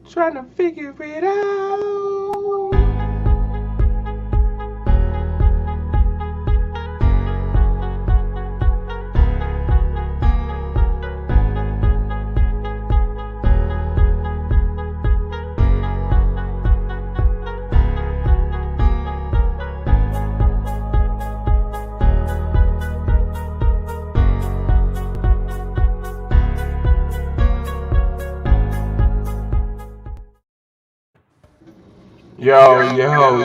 Trying to figure it out.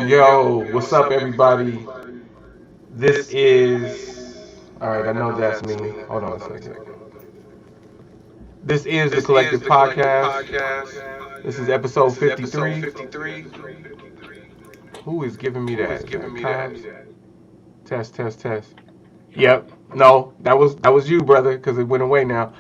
Yo, what's up, everybody? This is. Alright, I know that's me. Hold on a second. This is the Collective Podcast. This is episode 53. Who is giving me that? Cops? Test. Yep. No, that was you, brother, because it went away now.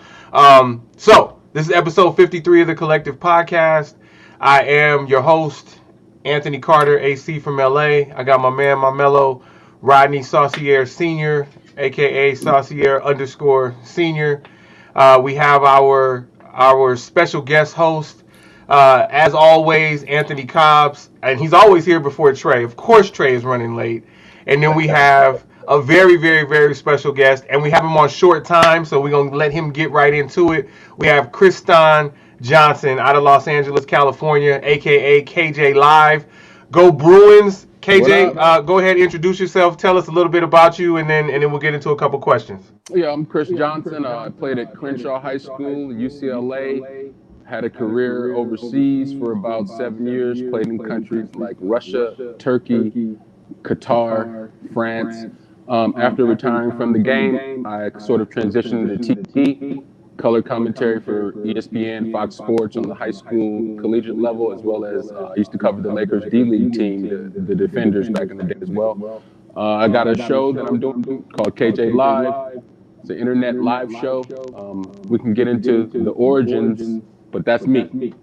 So this is episode 53 of the Collective Podcast. I am your host, Anthony Carter, AC from LA. I got my man, my mellow, Rodney Saucier Senior, aka Saucier _ Senior. We have our special guest host, as always, Anthony Cobbs, and he's always here before Trey. Of course, Trey is running late, and then we have a very, very, very special guest, and we have him on short time, so we're gonna let him get right into it. We have Kristaan Johnson out of Los Angeles, California, aka KJ Live. Go Bruins. KJ, go ahead, introduce yourself. Tell us a little bit about you, and then we'll get into a couple questions. Yeah, I'm Chris Johnson. I played at Crenshaw High School, UCLA. Had a career overseas for about 7 years. Played in countries like Russia, Turkey, Qatar, France. After retiring from the game, I sort of transitioned to TV, color commentary for ESPN, Fox Sports on the high school, collegiate level, as well as I used to cover the Lakers D-League team, the Defenders back in the day as well. I got a show that I'm doing called KJ Live. It's an internet live show. We can get into the origins, but that's me.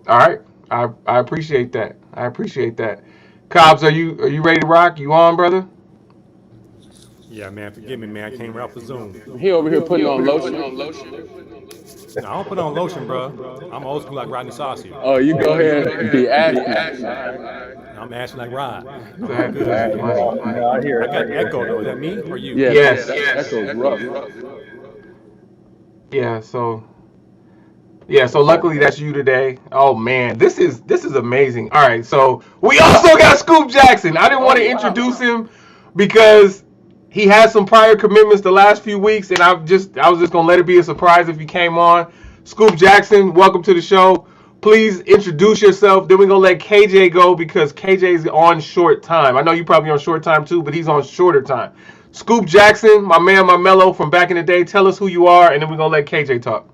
All right, I appreciate that. Cobbs, are you ready to rock? You on, brother? Yeah, man, forgive me, man. I came right off the Zoom. He over here putting on lotion. No, I don't put on lotion, bro. I'm old school like Rodney Saucier. Oh, you go ahead and be acting. I'm asking like Rod. I hear I got an echo, though. Is that me or you? Yes. Echo's rough. Yeah, so luckily that's you today. Oh man, this is amazing. All right, so we also got Scoop Jackson. I didn't want to introduce him because he has some prior commitments the last few weeks, and I was just gonna let it be a surprise if he came on. Scoop Jackson, welcome to the show. Please introduce yourself. Then we're gonna let KJ go because KJ's on short time. I know you probably on short time too, but he's on shorter time. Scoop Jackson, my man, my mellow from back in the day. Tell us who you are, and then we're gonna let KJ talk.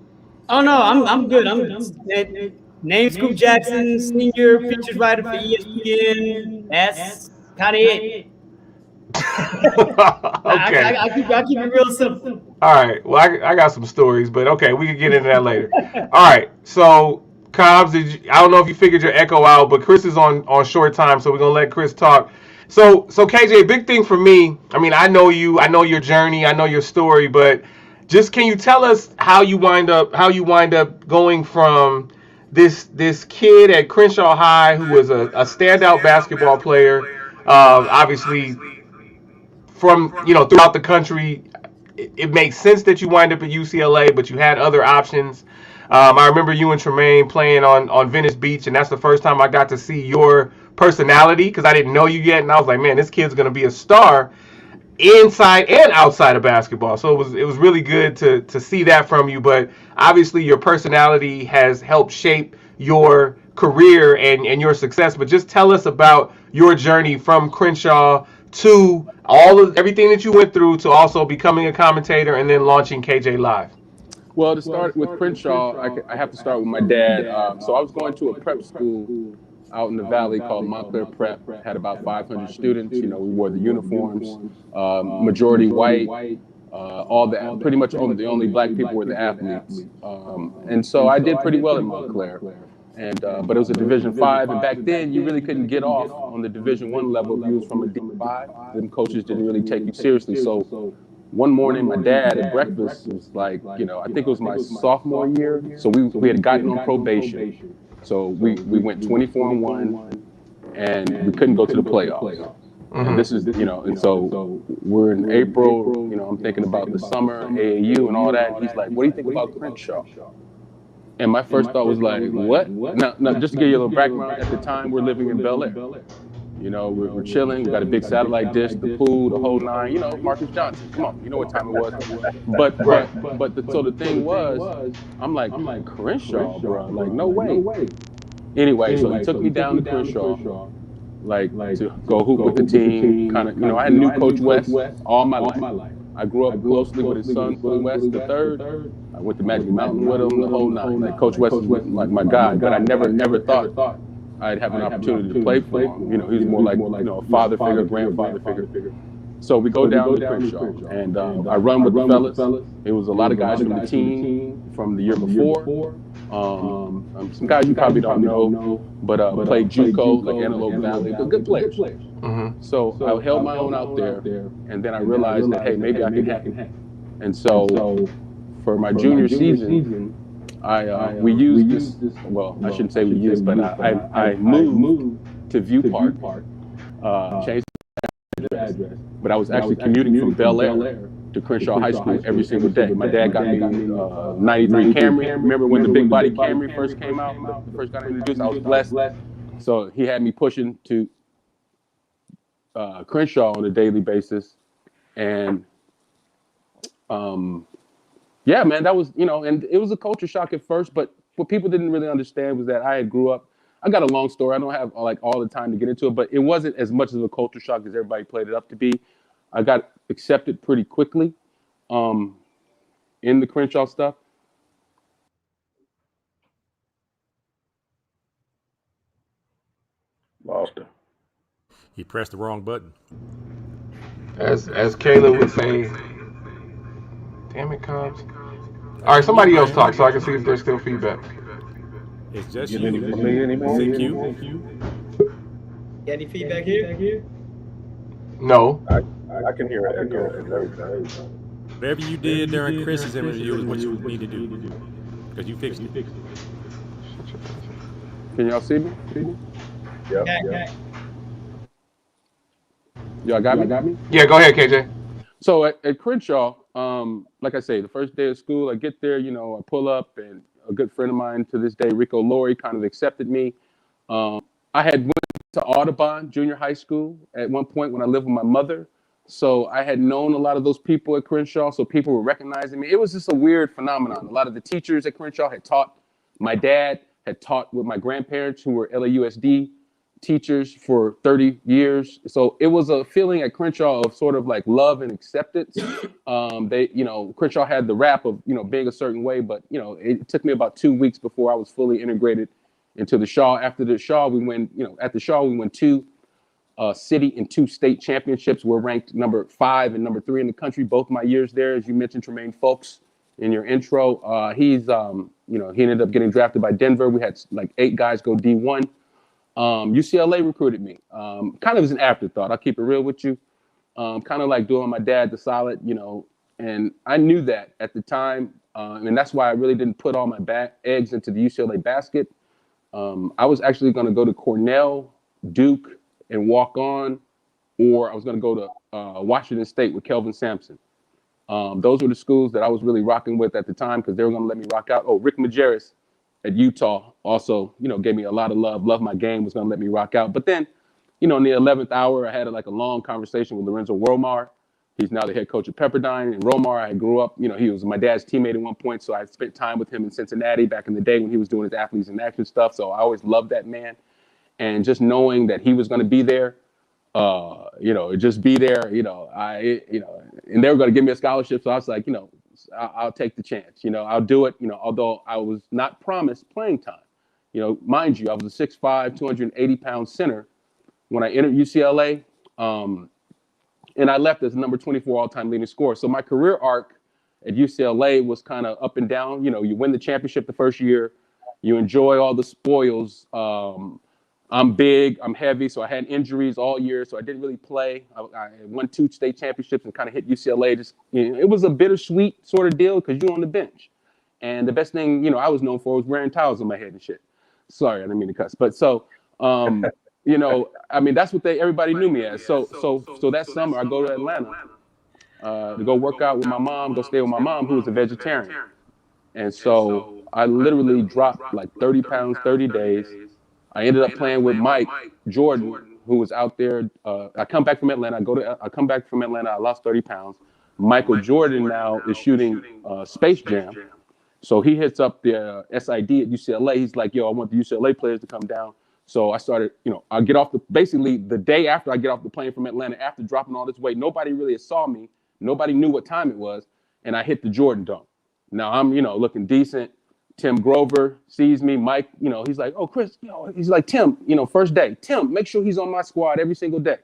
Oh no, I'm good. Name Scoop Jackson, senior features writer for ESPN. That's kind of it. Okay. I keep it real simple. All right. Well, I got some stories, but okay, we can get into that later. All right. So, Cobbs, I don't know if you figured your echo out, but Chris is on short time, so we're gonna let Chris talk. So KJ, big thing for me. I mean, I know you. I know your journey. I know your story, but just can you tell us how you wind up going from this kid at Crenshaw High who was a standout basketball player, obviously from throughout the country. It makes sense that you wind up at UCLA, but you had other options. I remember you and Tremaine playing on Venice Beach, and that's the first time I got to see your personality because I didn't know you yet, and I was like, man, this kid's gonna be a star inside and outside of basketball. So it was really good to see that from you. But obviously your personality has helped shape your career and your success. But just tell us about your journey from Crenshaw to everything that you went through to also becoming a commentator and then launching KJ Live. Well, to start with Crenshaw, I have to start with my dad. So I was going to a prep school out in the valley called Montclair Prep. Had about 500 students. We wore the uniforms, majority white. Pretty much the only black people were the athletes. And so I did pretty well in Montclair. But it was a Division V, and back then you really couldn't get off on the Division I level if you was from a D5. Them coaches didn't really take you seriously. So one morning, my dad at breakfast was like, I think it was my sophomore year. So we had gotten on probation. So we went 24-1, and we couldn't go to the playoffs. And this is, and so we're in April, I'm thinking about the summer, AAU and all that. And he's like, what do you think about Crenshaw? And my first thought was like, what? Now, just to give you a little background, at the time, we're living in Bel Air. We're chilling. We got a big satellite dish, the pool, the whole nine. Marcus Johnson. Come on, you know what time it was. So the thing was, I'm like Crenshaw, bro. Like, no way. Anyway, so he took me down to Crenshaw, like to go hoop with the team. Kind of, I knew Coach West all my life. I grew up closely with his son, Willie West the third. I went to Magic Mountain with him, the whole nine. Like, Coach West was like my guy, but I never thought I'd have an opportunity to play for him. He was more like a father figure, grandfather figure. So we go down to Crenshaw, and I run with the fellas. It was a lot of guys from the team from the year before. Some guys you probably don't know, but played JUCO, like Antelope Valley, but good players. So I held my own out there, and then I realized that, hey, maybe I can hang. And so for my junior season, we used this. Well, I shouldn't say we used, but I moved to View Park, changed the address. But I was actually commuting from Bel Air to Crenshaw High School every single day. My dad got me 93 Camry. Remember when the big body Camry first came out, first got introduced? I was blessed. So he had me pushing to Crenshaw on a daily basis, and yeah, man, that was, and it was a culture shock at first, but what people didn't really understand was that I grew up. I got a long story. I don't have like all the time to get into it, but it wasn't as much of a culture shock as everybody played it up to be. I got accepted pretty quickly in the Crenshaw stuff. Lost her. He pressed the wrong button. As Kayla would say, damn it, Cubs. All right, somebody else talk so I can see if there's still feedback. It's just Get you. any from me anymore? Got any feedback here? No. I can hear an echo and everything. Whatever you did during Chris's interview is what you need to do. Because you fixed it. Can y'all see me? Yeah. Y'all got me? Yeah, go ahead, KJ. So at Crenshaw, like I say, the first day of school, I get there, I pull up, and a good friend of mine to this day, Rico Laurie, kind of accepted me. I had went to Audubon Junior High School at one point when I lived with my mother. So I had known a lot of those people at Crenshaw, so people were recognizing me. It was just a weird phenomenon. A lot of the teachers at Crenshaw had taught. My dad had taught with my grandparents who were LAUSD teachers for 30 years. So it was a feeling at Crenshaw of sort of like love and acceptance. Crenshaw had the rap of, being a certain way, but, it took me about 2 weeks before I was fully integrated into the Shaw. After the Shaw, we went, at the Shaw, we won 2 city and 2 state championships. We're ranked number 5 and number 3 in the country, both my years there. As you mentioned, Tremaine Folks in your intro, he ended up getting drafted by Denver. We had like 8 guys go D1. UCLA recruited me, kind of as an afterthought. I'll keep it real with you. Kind of like doing my dad the solid, and I knew that at the time. And that's why I really didn't put all my eggs into the UCLA basket. I was actually going to go to Cornell, Duke, and walk on, or I was going to go to Washington State with Kelvin Sampson. Those were the schools that I was really rocking with at the time because they were going to let me rock out. Oh, Rick Majerus at Utah also, gave me a lot of love. Loved my game, was going to let me rock out. But then, in the 11th hour, I had a long conversation with Lorenzo Romar. He's now the head coach at Pepperdine. And Romar, I grew up, he was my dad's teammate at one point. So I spent time with him in Cincinnati back in the day when he was doing his athletes in action stuff. So I always loved that man. And just knowing that he was going to be there, just be there, and they were going to give me a scholarship. So I was like, I'll take the chance, I'll do it, although I was not promised playing time. Mind you, I was a 6'5", 280-pound center when I entered UCLA, and I left as number 24 all-time leading scorer. So my career arc at UCLA was kind of up and down. You win the championship the first year, you enjoy all the spoils, I'm big, I'm heavy, so I had injuries all year, so I didn't really play. I won 2 state championships and kind of hit UCLA. Just, you know, it was a bittersweet sort of deal because you're on the bench. And the best thing, you know, I was known for was wearing towels on my head and shit. Sorry, I didn't mean to cuss. But so, you know, I mean, that's what everybody knew me as. So that summer, I go to Atlanta to go work out with my mom, go stay with my mom, who was a vegetarian. And so I literally dropped like 30 pounds, 30 days. I ended up playing with Mike Jordan, who was out there. I come back from Atlanta. I come back from Atlanta. I lost 30 pounds. Michael Jordan now is shooting Space Jam. So he hits up the SID at UCLA. He's like, yo, I want the UCLA players to come down. So I started, you know, I get off basically the day after I get off the plane from Atlanta, after dropping all this weight, nobody really saw me. Nobody knew what time it was. And I hit the Jordan dome. Now I'm, you know, looking decent. Tim Grover sees me. Mike, you know, he's like, oh, Chris, you know, he's like, Tim, you know, first day. Tim, make sure he's on my squad every single day.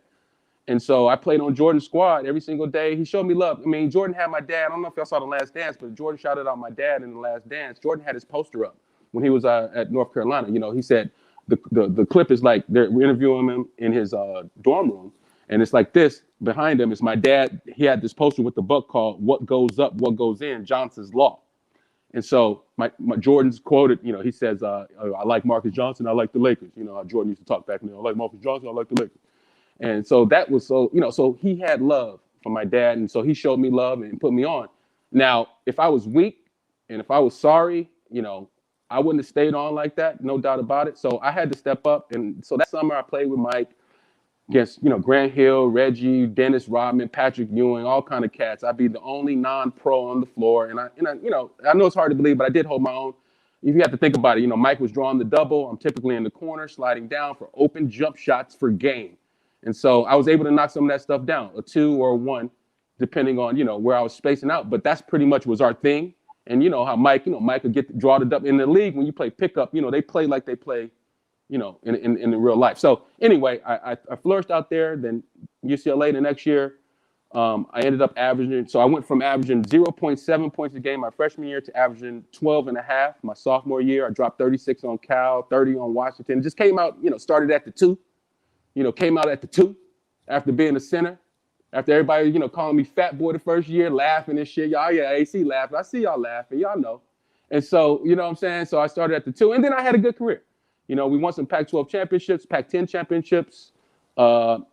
And so I played on Jordan's squad every single day. He showed me love. I mean, Jordan had my dad. I don't know if y'all saw The Last Dance, but Jordan shouted out my dad in The Last Dance. Jordan had his poster up when he was at North Carolina. You know, he said the clip is like we're interviewing him in his dorm room. And it's like this. Behind him is my dad. He had this poster with the book called What Goes Up, What Goes In, Johnson's Law. And so my Jordan's quoted, you know, he says, I like Marcus Johnson, I like the Lakers. You know, Jordan used to talk back then, I like Marcus Johnson, I like the Lakers. And so that was so, you know, so he had love for my dad. And so he showed me love and put me on. Now, if I was weak and if I was sorry, you know, I wouldn't have stayed on like that, no doubt about it. So I had to step up. And so that summer I played with Mike against, you know, Grant Hill, Reggie, Dennis Rodman, Patrick Ewing, all kind of cats. I'd be the only non-pro on the floor. And I, you know, I know it's hard to believe, but I did hold my own. If you have to think about it, you know, Mike was drawing the double. I'm typically in the corner, sliding down for open jump shots for game. And so I was able to knock some of that stuff down, a 2 or a 1, depending on, you know, where I was spacing out. But that's pretty much was our thing. And you know how Mike would draw the double in the league. When you play pickup, you know, they play like they play, you know, in the real life. So anyway, I flourished out there. Then UCLA the next year, I ended up averaging. So I went from averaging 0.7 points a game my freshman year to averaging 12.5 my sophomore year. I dropped 36 on Cal, 30 on Washington. It just came out, you know, started at the 2. You know, came out at the 2 after being a center. After everybody, you know, calling me fat boy the first year, laughing and shit. Y'all, yeah, AC laughing. I see y'all laughing. Y'all know. And so, you know what I'm saying? So I started at the 2. And then I had a good career. You know, we won some Pac-12 championships, Pac-10 championships. You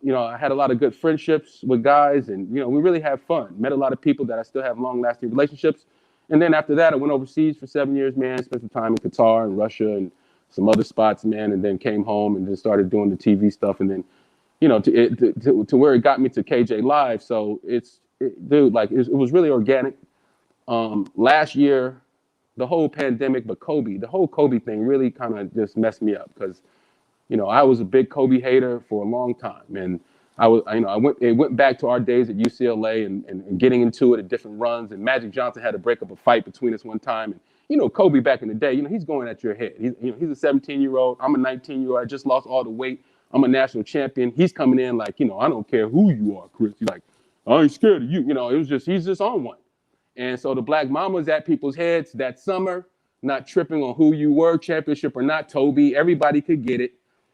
know, I had a lot of good friendships with guys. And, you know, we really had fun. Met a lot of people that I still have long-lasting relationships. And then after that, I went overseas for 7 years, man. Spent some time in Qatar and Russia and some other spots, man. And then came home and then started doing the TV stuff. And then, you know, to where it got me to KJ Live. So dude, like, it was really organic. Last year, the whole pandemic, but the whole Kobe thing really kind of just messed me up because, you know, I was a big Kobe hater for a long time. And it went back to our days at UCLA and getting into it at different runs. And Magic Johnson had to break up a fight between us one time. And, you know, Kobe back in the day, you know, he's going at your head. He's a 17-year-old. I'm a 19-year-old. I just lost all the weight. I'm a national champion. He's coming in like, you know, I don't care who you are, Chris. He's like, I ain't scared of you. You know, he's just on one. And so the Black Mama's at people's heads that summer, not tripping on who you were, championship or not, Toby. Everybody could get it.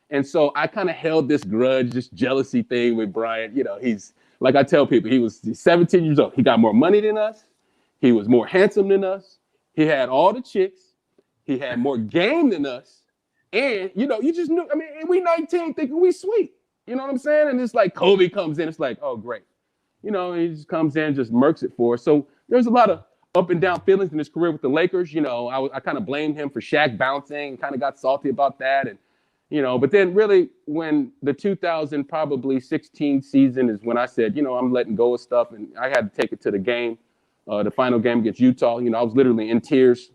And so I kind of held this grudge, this jealousy thing with Bryant. You know, he's, like I tell people, he was 17 years old. He got more money than us. He was more handsome than us. He had all the chicks. He had more game than us. And, you know, you just knew, I mean, we 19 thinking we sweet. You know what I'm saying? And it's like Kobe comes in. It's like, oh, great. You know, he just comes in, just murks it for us. So there's a lot of up and down feelings in his career with the Lakers. You know, I kind of blamed him for Shaq bouncing and kind of got salty about that. And, you know, but then really when the 2016 season is when I said, you know, I'm letting go of stuff. And I had to take it to the game, the final game against Utah. You know, I was literally in tears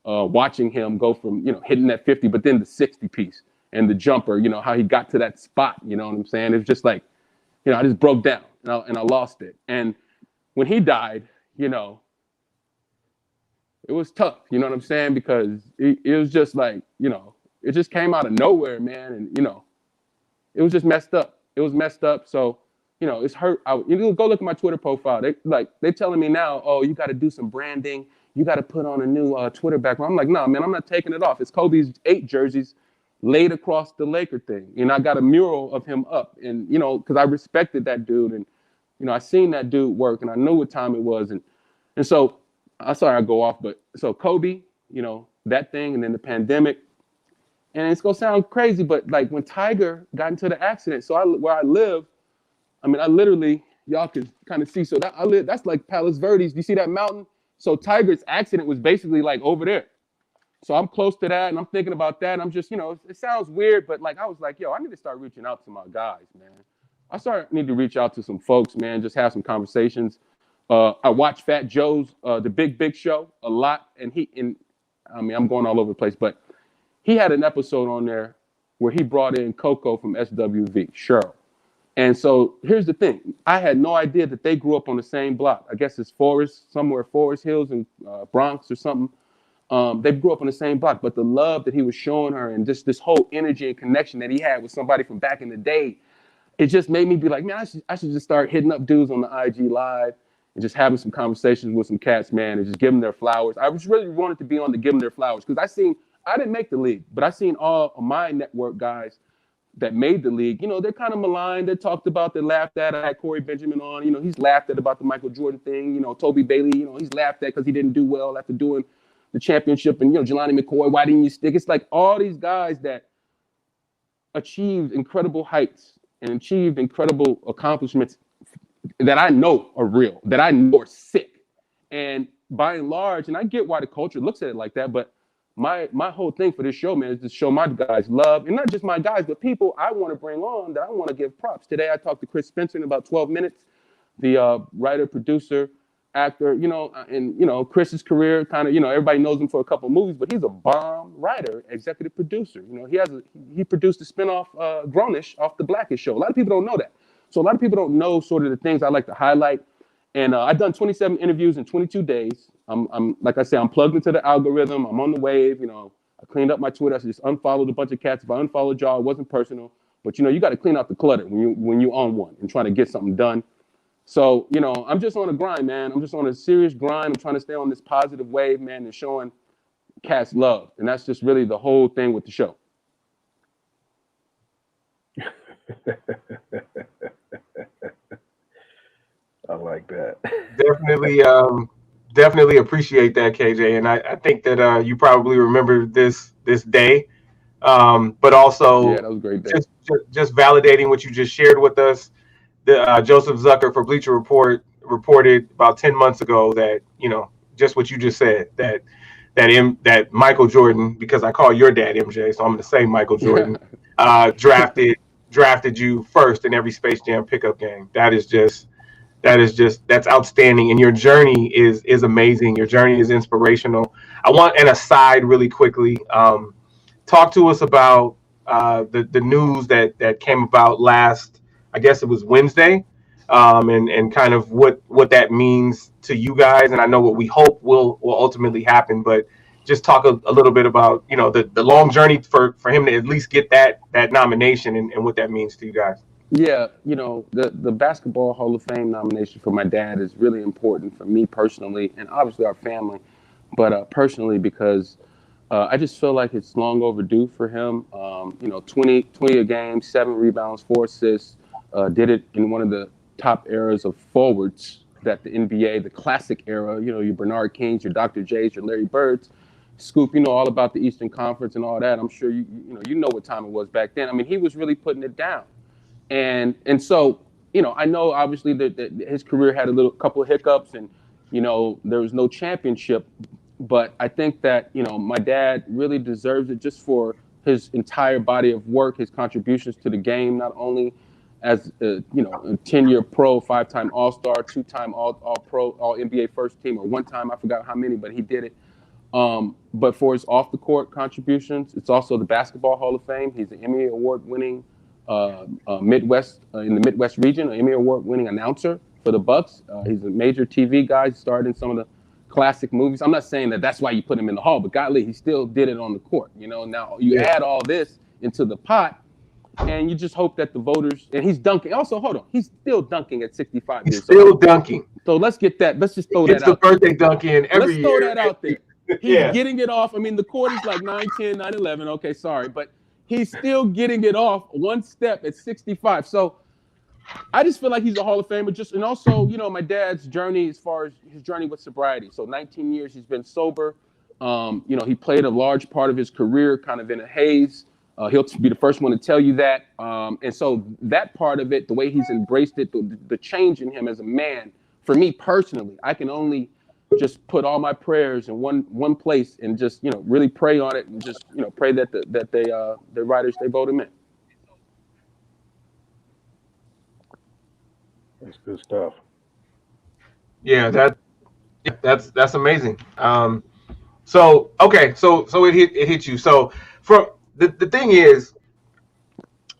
watching him go from, you know, hitting that 50, but then the 60 piece and the jumper, you know, how he got to that spot. You know what I'm saying? It was just like, you know, I just broke down and I lost it. And when he died, you know, it was tough, you know what I'm saying? Because it was just like, you know, it just came out of nowhere, man. And, you know, it was just messed up. It was messed up. So, you know, it's hurt. You go look at my Twitter profile. They're telling me now, oh, you got to do some branding. You got to put on a new Twitter background. I'm like, no, man, I'm not taking it off. It's Kobe's 8 jerseys laid across the Laker thing. And I got a mural of him up, and because I respected that dude, and I seen that dude work, and I knew what time it was, and so I'm sorry I go off, but so Kobe, that thing, and then the pandemic, and it's gonna sound crazy, but like when Tiger got into the accident, where I live, I mean, I literally, y'all can kind of see, so that's like Palos Verdes. Do you see that mountain? So Tiger's accident was basically like over there. So I'm close to that, and I'm thinking about that. And I'm just, it sounds weird, but like I was like, yo, I need to start reaching out to my guys, man. I need to reach out to some folks, man, just have some conversations. I watch Fat Joe's The Big Show a lot, and I'm going all over the place, but he had an episode on there where he brought in Coco from SWV, Cheryl. And so here's the thing. I had no idea that they grew up on the same block. I guess it's Forest Hills in Bronx or something. They grew up on the same block, but the love that he was showing her and just this whole energy and connection that he had with somebody from back in the day, it just made me be like, man, I should just start hitting up dudes on the IG Live and just having some conversations with some cats, man, and just give them their flowers. I just really wanted to be on to give them their flowers because I didn't make the league, but I seen all of my network guys that made the league. They're kind of maligned. They're talked about. They laughed at. I had Corey Benjamin on. He's laughed at about the Michael Jordan thing. Toby Bailey, he's laughed at because he didn't do well after doing the championship. And, Jelani McCoy, why didn't you stick? It's like all these guys that achieved incredible heights and achieved incredible accomplishments that I know are real, that I know are sick. And by and large, and I get why the culture looks at it like that, but my whole thing for this show, man, is to show my guys love, and not just my guys, but people I want to bring on that I want to give props. Today, I talked to Chris Spencer in about 12 minutes, the writer, producer, actor, and Chris's career kind of, everybody knows him for a couple of movies, but he's a bomb writer, executive producer. He produced the spinoff Grownish off the Blackish show. A lot of people don't know that. So a lot of people don't know sort of the things I like to highlight. And I've done 27 interviews in 22 days. I'm like I said, I'm plugged into the algorithm. I'm on the wave. I cleaned up my Twitter. I just unfollowed a bunch of cats. If I unfollowed y'all, it wasn't personal. But you got to clean out the clutter when you own one and try to get something done. So I'm just on a grind, man. I'm just on a serious grind. I'm trying to stay on this positive wave, man, and showing cats love. And that's just really the whole thing with the show. I like that. Definitely appreciate that, KJ. And I think that you probably remember this day, but also that was a great day. Just validating what you just shared with us. The Joseph Zucker for Bleacher Report reported about 10 months ago that just what you just said, that Michael Jordan, because I call your dad MJ, so I'm going to say Michael Jordan, drafted you first in every Space Jam pickup game. That's outstanding. And your journey is amazing. Your journey is inspirational. I want an aside really quickly. Talk to us about the news that came about last, I guess it was Wednesday, and kind of what that means to you guys. And I know what we hope will ultimately happen, but just talk a little bit about, the long journey for him to at least get that nomination and what that means to you guys. Yeah, the Basketball Hall of Fame nomination for my dad is really important for me personally, and obviously our family, but personally because I just feel like it's long overdue for him. 20 a game, 7 rebounds, 4 assists, did it in one of the top eras of forwards that the NBA, the classic era, your Bernard Kings, your Dr. J's, your Larry Birds. Scoop, all about the Eastern Conference and all that. I'm sure you know what time it was back then. I mean, he was really putting it down. And so, I know obviously that his career had a couple of hiccups and, there was no championship, but I think that, my dad really deserves it just for his entire body of work, his contributions to the game, not only as a 10-year pro, 5-time All-Star, 2-time All-Pro, All-NBA first team, or 1 time, I forgot how many, but he did it. But for his off the court contributions, it's also the Basketball Hall of Fame. He's an Emmy Award winning Midwest in the Midwest region, an Emmy Award winning announcer for the Bucks. He's a major TV guy. He starred in some of the classic movies. I'm not saying that that's why you put him in the hall, but golly, he still did it on the court. Now you add all this into the pot, and you just hope that the voters, and he's dunking. Also, hold on, he's still dunking at 65 years old. Still dunking. So let's get that. Let's just throw that out. It's the birthday dunk in every year. Let's throw that out there. He's getting it off. I mean, the court is like 9, 10, 9, 11. Okay, sorry. But, he's still getting it off one step at 65. So I just feel like he's a Hall of Famer. And also, my dad's journey as far as his journey with sobriety. So 19 years he's been sober. He played a large part of his career kind of in a haze. He'll be the first one to tell you that. And so that part of it, the way he's embraced it, the change in him as a man, for me personally, I can only just put all my prayers in one place and just, really pray on it and just, pray that the writers, they vote him in. That's good stuff. Yeah, that's amazing. So it hit you. So from the thing is,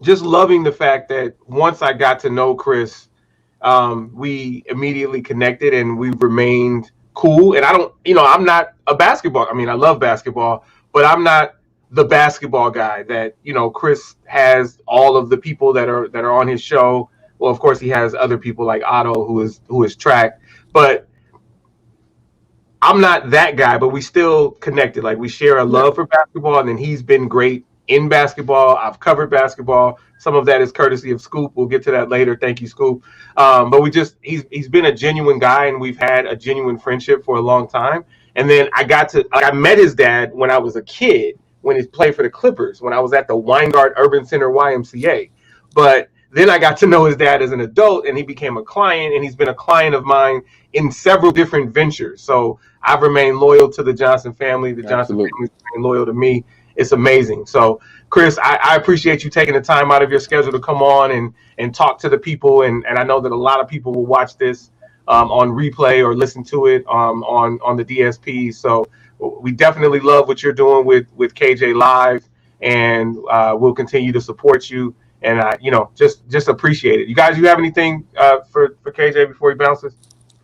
just loving the fact that once I got to know Chris, we immediately connected and we remained cool. And I'm not a basketball. I mean, I love basketball, but I'm not the basketball guy that, Chris has all of the people that are on his show. Well, of course he has other people like Otto who is track, but I'm not that guy, but we still connected. Like, we share a love for basketball, and then he's been great in basketball. I've covered basketball. Some of that is courtesy of Scoop. We'll get to that later. Thank you, Scoop. But he's been a genuine guy, and we've had a genuine friendship for a long time. And then I met his dad when I was a kid, when he played for the Clippers, when I was at the Weingart Urban Center YMCA. But then I got to know his dad as an adult, and he became a client, and he's been a client of mine in several different ventures. So I've remained loyal to the Johnson family. The Johnson family has remained loyal to me. It's amazing. So, Chris, I appreciate you taking the time out of your schedule to come on and talk to the people. And I know that a lot of people will watch this on replay or listen to it on the DSP. So we definitely love what you're doing with KJ Live, and we'll continue to support you. And just appreciate it. You guys, you have anything for KJ before he bounces?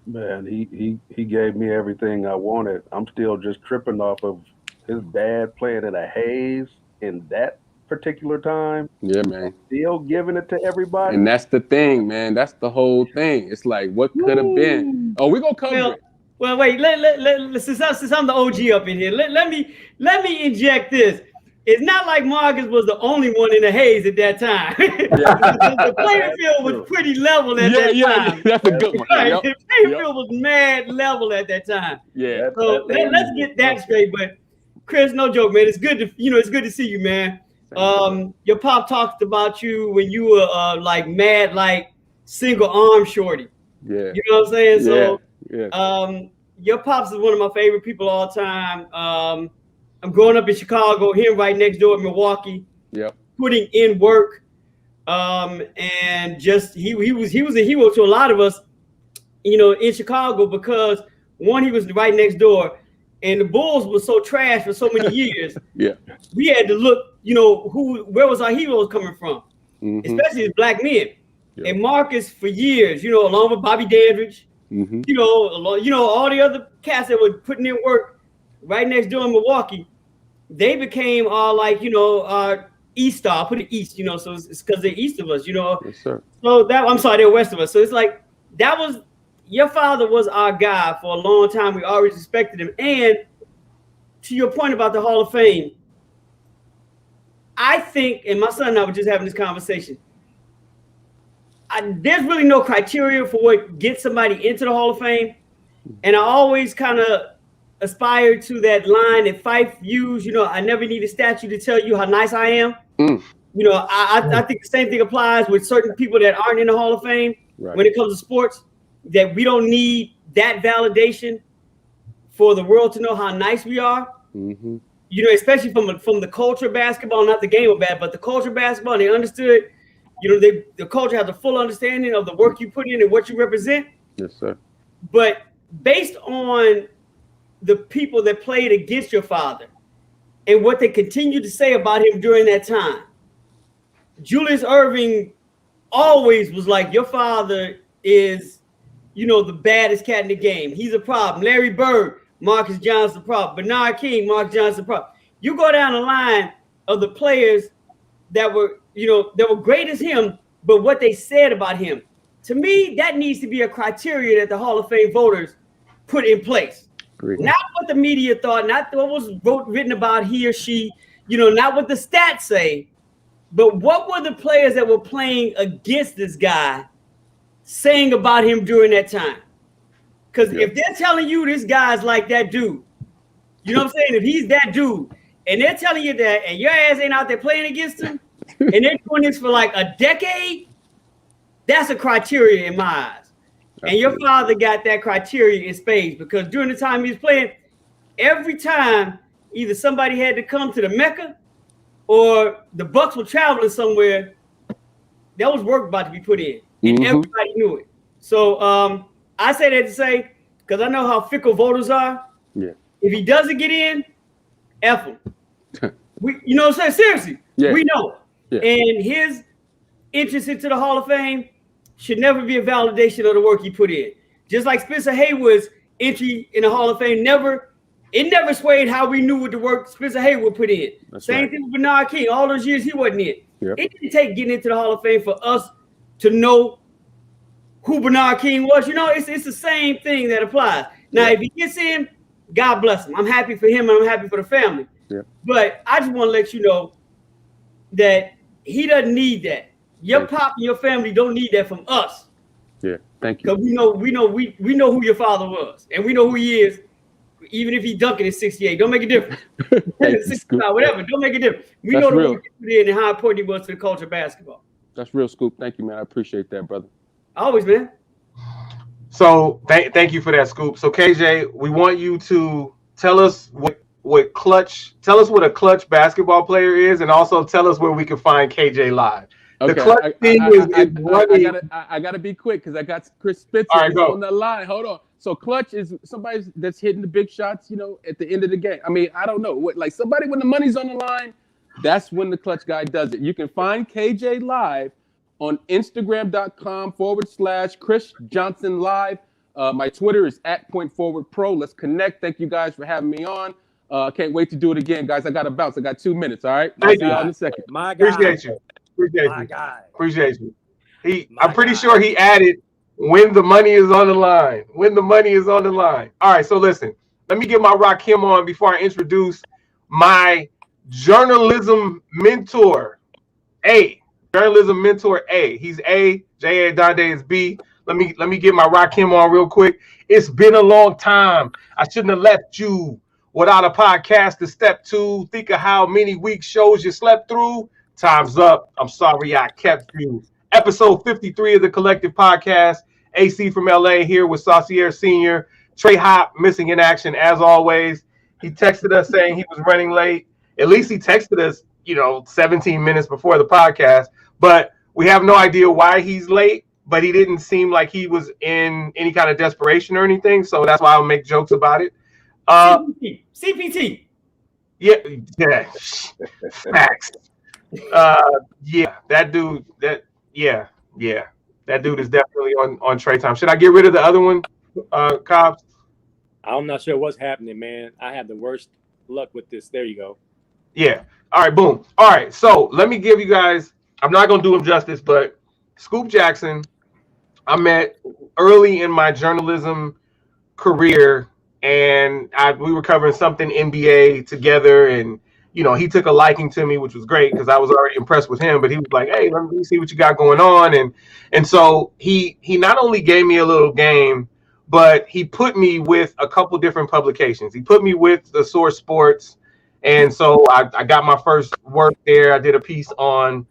Man, he gave me everything I wanted. I'm still just tripping off of his dad playing in a haze in that particular time. Yeah, man. Still giving it to everybody. And that's the thing, man. That's the whole thing. It's like, what could have been? Oh, we're gonna cover it. Well, wait. Since I'm the OG up in here, let me inject this. It's not like Marcus was the only one in the haze at that time. The playing field was pretty level at that time. That's a good one. Right. The playing field was mad level at that time. Yeah. So let's get that straight. But Chris, no joke, man. It's good to see you, man. Your pop talked about you when you were mad single arm shorty. Yeah. You know what I'm saying? So yeah. Your pops is one of my favorite people all time. I'm growing up in Chicago, him right next door in Milwaukee. Yep. Putting in work, and just he was a hero to a lot of us, in Chicago, because one, he was right next door, and the Bulls were so trash for so many years. Yeah. We had to look, where was our heroes coming from, especially as black men. Yeah. And Marcus, for years, along with Bobby Dandridge, all the other cats that were putting in work right next door in Milwaukee. They became East Star, put it East, so it's because they're east of us, Yes, sir. So they're west of us. So it's like, that was, your father was our guy for a long time. We always respected him. And to your point about the Hall of Fame, I think, and my son and I were just having this conversation, there's really no criteria for what gets somebody into the Hall of Fame. And I always kind of aspire to that line that Fife used, I never need a statue to tell you how nice I am. I think the same thing applies with certain people that aren't in the Hall of Fame. Right. When it comes to sports, that we don't need that validation for the world to know how nice we are. Especially from the culture of basketball, not the game of bad, but the culture of basketball. And they understood, the culture has a full understanding of the work you put in and what you represent. Yes, sir. But based on the people that played against your father and what they continue to say about him during that time, Julius Erving always was like, your father is, the baddest cat in the game. He's a problem. Larry Bird, Marcus Johnson, a problem. Bernard King, Marcus Johnson, a problem. You go down the line of the players that were great as him, but what they said about him. To me, that needs to be a criteria that the Hall of Fame voters put in place. Not what the media thought, not what was written about he or she, not what the stats say, But what were the players that were playing against this guy saying about him during that time? Because if they're telling you this guy's like that dude, you know what I'm saying? If he's that dude, and they're telling you that, and your ass ain't out there playing against him, and they're doing this for like a decade, that's a criteria in my eyes. And your father got that criteria in spades, because during the time he was playing, every time either somebody had to come to the Mecca or the Bucks were traveling somewhere, there was work about to be put in, and everybody knew it. So I say that to say, because I know how fickle voters are. Yeah. If he doesn't get in, F him. You know what I'm saying? Seriously, we know. Yeah. And his entrance into the Hall of Fame should never be a validation of the work he put in. Just like Spencer Haywood's entry in the Hall of Fame never swayed how we knew what the work Spencer Haywood put in. Same thing with Bernard King. All those years he wasn't in. Yep. It didn't take getting into the Hall of Fame for us to know who Bernard King was. You know, it's the same thing that applies. Now, if he gets in, God bless him. I'm happy for him and I'm happy for the family. Yep. But I just want to let you know that he doesn't need that. Your pop and your family don't need that from us. Yeah, thank you. Because we know who your father was, and we know who he is, even if he dunking at 68. Don't make a difference. 65, whatever. Don't make a difference. We know who he is and how important he was to the culture of basketball. That's real, Scoop. Thank you, man. I appreciate that, brother. Always, man. So thank you for that, Scoop. So KJ, we want you to tell us what a clutch basketball player is, and also tell us where we can find KJ live. Okay. The clutch thing is I gotta be quick because I got Chris Spitzer on the line. Hold on. So clutch is somebody that's hitting the big shots, you know, at the end of the game. I mean, I don't know what, like somebody when the money's on the line, that's when the clutch guy does it. You can find KJ live on Instagram.com/Chris Johnson Live. My Twitter is @PointForwardPro. Let's connect. Thank you guys for having me on. Can't wait to do it again, guys. I got to bounce. I got 2 minutes. All right. I'll see y'all in a second. My God. Appreciate you. Appreciate you. I'm pretty God. sure he added when the money is on the line. When the money is on the line. All right. So listen, let me get my Rakim on before I introduce my journalism mentor, A. Journalism mentor A. He's A. J.A. Donde is B. Let me get my Rakim on real quick. It's been a long time. I shouldn't have left you without a podcast to step to. Think of how many week shows you slept through. Time's up. I'm sorry I kept you. Episode 53 of the Collective Podcast. AC from LA here with Saucier Sr. Trey Hop missing in action as always. He texted us saying he was running late. At least he texted us, 17 minutes before the podcast. But we have no idea why he's late. But he didn't seem like he was in any kind of desperation or anything. So that's why I'll make jokes about it. CPT. Yeah. Facts. That dude. That dude is definitely on Trey time. Should I get rid of the other one, Cobbs? I'm not sure what's happening, man. I have the worst luck with this. There you go. Yeah. All right. Boom. All right. So let me give you guys. I'm not gonna do him justice, but Scoop Jackson, I met early in my journalism career, and we were covering something NBA together, and he took a liking to me, which was great because I was already impressed with him. But he was like, "Hey, let me see what you got going on," and so he not only gave me a little game, but he put me with a couple different publications. He put me with the Source Sports, and so I got my first work there. I did a piece on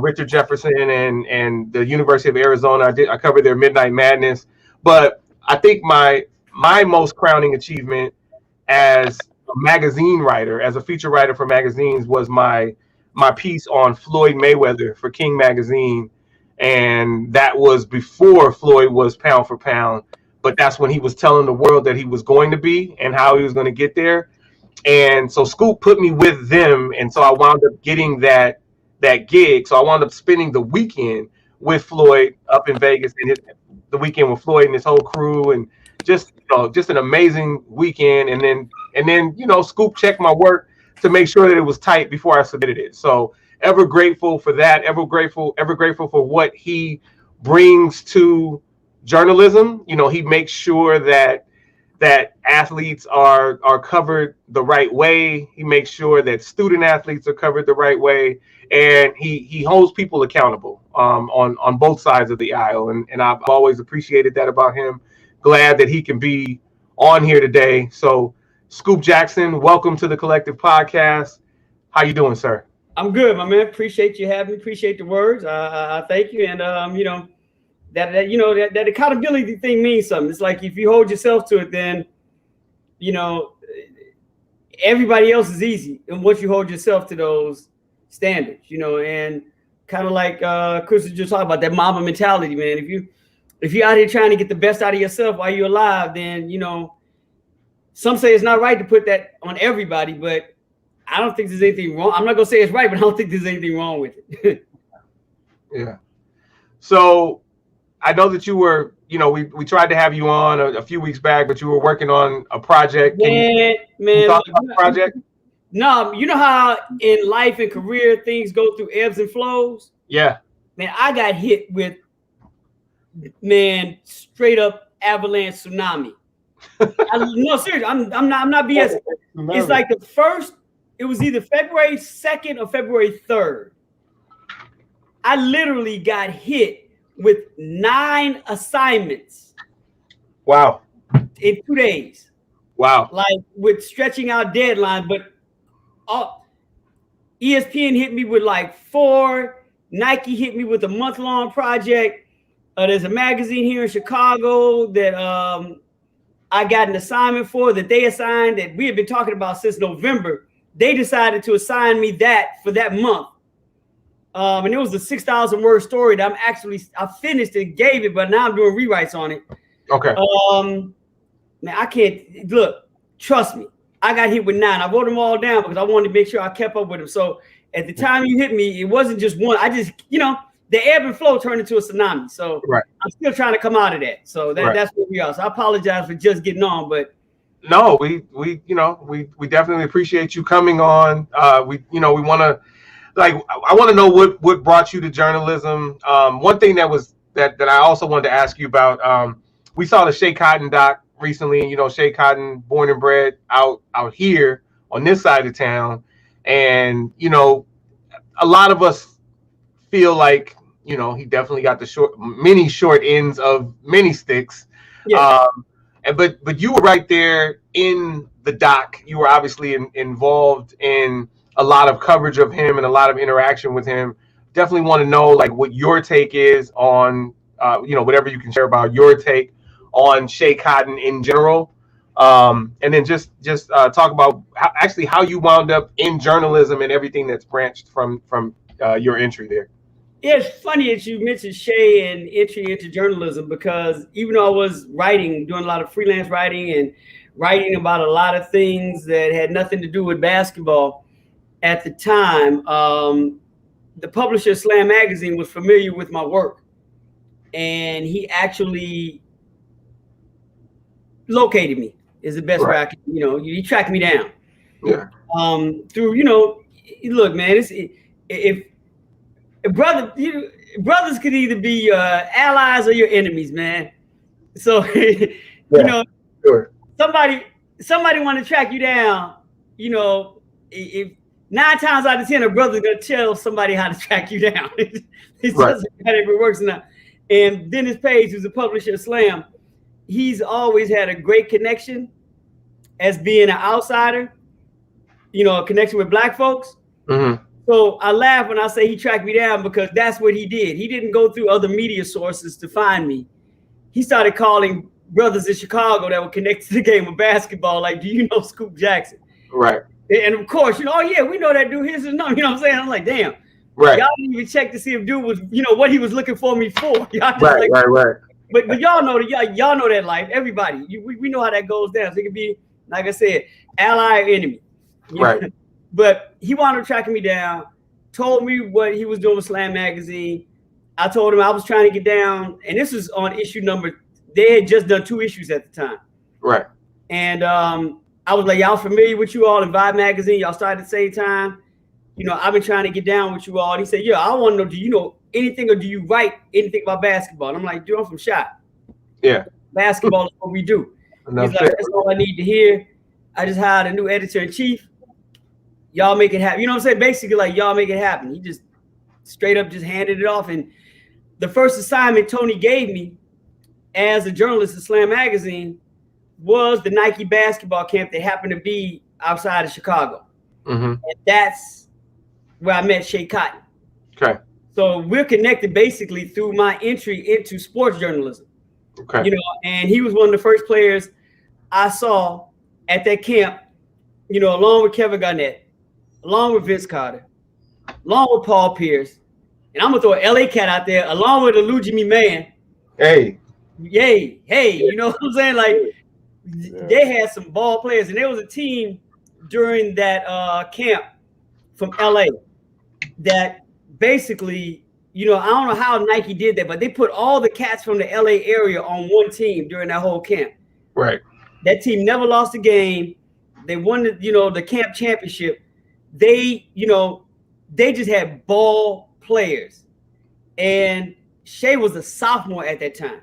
Richard Jefferson and the University of Arizona. I covered their Midnight Madness, but I think my most crowning achievement as a magazine writer, as a feature writer for magazines, was my piece on Floyd Mayweather for King Magazine, and that was before Floyd was pound for pound, but that's when he was telling the world that he was going to be and how he was going to get there. And so Scoop put me with them, and so I wound up getting that gig. So I wound up spending the weekend with Floyd up in Vegas, and the weekend with Floyd and his whole crew, and just an amazing weekend. And then Scoop checked my work to make sure that it was tight before I submitted it. So ever grateful for that. Ever grateful for what he brings to journalism. He makes sure that that athletes are covered the right way. He makes sure that student athletes are covered the right way, and he holds people accountable on both sides of the aisle. And I've always appreciated that about him. Glad that he can be on here today. So, Scoop Jackson, welcome to the Collective Podcast. How you doing, sir? I'm good, my man. Appreciate you having me. Appreciate the words. I thank you. And that accountability thing means something. It's like if you hold yourself to it, then everybody else is easy. And once you hold yourself to those standards, and kind of like Chris was just talking about that Mamba mentality, man. If you're out here trying to get the best out of yourself while you're alive, then some say it's not right to put that on everybody, but I don't think there's anything wrong. I'm not gonna say it's right, but I don't think there's anything wrong with it. Yeah. So I know that you were, we tried to have you on a few weeks back, but you were working on a project. Can you talk about the project? No, you know how in life and career things go through ebbs and flows? Yeah. Man, I got hit with, straight up avalanche tsunami. No, seriously, I'm not BS. It's like it was either February 2nd or February 3rd. I literally got hit with 9 assignments. Wow. In 2 days. Wow. Like with stretching out deadlines, but ESPN hit me with like 4. Nike hit me with a month-long project. There's a magazine here in Chicago that I got an assignment for that they assigned that we had been talking about since November. They decided to assign me that for that month. And it was a 6,000 word story that I finished and gave it, but now I'm doing rewrites on it. Okay. Man, I can't look, trust me. I got hit with 9. I wrote them all down because I wanted to make sure I kept up with them. So at the time you hit me, it wasn't just one. I just, the ebb and flow turned into a tsunami. So right. I'm still trying to come out of that. So that's where we are. So I apologize for just getting on, but no, we definitely appreciate you coming on. We want to, I want to know what brought you to journalism. One thing that I also wanted to ask you about, we saw the Shea Cotton doc recently, Shea Cotton, born and bred out here on this side of town. And, a lot of us feel like, he definitely got the many short ends of many sticks. Yeah. But you were right there in the doc. You were obviously involved in a lot of coverage of him and a lot of interaction with him. Definitely want to know what your take is on whatever you can share about your take on Shea Cotton in general, and then just talk about how you wound up in journalism and everything that's branched from your entry there. Yeah, it's funny that you mentioned Shea and entry into journalism because even though I was doing a lot of freelance writing and writing about a lot of things that had nothing to do with basketball at the time, the publisher Slam Magazine was familiar with my work, and he actually located me. Is the best way I can, he tracked me down. Yeah. Through, look, man, if brothers could either be your allies or your enemies, man. So, Sure. somebody want to track you down, if 9 times out of 10, a brother's gonna tell somebody how to track you down. It doesn't matter if it works or not. And Dennis Page, who's a publisher of Slam, he's always had a great connection as being an outsider, a connection with Black folks. Mm-hmm. So I laugh when I say he tracked me down because that's what he did. He didn't go through other media sources to find me. He started calling brothers in Chicago that were connected to the game of basketball, like, do you know Scoop Jackson? Right. And of course, oh yeah, we know that dude. Here's his number. You know what I'm saying? I'm like, damn. Right. Y'all didn't even check to see if dude was, what he was looking for me for. Y'all just right. But y'all know y'all know that life. Everybody, we know how that goes down. So it could be, like I said, ally or enemy. Right. But he wound up tracking me down, told me what he was doing with Slam Magazine. I told him I was trying to get down, and this was on issue number. They had just done 2 issues at the time. Right. And I was like, y'all familiar with you all in Vibe Magazine? Y'all started at the same time. I've been trying to get down with you all. And he said, yeah, I want to know, do you know anything or do you write anything about basketball? And I'm like, dude, I'm from Shot. Yeah. Basketball is what we do. Enough He's like, said. that's all I need to hear. I just hired a new editor-in-chief. Y'all make it happen. You know what I'm saying? Basically, like, y'all make it happen. He just straight up just handed it off. And the first assignment Tony gave me as a journalist at Slam Magazine was the Nike basketball camp that happened to be outside of Chicago. Mm-hmm. And that's where I met Shea Cotton. Okay. So we're connected basically through my entry into sports journalism. Okay. You know, and he was one of the first players I saw at that camp, you know, along with Kevin Garnett, along with Vince Carter, along with Paul Pierce. And I'm going to throw an LA cat out there, along with a Lujimi man. Hey. Yay. Hey, you know what I'm saying? Like, they had some ball players. And there was a team during that camp from LA that basically, you know, I don't know how Nike did that, but they put all the cats from the LA area on one team during that whole camp. Right. That team never lost a game. They won the, you know, the camp championship. They, you know, they just had ball players. And Shea was a sophomore at that time.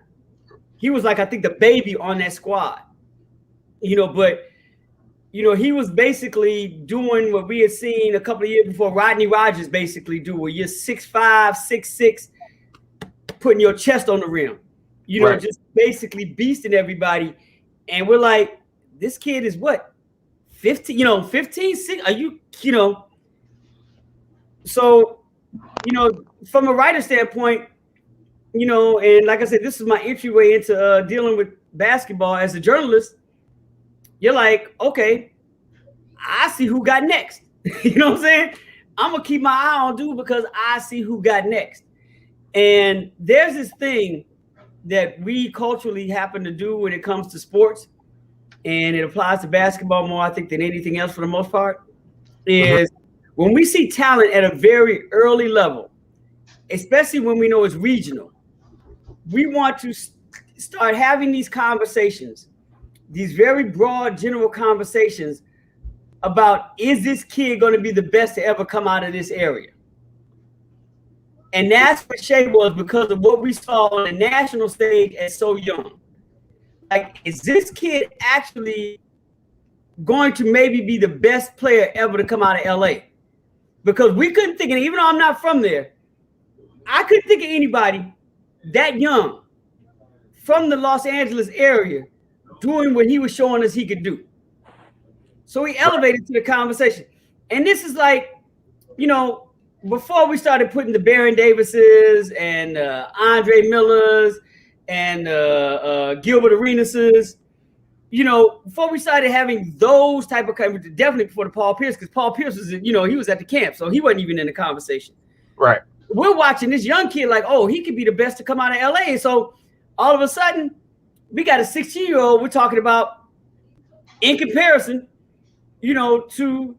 He was like, I think, the baby on that squad. You know, but you know, he was basically doing what we had seen a couple of years before Rodney Rogers basically do, where you're 6'5", 6'6", putting your chest on the rim, you know, just basically beasting everybody. And we're like, this kid is what, 15, you know, 15, 6, are you, you know? So, you know, from a writer standpoint, you know, and like I said, this is my entryway into dealing with basketball as a journalist. You're like, okay, I see who got next. You know what I'm saying? I'm going to keep my eye on dude because I see who got next. And there's this thing that we culturally happen to do when it comes to sports, and it applies to basketball more, I think, than anything else for the most part, is when we see talent at a very early level, especially when we know it's regional, we want to start having these conversations, these very broad, general conversations about, is this kid going to be the best to ever come out of this area? And that's what Shea was, because of what we saw on the national stage at so young. Like, is this kid actually going to maybe be the best player ever to come out of LA? Because we couldn't think of, even though I'm not from there, I couldn't think of anybody that young from the Los Angeles area doing what he was showing us he could do. So he elevated to the conversation. And this is like, you know, before we started putting the Baron Davises and Andre Millers and Gilbert Arenases, you know, before we started having those type of conversations, definitely before the Paul Pierce, because Paul Pierce was, you know, he was at the camp, so he wasn't even in the conversation. Right. We're watching this young kid like, oh, he could be the best to come out of LA. So all of a sudden, we got a 16-year-old we're talking about in comparison, you know, to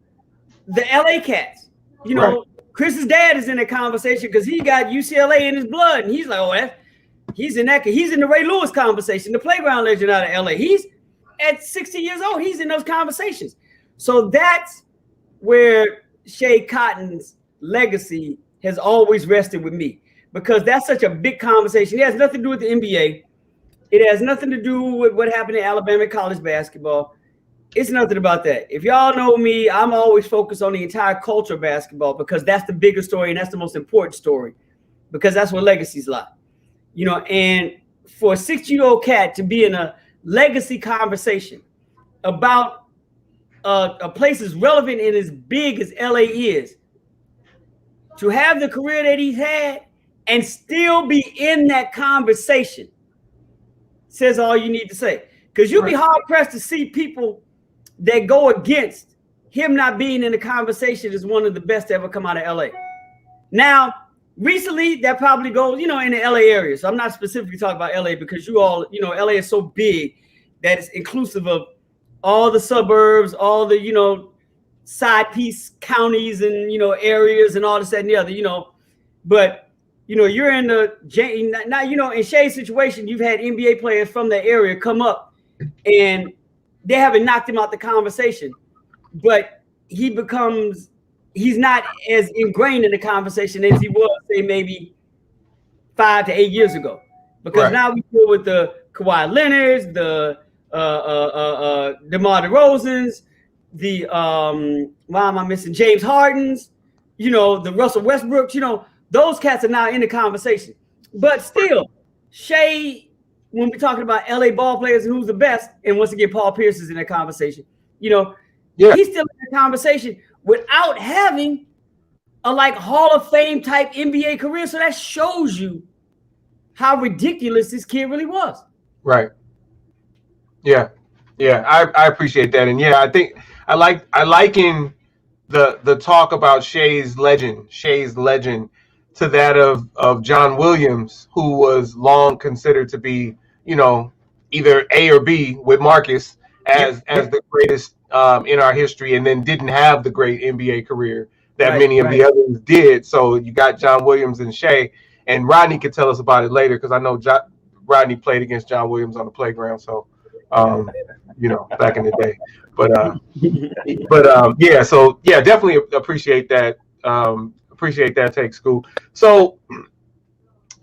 the LA cats. You know, Chris's dad is in that conversation because he got UCLA in his blood. And he's like, oh, he's in the Ray Lewis conversation, the playground legend out of LA. He's at 60 years old. He's in those conversations. So that's where Shea Cotton's legacy has always rested with me, because that's such a big conversation. It has nothing to do with the NBA. It has nothing to do with what happened in Alabama college basketball. It's nothing about that. If y'all know me, I'm always focused on the entire culture of basketball, because that's the bigger story and that's the most important story, because that's where legacies lie. You know, and for a 60-year-old cat to be in a legacy conversation about a place as relevant and as big as LA is, to have the career that he's had and still be in that conversation says all you need to say. Because you'll be hard-pressed to see people that go against him not being in the conversation as one of the best to ever come out of LA. Now, recently, that probably goes, you know, in the LA area. So I'm not specifically talking about LA, because you all, you know, LA is so big that it's inclusive of all the suburbs, all the, you know, side piece counties and, you know, areas and all this, that, and the other, you know. But, you know, you're in the, now, you know, in Shea's situation, you've had NBA players from that area come up and they haven't knocked him out the conversation, but he's not as ingrained in the conversation as he was, say, maybe 5 to 8 years ago. Because now we deal with the Kawhi Leonards, the DeMar DeRozan's, the why am I missing James Harden's, you know, the Russell Westbrooks, you know, those cats are now in the conversation. But still, Shea, when we're talking about LA ball players and who's the best, and once again, Paul Pierce is in that conversation, you know, he's still in the conversation without having a like Hall of Fame type NBA career. So that shows you how ridiculous this kid really was. Right. Yeah. Yeah. I appreciate that. And yeah, I think I liken the talk about Shea's legend to that of John Williams, who was long considered to be, you know, either A or B with Marcus as the greatest in our history, and then didn't have the great NBA career that many of the others did. So you got John Williams and Shea, and Rodney could tell us about it later, because I know Rodney played against John Williams on the playground. So, you know, back in the day. But yeah. So yeah, definitely appreciate that. Appreciate that take, Scoop. So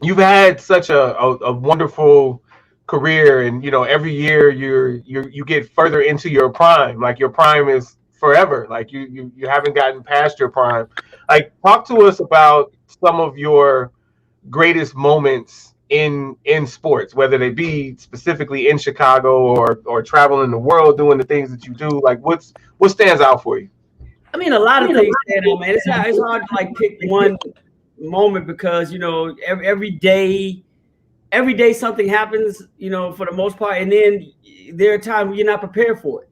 you've had such a wonderful career, and you know, every year you get further into your prime. Like, your prime is forever. Like, you haven't gotten past your prime. Like, talk to us about some of your greatest moments in sports, whether they be specifically in Chicago or traveling the world doing the things that you do. Like, what stands out for you? I mean, a lot of things stand out, man. It's hard to like pick one moment, because you know, every day something happens, you know, for the most part, and then there are times when you're not prepared for it.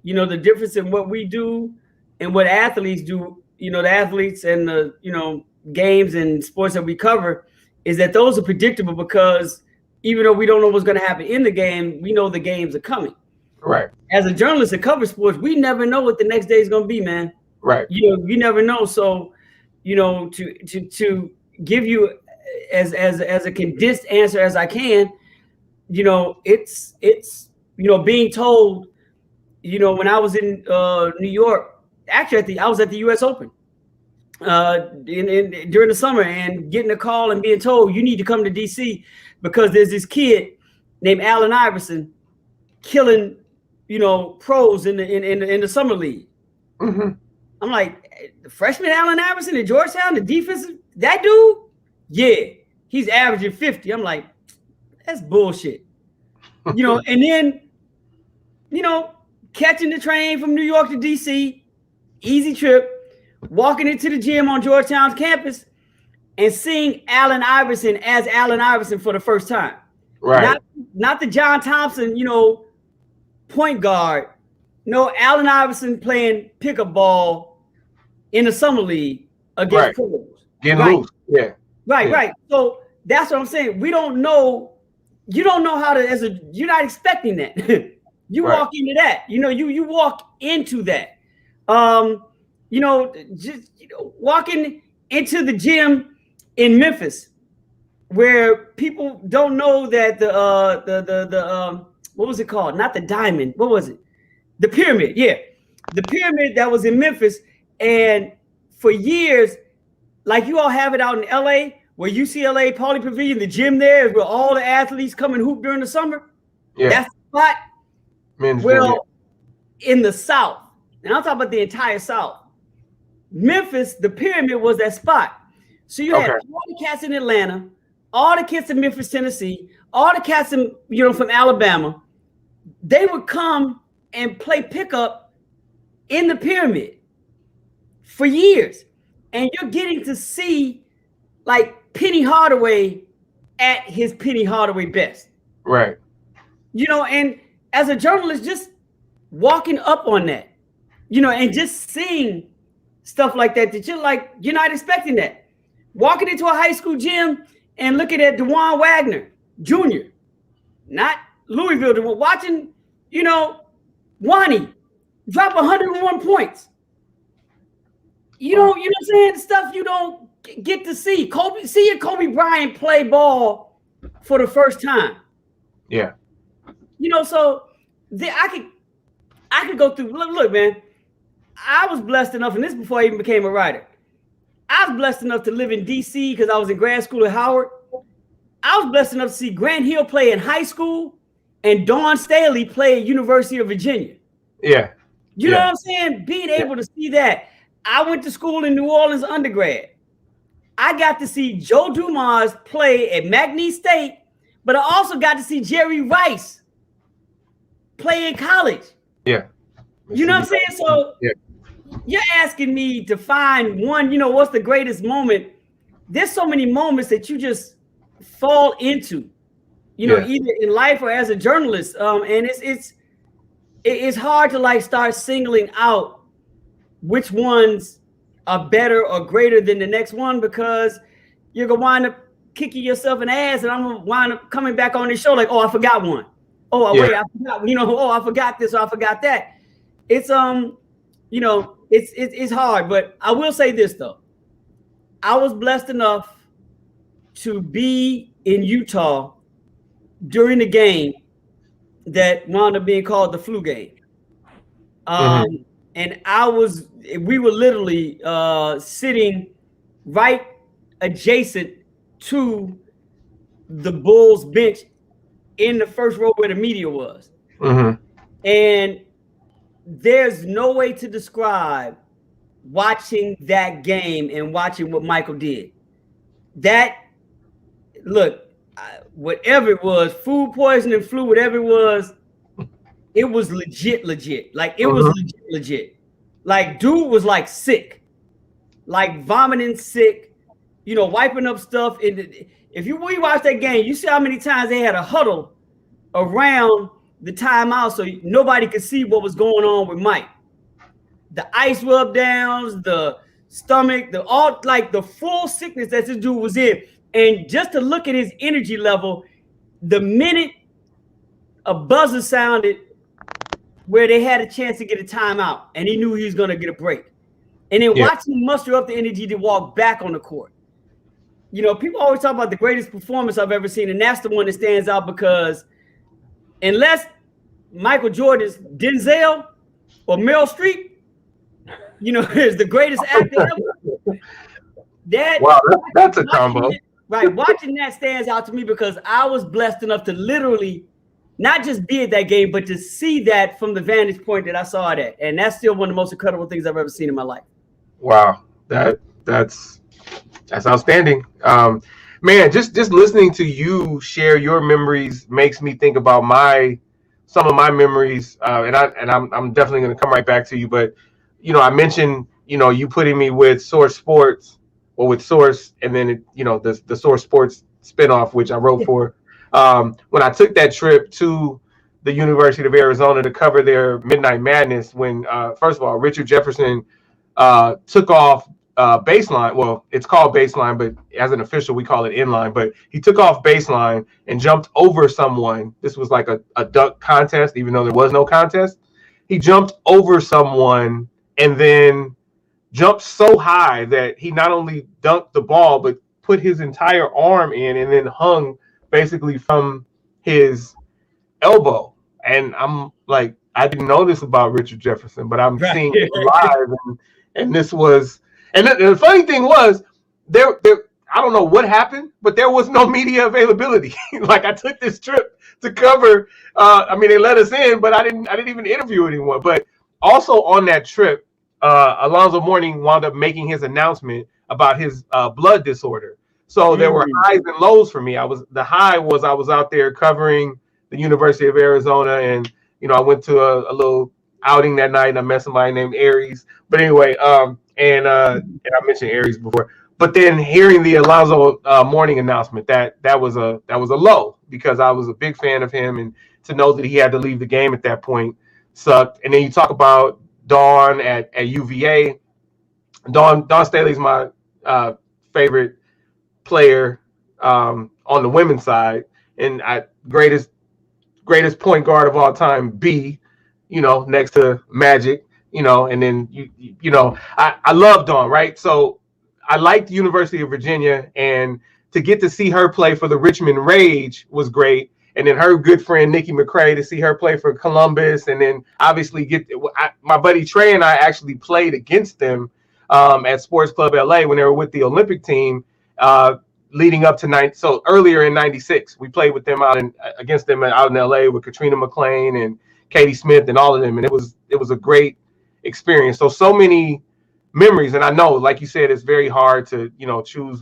You know, the difference in what we do and what athletes do, you know, the athletes and the, you know, games and sports that we cover, is that those are predictable, because even though we don't know what's going to happen in the game, we know the games are coming. Right. As a journalist that covers sports, we never know what the next day is going to be, man. Right. You know, you never know. So, you know, to give you as a condensed answer as I can, you know, it's you know, being told, you know, when I was in New York, actually I was at the U.S. Open during the summer, and getting a call and being told, you need to come to D.C. because there's this kid named Allen Iverson killing, you know, pros in the summer league. Mm-hmm. I'm like, the freshman Allen Iverson in Georgetown, the defensive, that dude, yeah, he's averaging 50. I'm like, that's bullshit. You know, and then, you know, catching the train from New York to DC, easy trip, walking into the gym on Georgetown's campus and seeing Allen Iverson as Allen Iverson for the first time. Right. Not the John Thompson, you know, point guard. No, Allen Iverson playing pickup ball in the summer league against pros. Getting loose. Yeah. Right. So that's what I'm saying. We don't know. You don't know how to, you're not expecting that. You walk into that. You know, you walk into that. You know, just walking into the gym in Memphis, where people don't know that the what was it called? Not the Diamond. What was it? The Pyramid. Yeah, the Pyramid that was in Memphis, and for years, like you all have it out in LA, where UCLA Pauley Pavilion, the gym there is where all the athletes come and hoop during the summer. Yeah, that's the spot. In the South, and I'm talking about the entire South, Memphis, the Pyramid was that spot. So you had all the cats in Atlanta, all the kids in Memphis, Tennessee, all the cats in, you know, from Alabama. They would come and play pickup in the Pyramid for years, and you're getting to see like Penny Hardaway at his Penny Hardaway best. Right. You know, and as a journalist, just walking up on that, you know, and just seeing stuff like that you're not expecting that. Walking into a high school gym and looking at DeJuan Wagner Jr., not Louisville, watching, you know, Wani drop 101 points. You know what I'm saying? Stuff you don't get to see. Kobe Bryant play ball for the first time. Yeah. You know, so I could go through. Look, man. I was blessed enough, and this before I even became a writer. I was blessed enough to live in D.C. because I was in grad school at Howard. I was blessed enough to see Grant Hill play in high school and Dawn Staley played University of Virginia. Yeah. You know what I'm saying? Being able to see that. I went to school in New Orleans undergrad. I got to see Joe Dumas play at McNeese State, but I also got to see Jerry Rice play in college. Yeah. You know what I'm saying? So you're asking me to find one, what's the greatest moment? There's so many moments that you just fall into, either in life or as a journalist. And it's hard to like start singling out which ones are better or greater than the next one, because you're gonna wind up kicking yourself in the ass, and I'm gonna wind up coming back on this show like, oh, I forgot one. Oh, wait, I forgot. Oh, I forgot this or I forgot that. It's it's hard, but I will say this though. I was blessed enough to be in Utah during the game that wound up being called the flu game. And we were literally sitting right adjacent to the Bulls bench in the first row where the media was. And there's no way to describe watching that game and watching what Michael did. Whatever it was, food poisoning, flu, whatever it was legit. Like it was legit. Like dude was like sick, like vomiting sick, wiping up stuff. If you watch that game, you see how many times they had a huddle around the timeout so nobody could see what was going on with Mike. The ice rub downs, the stomach, the full sickness that this dude was in. And just to look at his energy level, the minute a buzzer sounded where they had a chance to get a timeout and he knew he was going to get a break. And then watch him muster up the energy to walk back on the court. People always talk about the greatest performance I've ever seen, and that's the one that stands out because unless Michael Jordan's Denzel or Meryl Streep, is the greatest actor ever. That's a combo. Watching that stands out to me because I was blessed enough to literally not just be at that game, but to see that from the vantage point that I saw it at. And that's still one of the most incredible things I've ever seen in my life. Wow. That's outstanding. Man, just listening to you share your memories makes me think about some of my memories. And I'm definitely going to come right back to you. But, I mentioned, you putting me with Source Sports or with Source, and then, the Source Sports spinoff, which I wrote for. When I took that trip to the University of Arizona to cover their Midnight Madness, when, first of all, Richard Jefferson took off baseline. Well, it's called baseline, but as an official, we call it inline. But he took off baseline and jumped over someone. This was like a dunk contest, even though there was no contest. He jumped over someone and then jumped so high that he not only dunked the ball, but put his entire arm in and then hung basically from his elbow. And I'm like, I didn't know this about Richard Jefferson, but I'm seeing it live. And this was, and the funny thing was, there I don't know what happened, but there was no media availability. Like I took this trip to cover. They let us in, but I didn't even interview anyone. But also on that trip, Alonzo Mourning wound up making his announcement about his blood disorder. So there were highs and lows for me. The high was I was out there covering the University of Arizona, and I went to a little outing that night, and I met somebody named Aries. But anyway, and I mentioned Aries before. But then hearing the Alonzo Mourning announcement, that was a low, because I was a big fan of him, and to know that he had to leave the game at that point sucked. And then you talk about Dawn at UVA. Dawn Staley's my favorite player on the women's side, and greatest point guard of all time, B, next to Magic, and then I love Dawn, right? So I liked the University of Virginia, and to get to see her play for the Richmond Rage was great. And then her good friend Nikki McCray, to see her play for Columbus, and then obviously my buddy Trey and I actually played against them at Sports Club LA when they were with the Olympic team. leading up to so earlier in '96, we played with them against them out in LA with Katrina McClain and Katie Smith and all of them, and it was a great experience. So many memories, and I know, like you said, it's very hard to choose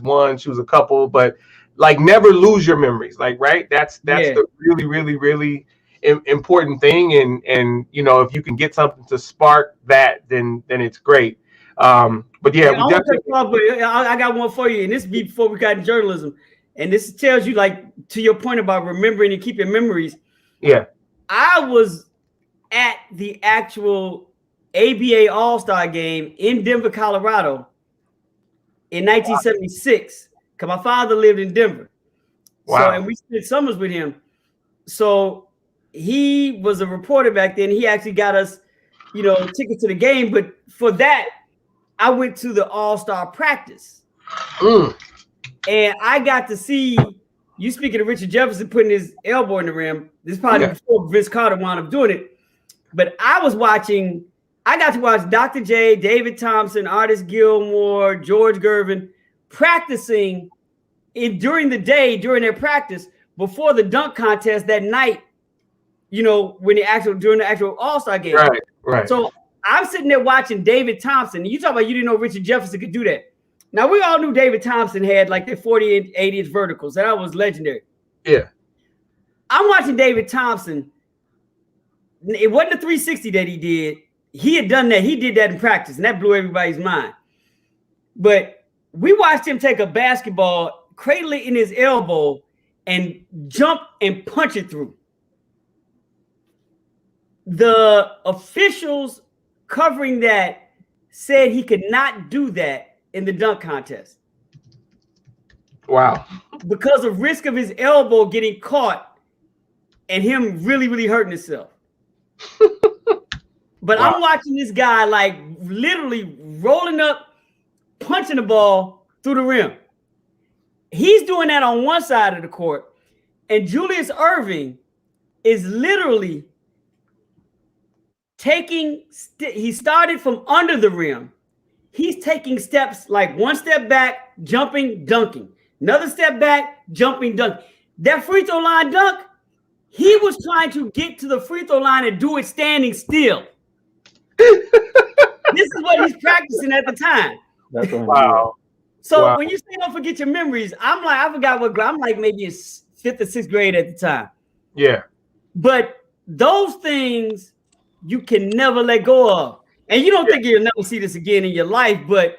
a couple, but like never lose your memories. Like that's the really really really important thing, and if you can get something to spark that, then it's great. But yeah, we definitely. I got one for you, and this be before we got in journalism, and this tells you, like, to your point about remembering and keeping memories. Yeah, I was at the actual ABA All-Star game in Denver, Colorado in 1976, because my father lived in Denver. Wow. So, and we spent summers with him. So he was a reporter back then. He actually got us, tickets to the game. But for that, I went to the All-Star practice. And I got to see, you speaking of Richard Jefferson putting his elbow in the rim. This is probably before Vince Carter wound up doing it. But I got to watch Dr. J, David Thompson, Artis Gilmore, George Gervin practicing during the day, during their practice, before the dunk contest that night, during the actual All-Star game. Right. So I'm sitting there watching David Thompson. You talk about you didn't know Richard Jefferson could do that. Now, we all knew David Thompson had like their 40 and 80 inch verticals. That was legendary. Yeah. I'm watching David Thompson. It wasn't a 360 that he did. He had done that. He did that in practice, and that blew everybody's mind. But we watched him take a basketball, cradle it in his elbow, and jump and punch it through. The officials covering that said he could not do that in the dunk contest. Wow. Because of risk of his elbow getting caught and him really, really hurting himself. But wow. I'm watching this guy like literally rolling up, punching the ball through the rim. He's doing that on one side of the court, and Julius Erving is literally he started from under the rim. He's taking steps, like one step back, jumping, dunking. Another step back, jumping, dunking. That free throw line dunk, he was trying to get to the free throw line and do it standing still. This is what he's practicing at the time. That's wow. So when you say don't forget your memories, I'm like, I forgot what grade. I'm like maybe in 5th or 6th grade at the time. Yeah. But those things you can never let go of. And you don't think you'll never see this again in your life, but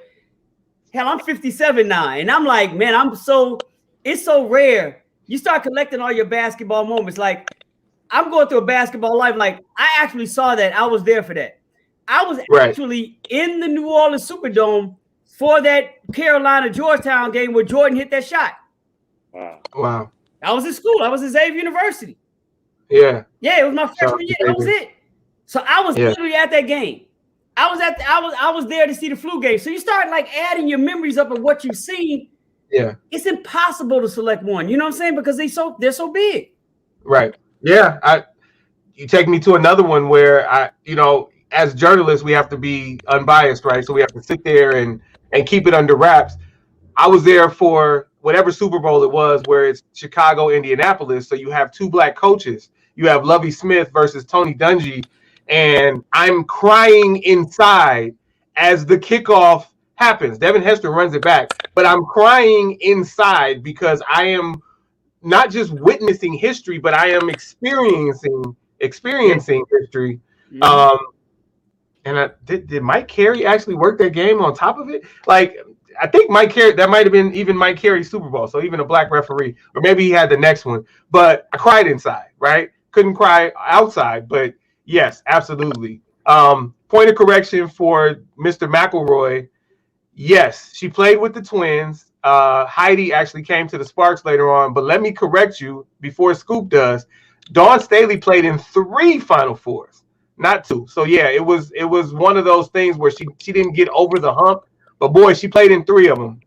hell, I'm 57 now. And I'm like, man, it's so rare. You start collecting all your basketball moments. Like, I'm going through a basketball life. Like, I actually saw that. I was there for that. I was actually in the New Orleans Superdome for that Carolina-Georgetown game where Jordan hit that shot. Wow. I was in school. I was at Xavier University. Yeah. Yeah, it was my freshman year. That was it. So I was literally at that game. I was there to see the flu game. So you start like adding your memories up of what you've seen. Yeah. It's impossible to select one. You know what I'm saying? Because they're so big. Right. Yeah. You take me to another one where as journalists, we have to be unbiased, right? So we have to sit there and keep it under wraps. I was there for whatever Super Bowl it was, where it's Chicago, Indianapolis. So you have two black coaches. You have Lovie Smith versus Tony Dungy. And I'm crying inside as the kickoff happens. Devin Hester runs it back, but I'm crying inside because I am not just witnessing history, but I am experiencing history. Mm-hmm. And did Mike Carey actually work that game on top of it? Like, I think Mike Carey, that might have been even Mike Carey's Super Bowl. So even a black referee, or maybe he had the next one, but I cried inside, right? Couldn't cry outside, but yes, absolutely. Point of correction for Mr. McElroy. Yes, she played with the Twins. Heidi actually came to the Sparks later on, but let me correct you before Scoop does. Dawn Staley played in 3 Final Fours, not 2. So yeah, it was one of those things where she didn't get over the hump, but boy, she played in 3 of them,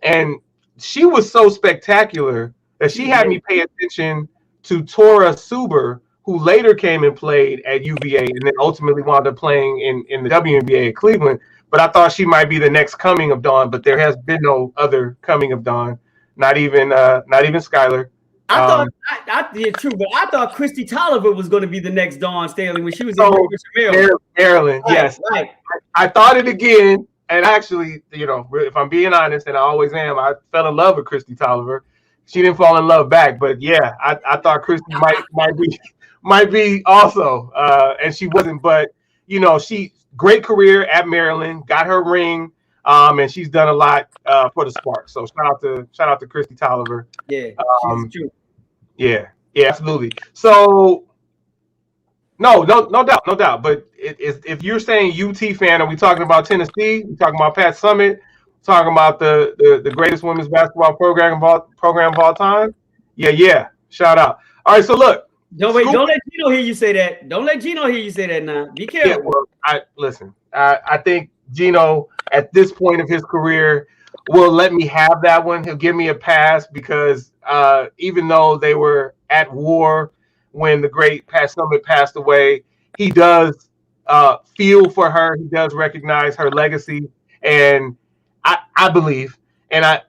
and she was so spectacular that she had me pay attention to Tora Suber, who later came and played at UVA and then ultimately wound up playing in the WNBA at Cleveland. but I thought she might be the next coming of Dawn. But there has been no other coming of Dawn, not even Skylar. I thought I did too, but I thought Christy Tolliver was going to be the next Dawn Staley when she was in Maryland. Maryland, yes. Right. I thought it again, and actually, if I'm being honest, and I always am, I fell in love with Christy Tolliver. She didn't fall in love back, but yeah, I thought Christy might be also, and she wasn't. But she great career at Maryland, got her ring, and she's done a lot for the Sparks. So shout out to Christy Tolliver. Yeah, true. Yeah, absolutely. So no doubt. But if you're saying UT fan, are we talking about Tennessee? We talking about Pat Summitt? Talking about the greatest women's basketball program of all time? Yeah. Shout out. All right, so look. Don't let Gino hear you say that. Don't let Gino hear you say that now. Be careful. Yeah, well, I think Gino at this point of his career will let me have that one. He'll give me a pass because even though they were at war when the great Pat Summitt passed away, he does feel for her. He does recognize her legacy, and I believe, and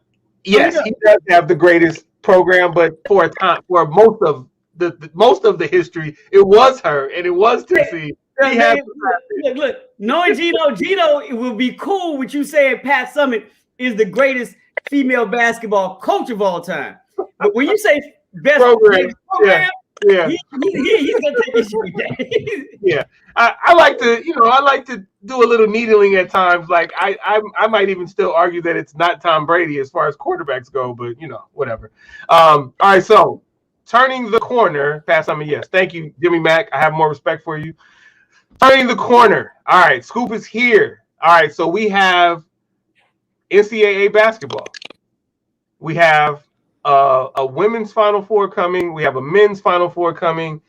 he does have the greatest program, but for a time, for most of the history, it was her, and it was Tennessee. Look, knowing Gino, it will be cool with you saying Pat Summitt is the greatest female basketball coach of all time. But when you say best program, yeah. He's gonna take issue with that. Yeah, I like to do a little needling at times. Like I might even still argue that it's not Tom Brady as far as quarterbacks go, but whatever. All right, so turning the corner, Pat Summitt, yes, thank you, Jimmy Mack. I have more respect for you. Turning the corner. All right, Scoop is here. All right, so we have NCAA basketball. We have a women's Final Four coming. We have a men's Final Four coming.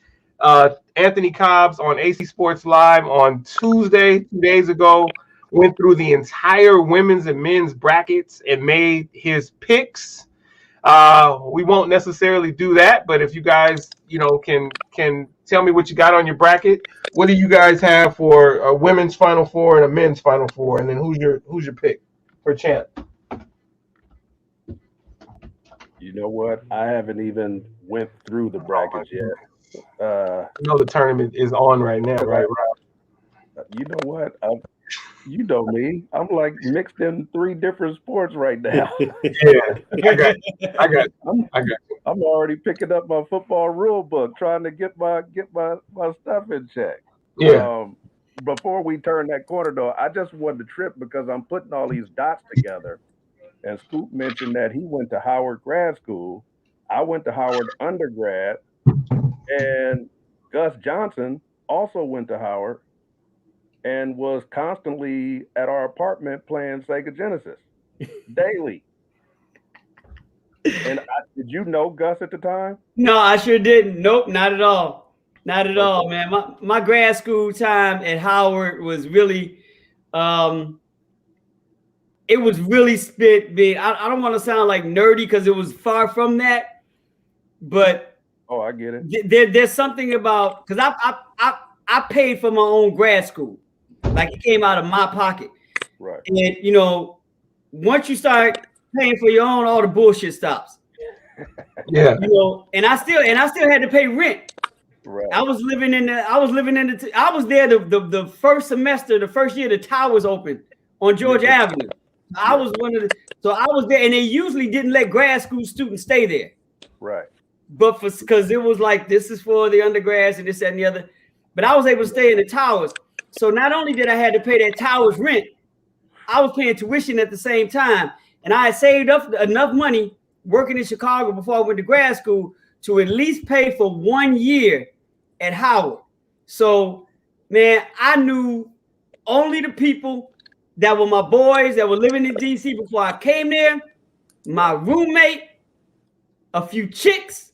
Anthony Cobbs on AC Sports Live on Tuesday, 2 days ago, went through the entire women's and men's brackets and made his picks. We won't necessarily do that, but if you guys, can tell me what you got on your bracket. What do you guys have for a women's Final Four and a men's Final Four? And then who's your pick for champ? You know what? I haven't even went through the brackets yet. The tournament is on right now, right? You know what? You know me. I'm like mixed in 3 different sports right now. Yeah, I got. I'm already picking up my football rule book, trying to get my stuff in check. Yeah. Before we turn that corner, though, I just wanted to trip because I'm putting all these dots together. And Scoop mentioned that he went to Howard grad school. I went to Howard undergrad, and Gus Johnson also went to Howard and was constantly at our apartment playing Sega Genesis daily. And did you know Gus at the time? No, I sure didn't. Nope, not at all. Not at all, man. My grad school time at Howard was really, it was really spit big. I don't want to sound like nerdy because it was far from that, but I get it. There's something about, because I paid for my own grad school, like it came out of my pocket, right? And once you start paying for your own, all the bullshit stops. Yeah. And I still had to pay rent. Right. I was there the first semester, the first year the towers opened on Georgia Avenue. I was so I was there, and they usually didn't let grad school students stay there. Right. But because it was like, this is for the undergrads and this, that, and the other. But I was able to stay in the towers. So not only did I have to pay that towers rent, I was paying tuition at the same time. And I had saved up enough money working in Chicago before I went to grad school to at least pay for 1 year at Howard. So, man, I knew only the people that were my boys that were living in DC before I came there, my roommate, a few chicks,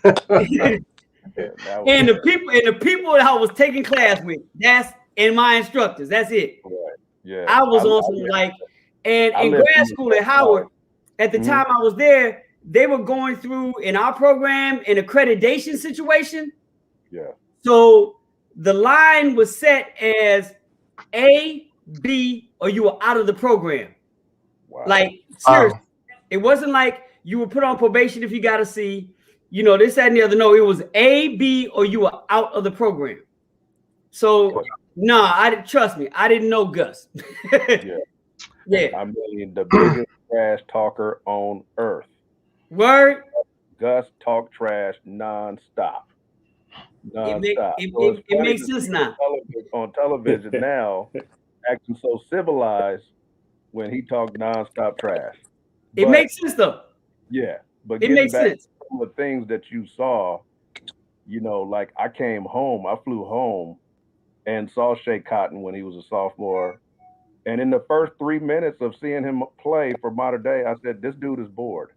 and the people that I was taking class with. And my instructors. That's it. Right. Yeah. I was on some and in grad school at Howard, at the time I was there, they were going through in our program an accreditation situation. Yeah. So the line was set as A, B, or you were out of the program. Wow. Like, seriously. It wasn't like you were put on probation if you got a C, this, that, and the other. No, it was A, B, or you were out of the program. So, trust me, I didn't know Gus. Yeah. I mean, the biggest trash talker on earth. Word. Gus talk trash nonstop. It makes sense now. On television now, acting so civilized when he talked nonstop trash. It makes sense though. Yeah, but it makes sense. To some of the things that you saw, like I came home, I flew home and saw Shea Cotton when he was a sophomore. And in the first 3 minutes of seeing him play for Mater Dei, I said, this dude is bored.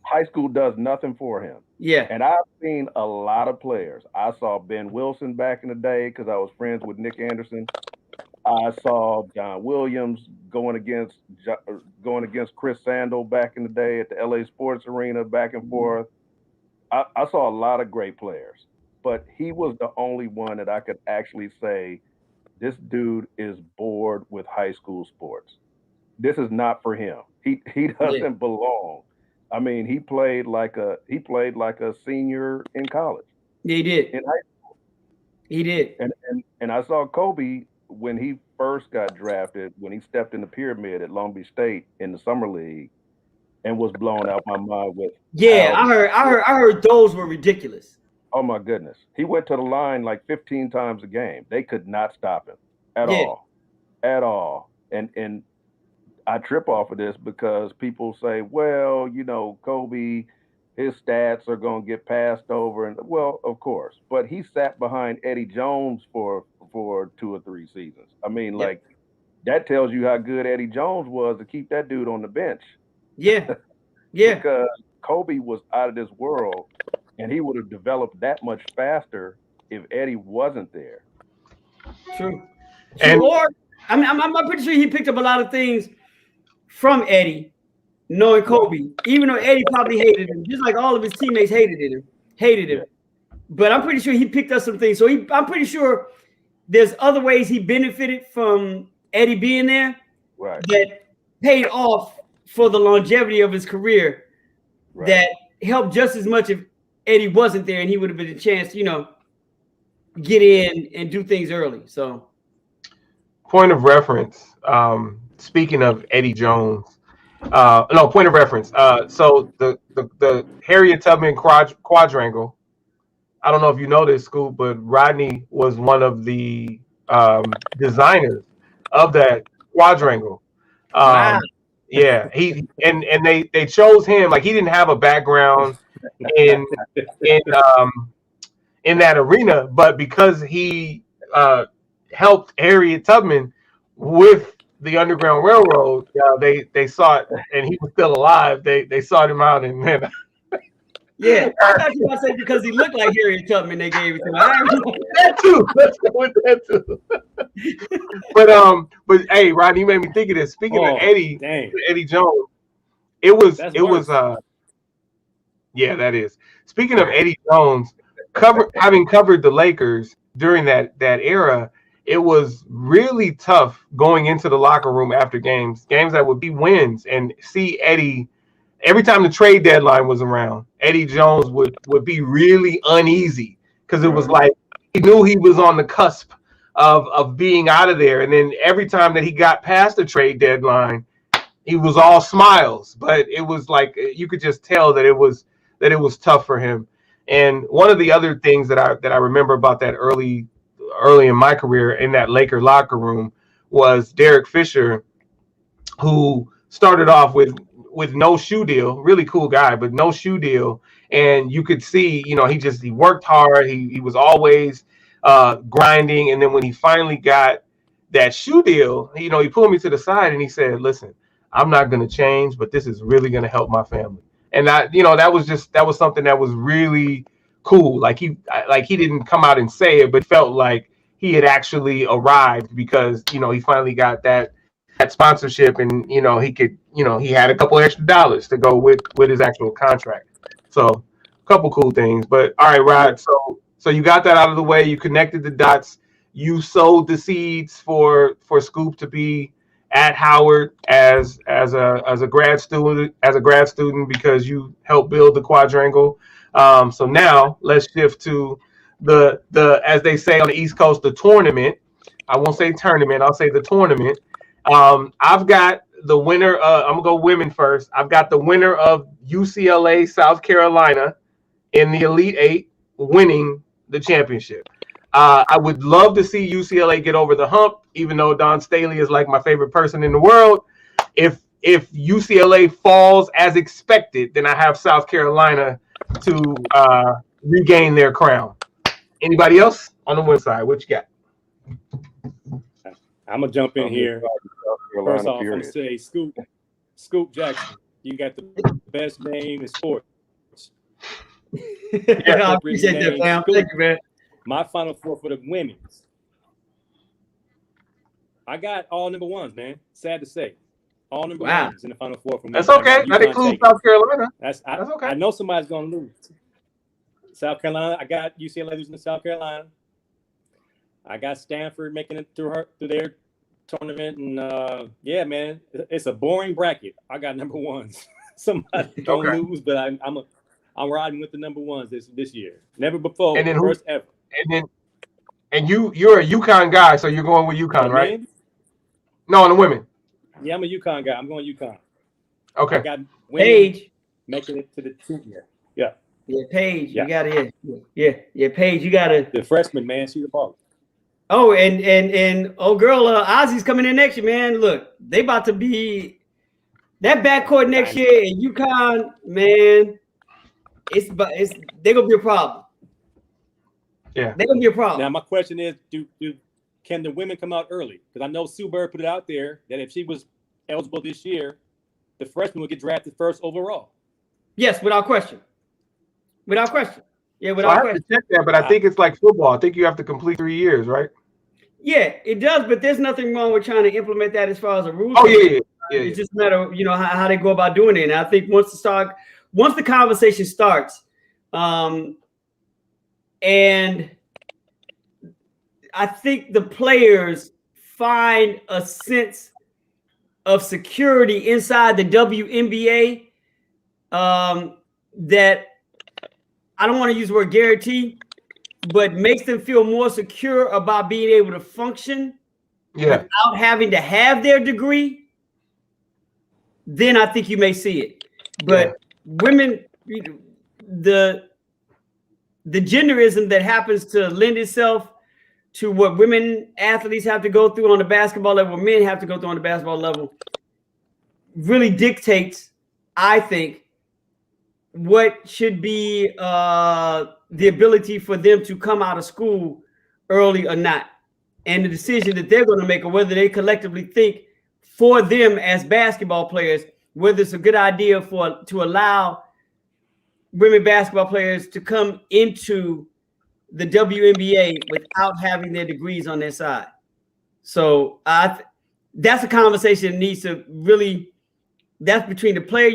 High school does nothing for him. Yeah. And I've seen a lot of players. I saw Ben Wilson back in the day because I was friends with Nick Anderson. I saw John Williams going against Chris Sandel back in the day at the LA Sports Arena, back and forth. I saw a lot of great players, but he was the only one that I could actually say, this dude is bored with high school sports. This is not for him. He doesn't belong. I mean, he played like a senior in college. Yeah, he did. In high school. He did. And I saw Kobe when he first got drafted, when he stepped in the pyramid at Long Beach State in the summer league, and was blown out my mind with. Yeah, I heard those were ridiculous. Oh my goodness. He went to the line like 15 times a game. They could not stop him at all. And I trip off of this because people say, well, Kobe, his stats are going to get passed over. And well, of course, but he sat behind Eddie Jones for 2 or 3 seasons. I mean, that tells you how good Eddie Jones was to keep that dude on the bench. Yeah. Yeah. Because Kobe was out of this world. And he would have developed that much faster if Eddie wasn't there. True. Or I'm pretty sure he picked up a lot of things from Eddie, knowing Kobe, even though Eddie probably hated him, just like all of his teammates hated him. Yeah. But I'm pretty sure he picked up some things. So I'm pretty sure there's other ways he benefited from Eddie being there that paid off for the longevity of his career that helped just as much if Eddie wasn't there, and he would have been a chance, get in and do things early. So, point of reference. Speaking of Eddie Jones, point of reference. So the Harriet Tubman quadrangle. I don't know if you know this, Scoop, but Rodney was one of the designers of that quadrangle. Wow. Yeah, they chose him. Like, he didn't have a background in that arena, but because he helped Harriet Tubman with the Underground Railroad, they sought, and he was still alive. They sought him out, and man. Yeah, I thought you were saying because he looked like Harriet Tubman, they gave it to him. That too. Let's go with that too. But hey, Rodney, you made me think of this. Speaking of Eddie Jones, it was yeah, that is. Speaking of Eddie Jones, having covered the Lakers during that era, it was really tough going into the locker room after games that would be wins, and see Eddie. Every time the trade deadline was around, Eddie Jones would be really uneasy because it was like he knew he was on the cusp of being out of there. And then every time that he got past the trade deadline, he was all smiles. But it was like you could just tell that it was tough for him. And one of the other things that I remember about that early in my career in that Laker locker room was Derek Fisher, who started off with no shoe deal, really cool guy, but no shoe deal. And you could see, he worked hard. He was always grinding. And then when he finally got that shoe deal, he pulled me to the side and he said, listen, I'm not going to change, but this is really going to help my family. And that was something that was really cool. Like he didn't come out and say it, but felt like he had actually arrived because, he finally got that sponsorship, and he had a couple extra dollars to go with his actual contract. So a couple cool things. But all right, Rod, so you got that out of the way, you connected the dots. you sowed the seeds for Scoop to be at Howard as a grad student because you helped build the quadrangle. So now let's shift to the as they say on the East Coast, the tournament. I won't say tournament, I'll say the tournament. I've got the winner. I'm gonna go women first. I've got the winner of UCLA South Carolina in the Elite Eight winning the championship. I would love to see UCLA get over the hump, even though Don Staley is like my favorite person in the world. If UCLA falls as expected, then I have South Carolina to regain their crown. Anybody else on the win side? What you got? I'm gonna jump in here. First off, I'm period. gonna say Scoop Jackson. You got the best name in sports. I appreciate that, fam. Thank you, man. My Final Four for the women's. I got all number ones, man. Sad to say, all number ones in the Final Four for women. That's okay. That includes South Carolina. That's okay. I know somebody's gonna lose. South Carolina. I got UCLA losing to South Carolina. I got Stanford making it through their tournament, and yeah, man, it's a boring bracket. I got number ones. Somebody gonna lose, but I'm riding with the number ones this year. Never before, and then first ever. And you're a UConn guy, so you're going with UConn, right? Men? No, on the women. Yeah, I'm a UConn guy. I'm going UConn. Okay. I got Paige making it to the senior. Yeah. Yeah, Paige, you got it. Yeah, Paige, you got to. The freshman, man, she's a baller. Oh, and old girl, Ozzy's coming in next year, man. Look, they about to be that backcourt next year in UConn, man. They're gonna be a problem. Yeah, they're gonna be a problem. Now, my question is, can the women come out early? Because I know Sue Bird put it out there that if she was eligible this year, the freshman would get drafted first overall. Yes, without question. Without question. Yeah, without question. I have to check that, but I think it's like football. I think you have to complete 3 years, right? Yeah, it does, but there's nothing wrong with trying to implement that as far as a rule. Oh, yeah. It's just a matter of, how they go about doing it. And I think once the conversation starts, and I think the players find a sense of security inside the WNBA that I don't want to use the word guarantee, but makes them feel more secure about being able to function without having to have their degree, then I think you may see it. But women, the genderism that happens to lend itself to what women athletes have to go through on the basketball level, men have to go through on the basketball level, really dictates, I think, what should be the ability for them to come out of school early or not. And the decision that they're going to make, or whether they collectively think for them as basketball players, whether it's a good idea to allow women basketball players to come into the WNBA without having their degrees on their side. So that's a conversation that needs to really, that's between the player,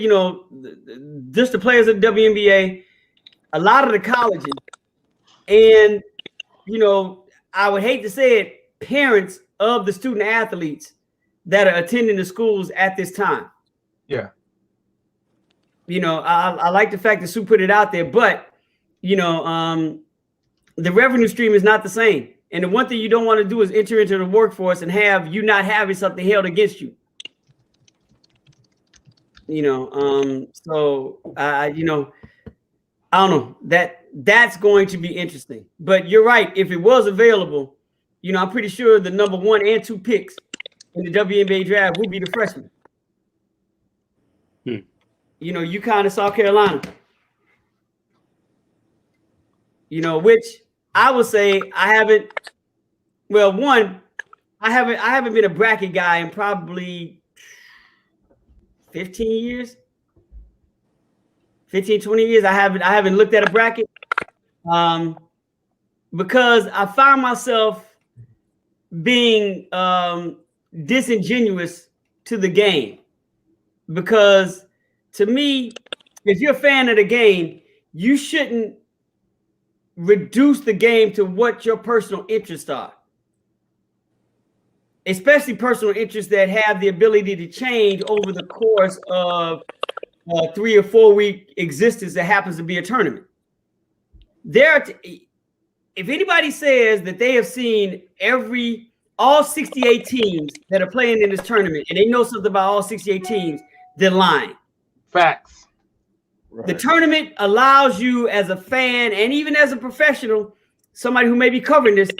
just the players of the WNBA, a lot of the colleges, and, I would hate to say it, parents of the student athletes that are attending the schools at this time. Yeah. I like the fact that Sue put it out there, but, the revenue stream is not the same. And the one thing you don't want to do is enter into the workforce and have you not having something held against you. So I don't know, that's going to be interesting. But you're right. If it was available, I'm pretty sure the number 1 and 2 picks in the WNBA draft would be the freshmen. UConn and South Carolina. Which I would say I haven't been a bracket guy in probably 15 years. 15, 20 years. I haven't looked at a bracket. Because I find myself being disingenuous to the game. Because to me, if you're a fan of the game, you shouldn't reduce the game to what your personal interests are. especially personal interests that have the ability to change over the course of 3 or 4 week existence that happens to be a tournament. If anybody says that they have seen all 68 teams that are playing in this tournament and they know something about all 68 teams, they're lying. Facts. Right. The tournament allows you as a fan and even as a professional, somebody who may be covering this,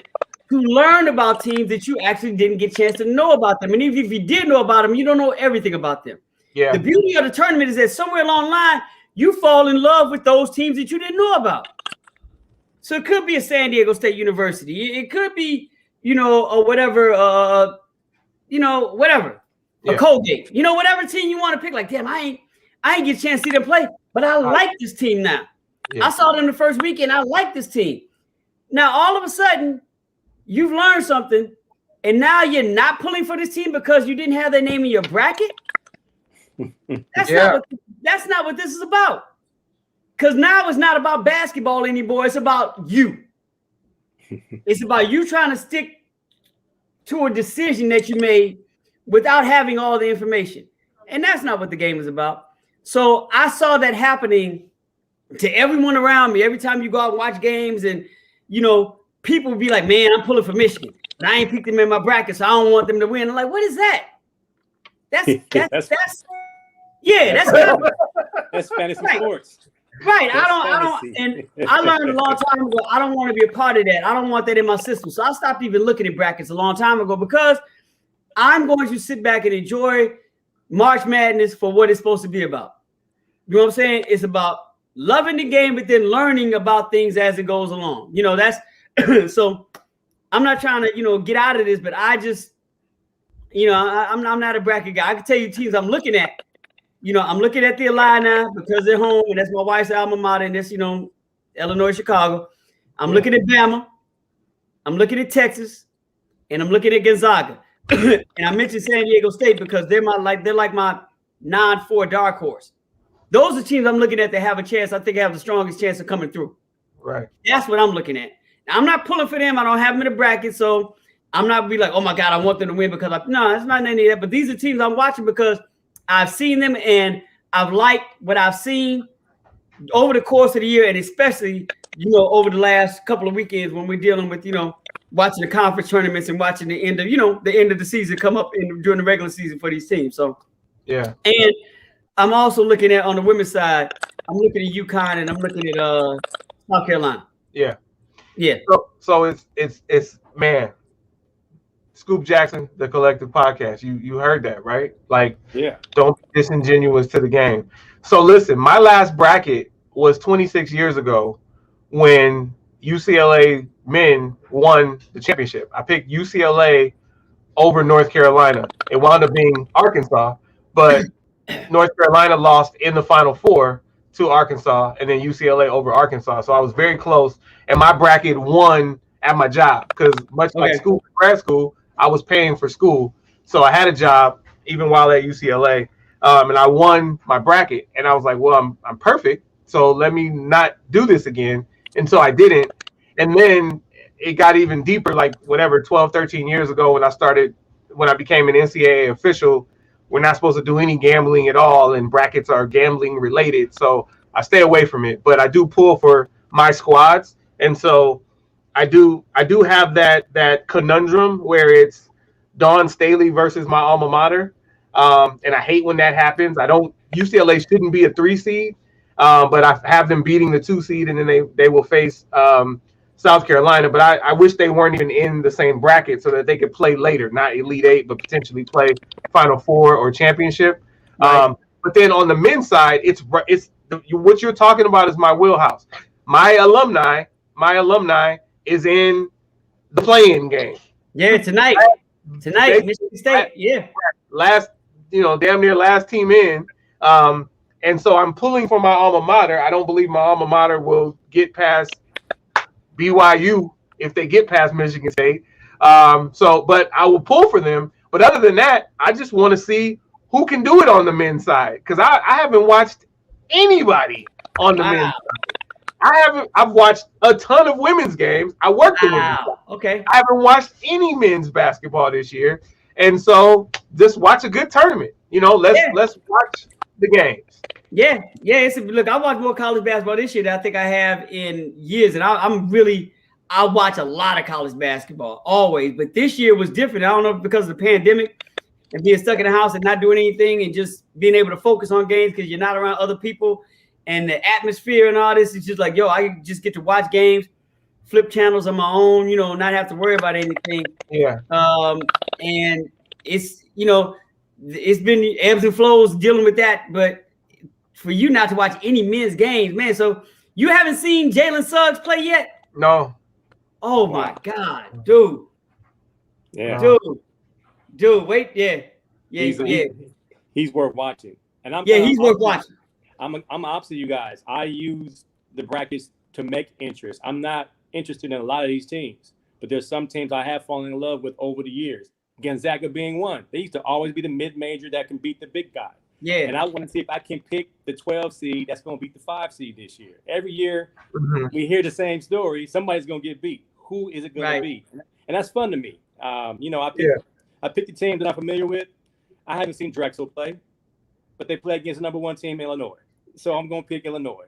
to learn about teams that you actually didn't get a chance to know about them. And even if you did know about them, you don't know everything about them. Yeah. The beauty of the tournament is that somewhere along the line, you fall in love with those teams that you didn't know about. So it could be a San Diego State University. It could be, or whatever, whatever. Yeah. A Colgate. Whatever team you want to pick. Like, damn, I ain't get a chance to see them play, but I like this team now. Yeah. I saw them the first weekend. I like this team. Now, all of a sudden, you've learned something, and now you're not pulling for this team because you didn't have their name in your bracket. That's not what this is about. Because now it's not about basketball anymore. It's about you. It's about you trying to stick to a decision that you made without having all the information. And that's not what the game is about. So I saw that happening to everyone around me. Every time you go out and watch games and, people would be like, man, I'm pulling for Michigan. But I ain't picked them in my bracket, so I don't want them to win. I'm like, what is that? That's That's fantasy right. sports. Right. And I learned a long time ago, I don't want to be a part of that. I don't want that in my system. So I stopped even looking at brackets a long time ago because I'm going to sit back and enjoy March Madness for what it's supposed to be about. You know what I'm saying? It's about loving the game, but then learning about things as it goes along. That's so I'm not trying to, get out of this, but I just, I'm not a bracket guy. I can tell you teams I'm looking at. I'm looking at the Illini because they're home, and that's my wife's alma mater, and that's, Illinois, Chicago. I'm looking at Bama. I'm looking at Texas, and I'm looking at Gonzaga. And I mentioned San Diego State because they're like my 9-4 dark horse. Those are teams I'm looking at that have a chance. I think have the strongest chance of coming through. Right. That's what I'm looking at. Now, I'm not pulling for them. I don't have them in the bracket, so I'm not be like, oh my God, I want them to win because no, it's not any of that. But these are teams I'm watching because I've seen them and I've liked what I've seen over the course of the year, and especially, over the last couple of weekends when we're dealing with, watching the conference tournaments and watching the end of the season come up during the regular season for these teams. So yeah. And I'm also looking at on the women's side, I'm looking at UConn and I'm looking at South Carolina. Yeah. Yeah. So it's man. Scoop Jackson, the Collective Podcast. You heard that, right? Like, yeah. Don't be disingenuous to the game. So listen, my last bracket was 26 years ago when UCLA men won the championship. I picked UCLA over North Carolina. It wound up being Arkansas, but North Carolina lost in the Final Four to Arkansas, and then UCLA over Arkansas. So I was very close, and my bracket won at my job because much like school, grad school, I was paying for school. So I had a job even while at UCLA, and I won my bracket. And I was like, well, I'm perfect, so let me not do this again. And so I didn't. And then it got even deeper, like 12, 13 years ago when I became an NCAA official. We're not supposed to do any gambling at all, and brackets are gambling related. So I stay away from it, but I do pull for my squads. And so I do have that conundrum where it's Dawn Staley versus my alma mater. And I hate when that happens. UCLA shouldn't be a 3 seed, but I have them beating the 2 seed, and then they will face South Carolina. But I wish they weren't even in the same bracket so that they could play later, not Elite 8, but potentially play Final Four or championship. Right. But then on the men's side, what you're talking about is my wheelhouse. My alumni is in the play-in game. Yeah, tonight, Michigan State. Yeah. Last, damn near last team in. And so I'm pulling for my alma mater. I don't believe my alma mater will get past BYU if they get past Michigan State. But I will pull for them. But other than that, I just want to see who can do it on the men's side, because I haven't watched anybody on the men's side. I've watched a ton of women's games. I worked the women's side. Okay. I haven't watched any men's basketball this year. And so just watch a good tournament. Let's watch the games. Yeah. Look, I watch more college basketball this year than I think I have in years, and I watch a lot of college basketball always, but this year was different. I don't know if because of the pandemic and being stuck in the house and not doing anything and just being able to focus on games because you're not around other people and the atmosphere and all this. It's just like, I just get to watch games, flip channels on my own, not have to worry about anything. Yeah. And it's it's been ebbs and flows dealing with that, but for you not to watch any men's games, man. So you haven't seen Jalen Suggs play yet? No. Oh my God, dude. Yeah. Dude, wait, yeah. He's worth watching. And he's worth watching. I'm opposite you guys. I use the brackets to make interest. I'm not interested in a lot of these teams, but there's some teams I have fallen in love with over the years. Gonzaga being one. They used to always be the mid-major that can beat the big guy. Yeah. And I want to see if I can pick the 12 seed that's going to beat the 5 seed this year. Every year we hear the same story. Somebody's going to get beat. Who is it going to be? And that's fun to me. I picked the team that I'm familiar with. I haven't seen Drexel play, but they play against the number 1 team, Illinois. So I'm going to pick Illinois.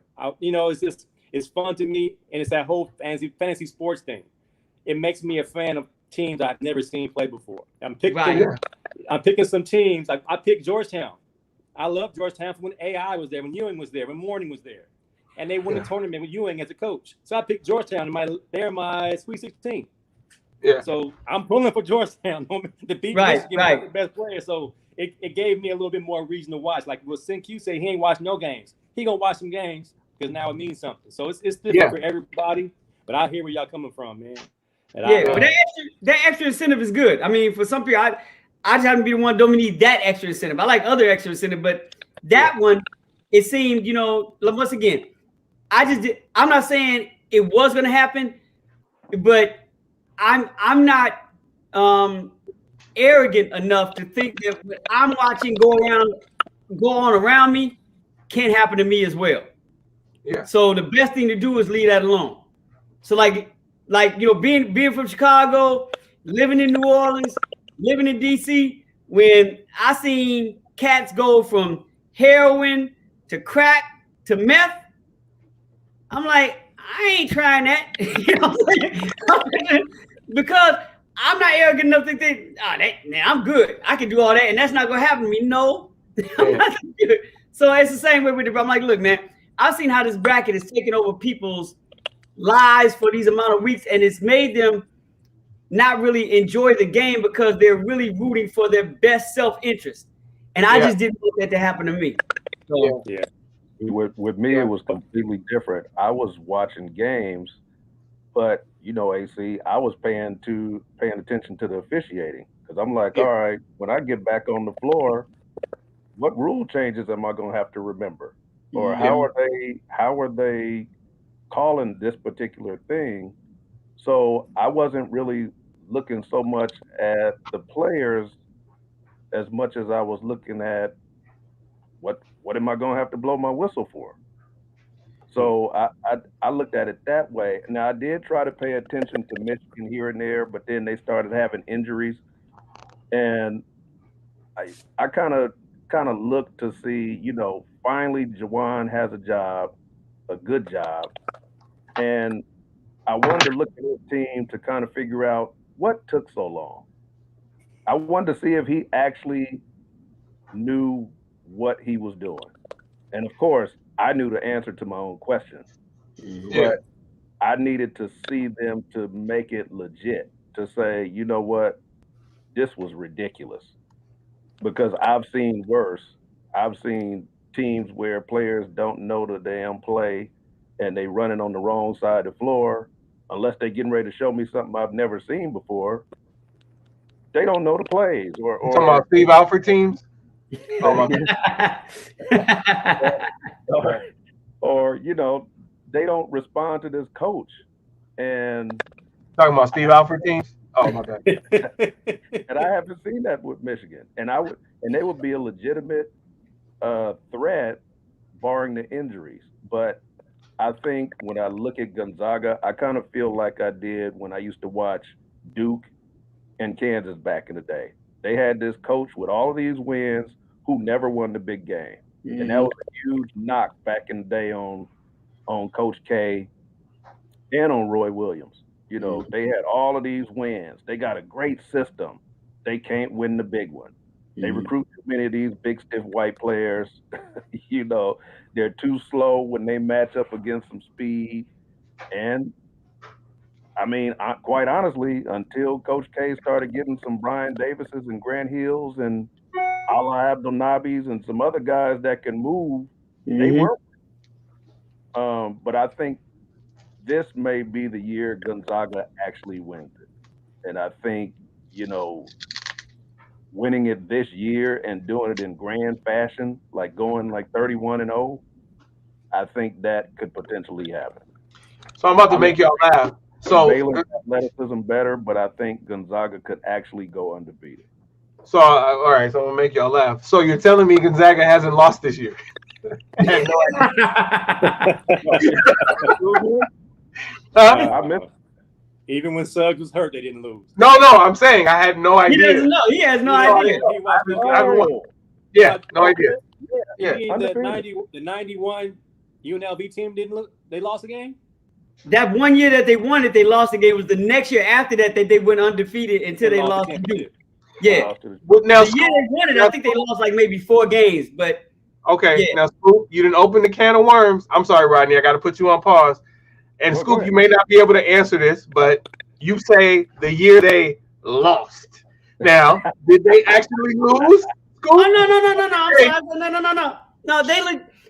It's fun to me, and it's that whole fantasy sports thing. It makes me a fan of teams I've never seen play before. I'm picking some teams. I picked Georgetown. I love Georgetown from when AI was there, when Ewing was there, when Morning was there. And they won the tournament with Ewing as a coach. So I picked Georgetown. They're my Sweet 16. Yeah. So I'm pulling for Georgetown to beat Michigan, the best player. So it gave me a little bit more reason to watch. Like what Sin-Q say, he ain't watched no games. He gonna watch some games because now it means something. So it's different for everybody. But I hear where y'all coming from, man. But that extra incentive is good. I mean, for some people, I just happen to be the one don't need that extra incentive. I like other extra incentive, but that one, it seemed, once again, I'm not saying it was going to happen, but I'm not arrogant enough to think that what I'm watching go on around me can't happen to me as well. Yeah. So the best thing to do is leave that alone. So being from Chicago, living in New Orleans, living in DC, when I seen cats go from heroin to crack to meth, I'm like, I ain't trying that. Because I'm not arrogant enough to think, I'm good. I can do all that, and that's not gonna happen to me. No, I'm not good. So it's the same way with it. I'm like, look, man, I've seen how this bracket is taking over people's lives for these amount of weeks, and it's made them not really enjoy the game because they're really rooting for their best self-interest. And I just didn't want that to happen to me. So with me, it was completely different. I was watching games, but AC, I was paying attention to the officiating because I'm like, all right, when I get back on the floor, what rule changes am I going to have to remember, or how are they calling this particular thing? So I wasn't really looking so much at the players as much as I was looking at what am I going to have to blow my whistle for? So I looked at it that way. Now I did try to pay attention to Michigan here and there, but then they started having injuries, and I kind of looked to see, finally Jawan has a job, a good job, and I wanted to look at his team to kind of figure out what took so long. I wanted to see if he actually knew what he was doing. And of course, I knew the answer to my own question. But I needed to see them to make it legit, to say, you know what, this was ridiculous. Because I've seen worse. I've seen teams where players don't know the damn play and they running on the wrong side of the floor. Unless they're getting ready to show me something I've never seen before, they don't know the plays. You talking about Steve Alford teams? Or they don't respond to this coach. And talking about Steve Alford teams? Oh my God. And I haven't seen that with Michigan. And they would be a legitimate threat barring the injuries. But I think when I look at Gonzaga, I kind of feel like I did when I used to watch Duke and Kansas back in the day. They had this coach with all of these wins who never won the big game. And that was a huge knock back in the day on Coach K and on Roy Williams. You know, they had all of these wins. They got a great system. They can't win the big one. They recruit too many of these big, stiff white players. You know, they're too slow when they match up against some speed. And, I mean, quite honestly, until Coach K started getting some Brian Davises and Grant Hills and Ala Abdelnabis and some other guys that can move, they weren't. But I think this may be the year Gonzaga actually wins it. And I think, you know, winning it this year and doing it in grand fashion, like going like 31-0, I think that could potentially happen. So I'm about to make y'all laugh. So Baylor's athleticism better, but I think Gonzaga could actually go undefeated. So all right, so I'm gonna make y'all laugh. So you're telling me Gonzaga hasn't lost this year? I had no idea. I missed. Even when Suggs was hurt, they didn't lose. No, I'm saying I had no idea. He doesn't know. He has no idea. Yeah, no idea. Yeah. You mean the 91 UNLV team didn't look? They lost the game. That one year that they won it, they lost the game. It was the next year after that they went undefeated until they lost to Duke. Yeah. Well, now, the year they won it, I think they lost like maybe 4 games. But okay, yeah. Now Scoop, you didn't open the can of worms. I'm sorry, Rodney. I got to put you on pause. And Scoop, you may not be able to answer this, but you say the year they lost. Now, did they actually lose? Scoop? Oh, no. I'm sorry. No,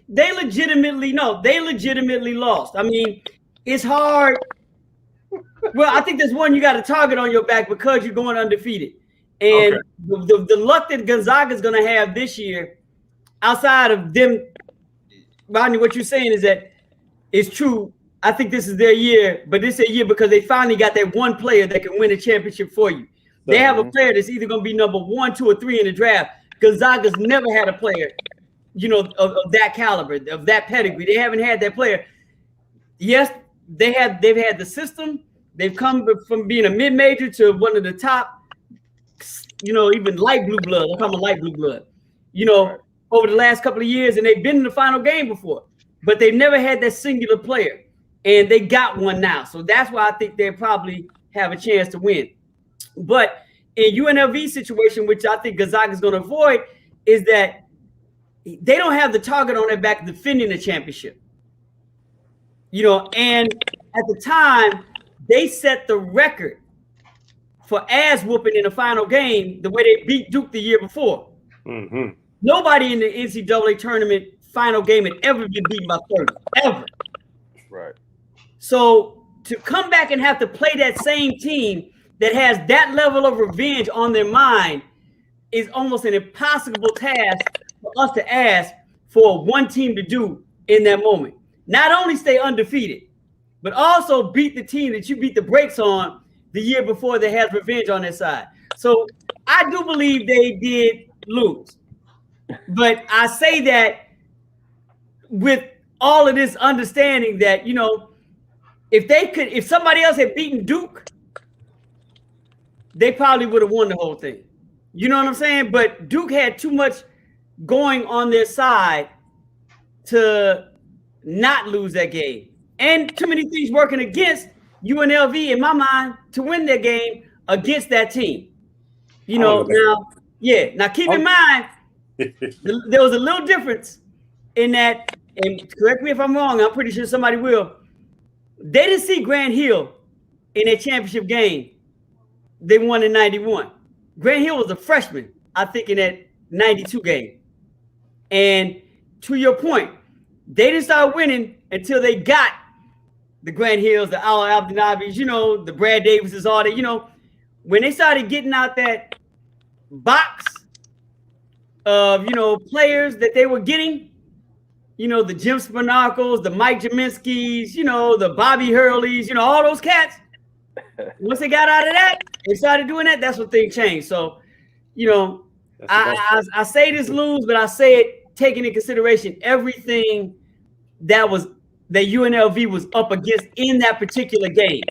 they legitimately lost. I mean, it's hard. Well, I think there's one you got a target on your back because you're going undefeated. And the luck that Gonzaga is going to have this year, outside of them, Rodney, what you're saying is that it's true. I think this is their year, but this is a year because they finally got that one player that can win a championship for you. They have a player that's either going to be number 1, 2, or 3 in the draft. Gonzaga's never had a player, you know, of that caliber, of that pedigree. They haven't had that player. Yes, they've had the system. They've come from being a mid-major to one of the top, you know, even light blue blood. I'm talking light blue blood, you know, over the last couple of years, and they've been in the final game before, but they've never had that singular player, and they got one now. So that's why I think they probably have a chance to win. But in UNLV situation, which I think Gonzaga is going to avoid, is that they don't have the target on their back defending the championship. You know, and at the time, they set the record for ass whooping in the final game the way they beat Duke the year before. Nobody in the NCAA tournament final game had ever been beaten by 30, ever. Right. So to come back and have to play that same team that has that level of revenge on their mind is almost an impossible task for us to ask for one team to do in that moment. Not only stay undefeated, but also beat the team that you beat the brakes on the year before that has revenge on their side. So I do believe they did lose. But I say that with all of this understanding that, you know, if somebody else had beaten Duke, they probably would have won the whole thing. You know what I'm saying? But Duke had too much going on their side to not lose that game. And too many things working against UNLV, in my mind, to win their game against that team. You know, now keep in mind, there was a little difference in that, and correct me if I'm wrong, I'm pretty sure somebody will. They didn't see Grant Hill in their championship game. They won in 91. Grant Hill was a freshman, I think, in that 92 game. And to your point, they didn't start winning until they got the Grant Hills, the Ala Abdelnabis, you know, the Brad Davises, all that. You know, when they started getting out that box of, you know, players that they were getting, you know, the Jim Spanarkles, the Mike Jaminskis, you know, the Bobby Hurleys, you know, all those cats. Once they got out of that, they started doing that, that's when things changed. So, you know, I say this lose, but I say it taking into consideration everything that UNLV was up against in that particular game.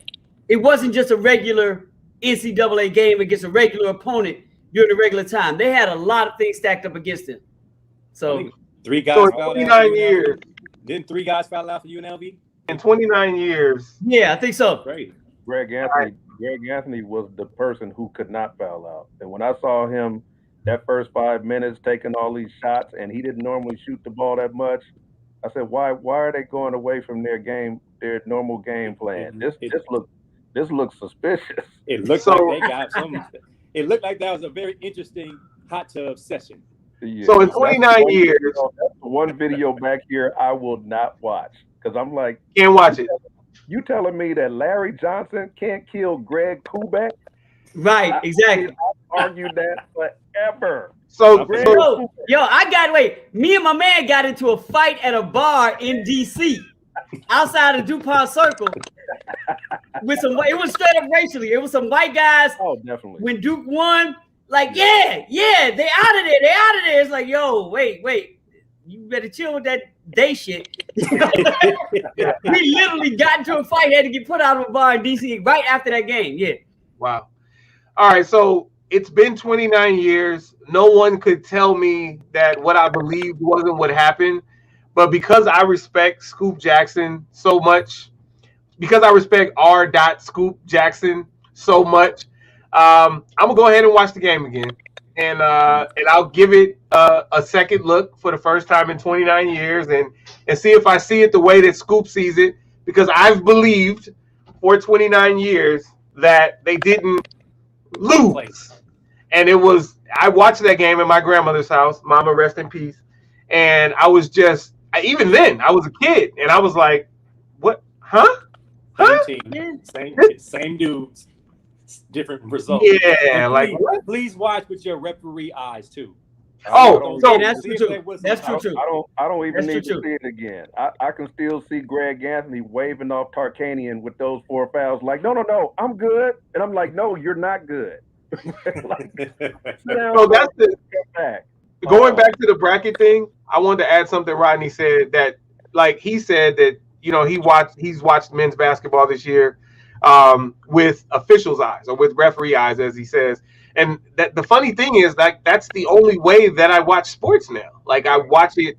It wasn't just a regular NCAA game against a regular opponent during the regular time. They had a lot of things stacked up against them. So 3 guys So fouled 29 out for years. UNLV. Didn't 3 guys foul out for UNLV? In 29 years. yeah, I think so. Great. Greg Anthony was the person who could not foul out. And when I saw him that first 5 minutes taking all these shots, and he didn't normally shoot the ball that much, I said, why are they going away from their normal game plan? This looks suspicious. It looked So- like they got some. It looked like that was a very interesting hot tub session. Yeah, So in that's 29 one years, video- that's the one video back here I will not watch because I'm like, can't watch it. you telling me that Larry Johnson can't kill Greg Kubek? Right, exactly. Argued that forever. So, Greg- so Me and my man got into a fight at a bar in DC, outside of DuPont Circle, with some. It was straight up racially. It was some white guys. Oh, definitely. When Duke won, like, yeah, they out of there. It's like, yo, wait, you better chill with that day shit. We literally got into a fight, had to get put out of a bar in DC right after that game. Yeah. wow. All right, so it's been 29 years. No one could tell me that what I believed wasn't what happened. But because I respect Scoop Jackson so much, because I respect R. Scoop Jackson so much, I'm gonna go ahead and watch the game again, and I'll give it a second look for the first time in 29 years, and see if I see it the way that Scoop sees it, because I've believed for 29 years that they didn't lose, and I watched that game at my grandmother's house, Mama rest in peace, and I was just even then I was a kid, and I was like, what, huh? Same team, same dudes, different results. Yeah, like what? Please watch with your referee eyes too. Oh, so that's true too. That's true too. I don't even That's need true, to see it again. I can still see Greg Anthony waving off Tarkanian with those 4 fouls. Like, no, I'm good. And I'm like, no, you're not good. Like, so that's the back. going back to the bracket thing. I wanted to add something Rodney said, that like he said that, you know, he's watched men's basketball this year with officials' eyes, or with referee eyes, as he says. And that the funny thing is, like, that's the only way that I watch sports now. Like, I watch it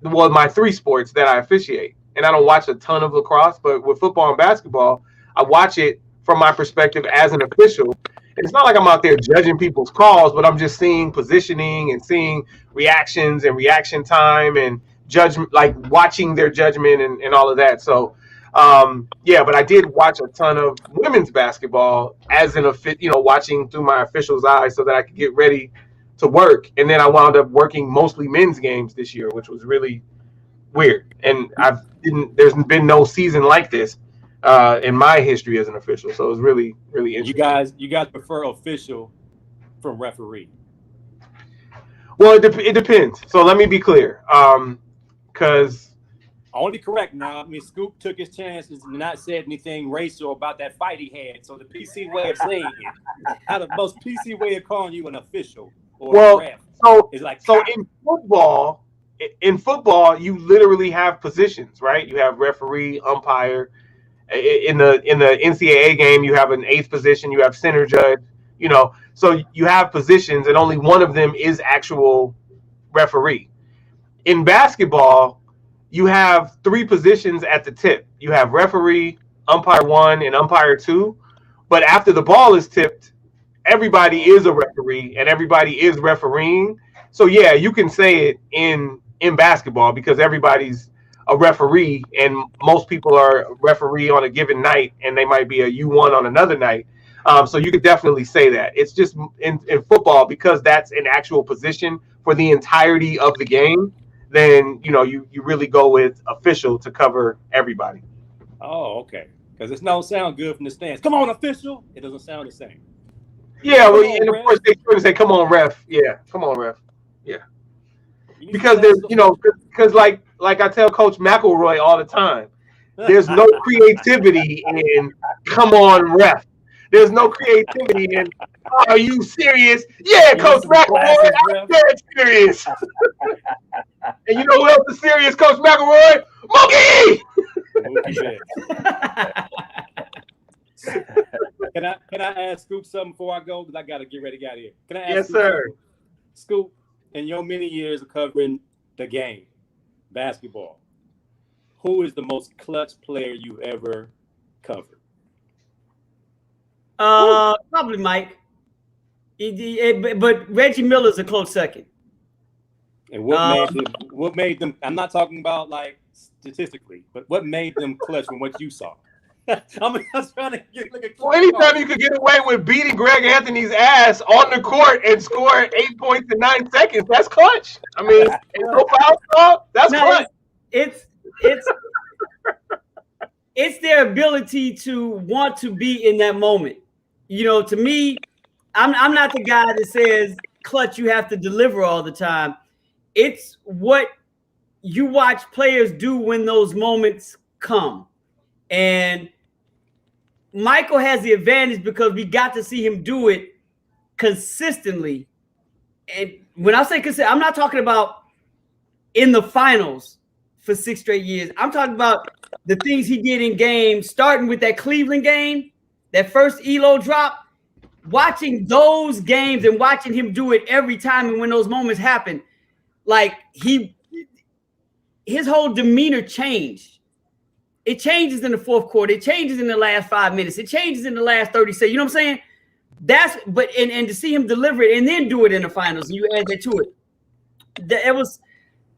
my 3 sports that I officiate, and I don't watch a ton of lacrosse, but with football and basketball, I watch it from my perspective as an official. And it's not like I'm out there judging people's calls, but I'm just seeing positioning and seeing reactions and reaction time and judgment, like watching their judgment and all of that. So, yeah, but I did watch a ton of women's basketball as watching through my official's eyes so that I could get ready to work. And then I wound up working mostly men's games this year, which was really weird. And there's been no season like this in my history as an official. So it was really, really interesting. You guys prefer official from referee? Well, it depends. So let me be clear. Because I want to be correct now. I mean, Scoop took his chances and not said anything racial about that fight he had. So the PC way of saying it, how the most PC way of calling you an official or a ref, is like, so in football, you literally have positions, right? You have referee, umpire. In the NCAA game, you have an 8th position. You have center judge. You know, so you have positions, and only one of them is actual referee. In basketball, you have 3 positions at the tip. You have referee, umpire 1, and umpire 2. But after the ball is tipped, everybody is a referee and everybody is refereeing. So yeah, you can say it in basketball because everybody's a referee, and most people are a referee on a given night, and they might be a U1 on another night. So you could definitely say that. It's just in football, because that's an actual position for the entirety of the game, then you really go with official to cover everybody. oh, okay. Because it don't sound good from the stands. Come on, official. It doesn't sound the same. Yeah, well, Come on, and of ref. course they try to say, "Come on, ref." Yeah, come on, ref. You Because said there's, that's- because like I tell Coach McElroy all the time, there's no creativity in "Come on, ref." There's no creativity in "Are you serious?" Yeah, Coach some McElroy, classes, I'm ref. dead serious. And you know who else is serious, Coach McElroy? Mookie! Mookie Betts. Can I ask Scoop something before I go? Because I got to get ready to get out of here. Can I ask Yes, Scoop sir. something? Scoop, in your many years of covering the game, basketball, who is the most clutch player you've ever covered? Probably Mike. But Reggie Miller's a close second. And what made them? I'm not talking about like statistically, but what made them clutch from what you saw? I'm trying to look at. Well, anytime you could get away with beating Greg Anthony's ass on the court and score 8 points in 9 seconds, that's clutch. I mean, no foul call, that's clutch. It's their ability to want to be in that moment. You know, to me, I'm not the guy that says clutch, you have to deliver all the time. It's what you watch players do when those moments come. And Michael has the advantage because we got to see him do it consistently. And when I say consistent, I'm not talking about in the finals for 6 straight years. I'm talking about the things he did in games, starting with that Cleveland game, that first ELO drop, watching those games and watching him do it every time. And when those moments happen, like his whole demeanor changed. It changes in the fourth quarter. It changes in the last 5 minutes. It changes in the last 30 seconds. You know what I'm saying? And to see him deliver it and then do it in the finals, and you add that to it. It was,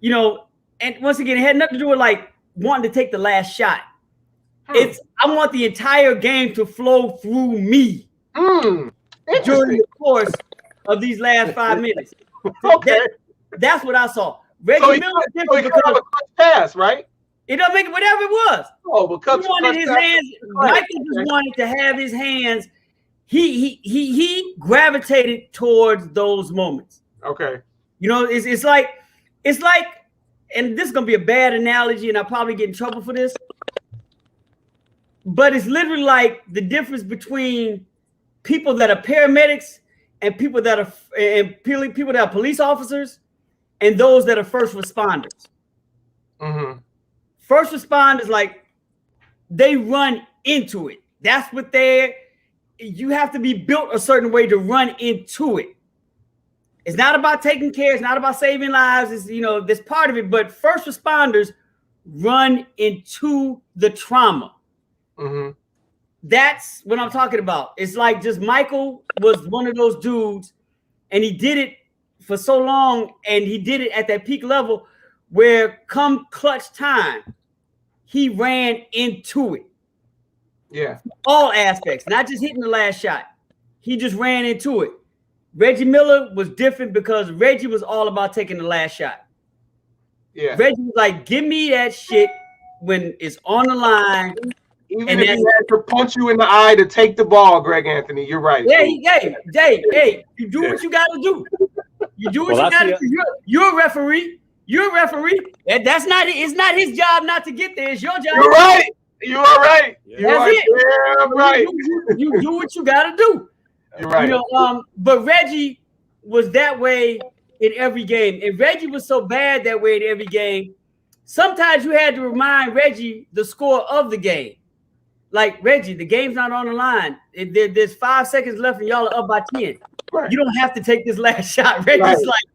you know, and once again, it had nothing to do with like wanting to take the last shot. I want the entire game to flow through me during the course of these last 5 minutes. Okay. That's what I saw. Reggie Miller because a clutch pass, right? It doesn't make it whatever it was. Oh, because he wanted his hands. Michael just wanted to have his hands. He gravitated towards those moments. Okay. You know, it's like, and this is gonna be a bad analogy, and I'll probably get in trouble for this. But it's literally like the difference between people that are paramedics and people that are police officers and those that are first responders. Mm-hmm. First responders, like, they run into it. That's what you have to be built a certain way to run into it. It's not about taking care. It's not about saving lives. It's, you know, this part of it. But first responders run into the trauma. Mm-hmm. That's what I'm talking about. It's like just Michael was one of those dudes, and he did it for so long, and he did it at that peak level where come clutch time, he ran into it. Yeah. All aspects, not just hitting the last shot. He just ran into it. Reggie Miller was different because Reggie was all about taking the last shot. Yeah. Reggie was like, give me that shit when it's on the line. Even if he had to punch you in the eye to take the ball, Greg Anthony, you're right. Hey, you do what you got to do. You do what you got to do. You're a referee. You're a referee. That's not it. It's not his job not to get there. It's your job. You're right. You are right. You are damn right. You do what you got to do. You're right. You know, but Reggie was that way in every game. And Reggie was so bad that way in every game. Sometimes you had to remind Reggie the score of the game. Like, Reggie, the game's not on the line. There's 5 seconds left and y'all are up by 10. Right. You don't have to take this last shot. Reggie's like,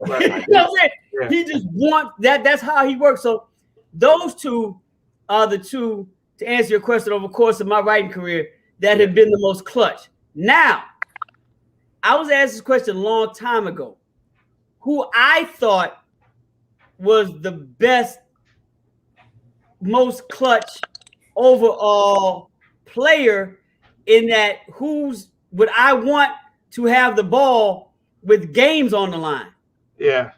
you know what I'm saying? Yeah. He just wants that. That's how he works. So those two are the two, to answer your question, over the course of my writing career, that have been the most clutch. Now, I was asked this question a long time ago. Who I thought was the best, most clutch overall player, in that who's would I want to have the ball with games on the line? Yeah.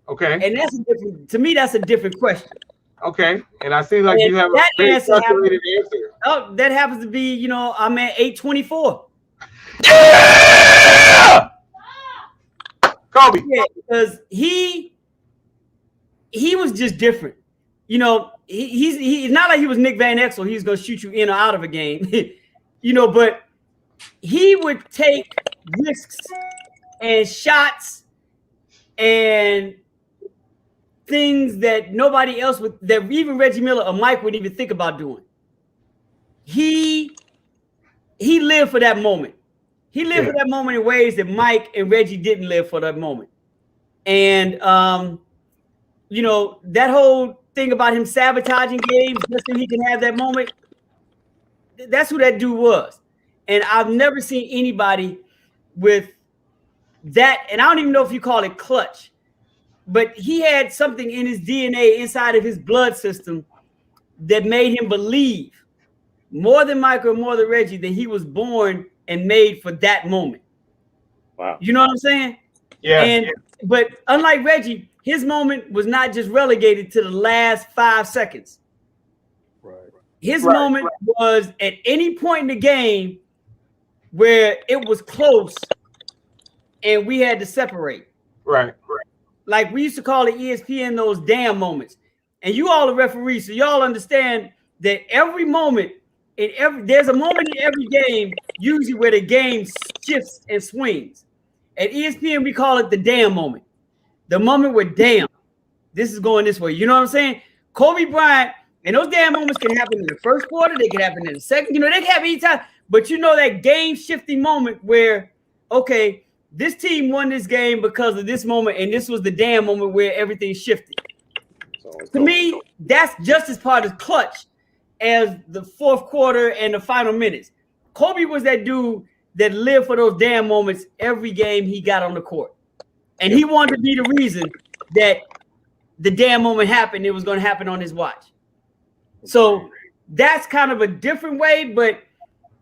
Okay. And that's a different, to me, that's a different question. Okay. And I see like you have a very calculated answer. Oh, that happens to be, you know, I'm at 824. Yeah! Kobe. Yeah, because he was just different. You know, he's not like he was Nick Van Exel. He's going to shoot you in or out of a game. You know, but he would take risks and shots and things that nobody else would, that even Reggie Miller or Mike would even think about doing. he lived for that moment. He lived for that moment in ways that Mike and Reggie didn't live for that moment. And you know, that whole thing about him sabotaging games just so he can have that moment, that's who that dude was. And I've never seen anybody with that, and I don't even know if you call it clutch, but he had something in his DNA inside of his blood system that made him believe more than Michael, more than Reggie, that he was born and made for that moment. Wow. You know what I'm saying? Yeah. But unlike Reggie, his moment was not just relegated to the last 5 seconds. Right. His moment was at any point in the game where it was close and we had to separate. Right. Like we used to call it ESPN those damn moments. And you all are referees, so y'all understand that every moment there's a moment in every game, usually where the game shifts and swings. At ESPN, we call it the damn moment. The moment where damn, this is going this way. You know what I'm saying? Kobe Bryant, and those damn moments can happen in the first quarter, they can happen in the second, you know, they can happen anytime. But you know that game shifting moment where, okay, this team won this game because of this moment, and this was the damn moment where everything shifted. To me, that's just as part of clutch as the fourth quarter and the final minutes. Kobe was that dude that lived for those damn moments every game he got on the court. And he wanted to be the reason that the damn moment happened. It was going to happen on his watch. So that's kind of a different way. But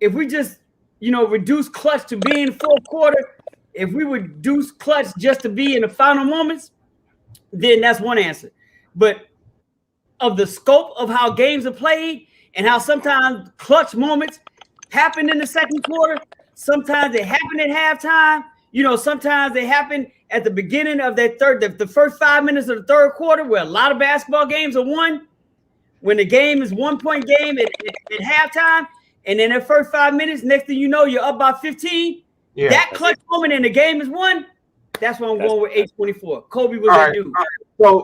if we just, you know, reduce clutch to being fourth quarter, if we reduce clutch just to be in the final moments, then that's one answer. But of the scope of how games are played and how sometimes clutch moments happen in the second quarter, sometimes they happen at halftime, you know, sometimes they happen at the beginning of that the first 5 minutes of the third quarter, where a lot of basketball games are won, when the game is 1 point game at halftime, and then that first 5 minutes, next thing you know, you're up by 15. Yeah, that clutch moment in the game is won. That's why I'm going with 824. Kobe was that dude.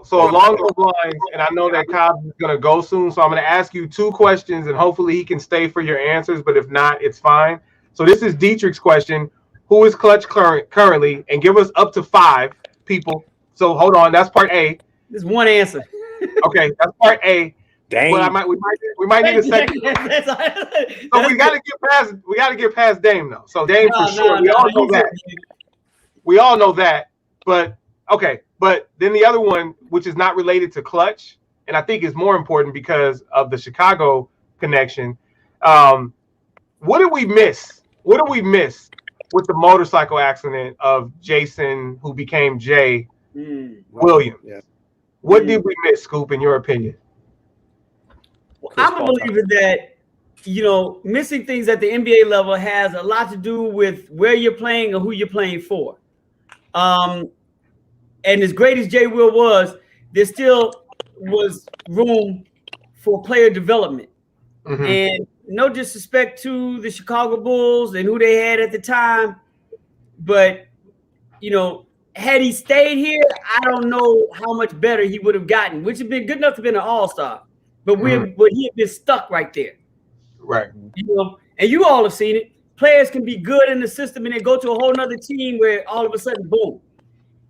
So along those lines, and I know that Cobb is going to go soon, so I'm going to ask you 2 questions, and hopefully he can stay for your answers, but if not, it's fine. So this is Dietrich's question. Who is clutch currently? And give us up to 5 people. So hold on, that's part A. There's one answer. Okay, that's part A. Dang. But we might need a second. So we got to get past Dame though. So Dame for sure. We all know that. We all know that. But okay. But then the other one, which is not related to clutch, and I think is more important because of the Chicago connection. What did we miss? What did we miss with the motorcycle accident of Jason, who became Jay Williams? Yeah. What did we miss, Scoop, in your opinion? I'm a believer that, you know, missing things at the NBA level has a lot to do with where you're playing or who you're playing for. And as great as Jay Will was, there still was room for player development. Mm-hmm. And no disrespect to the Chicago Bulls and who they had at the time, but, you know, had he stayed here, I don't know how much better he would have gotten, which would have been good enough to be an all-star. But he had been stuck right there. Right. You know, and you all have seen it. Players can be good in the system and then go to a whole nother team where all of a sudden, boom.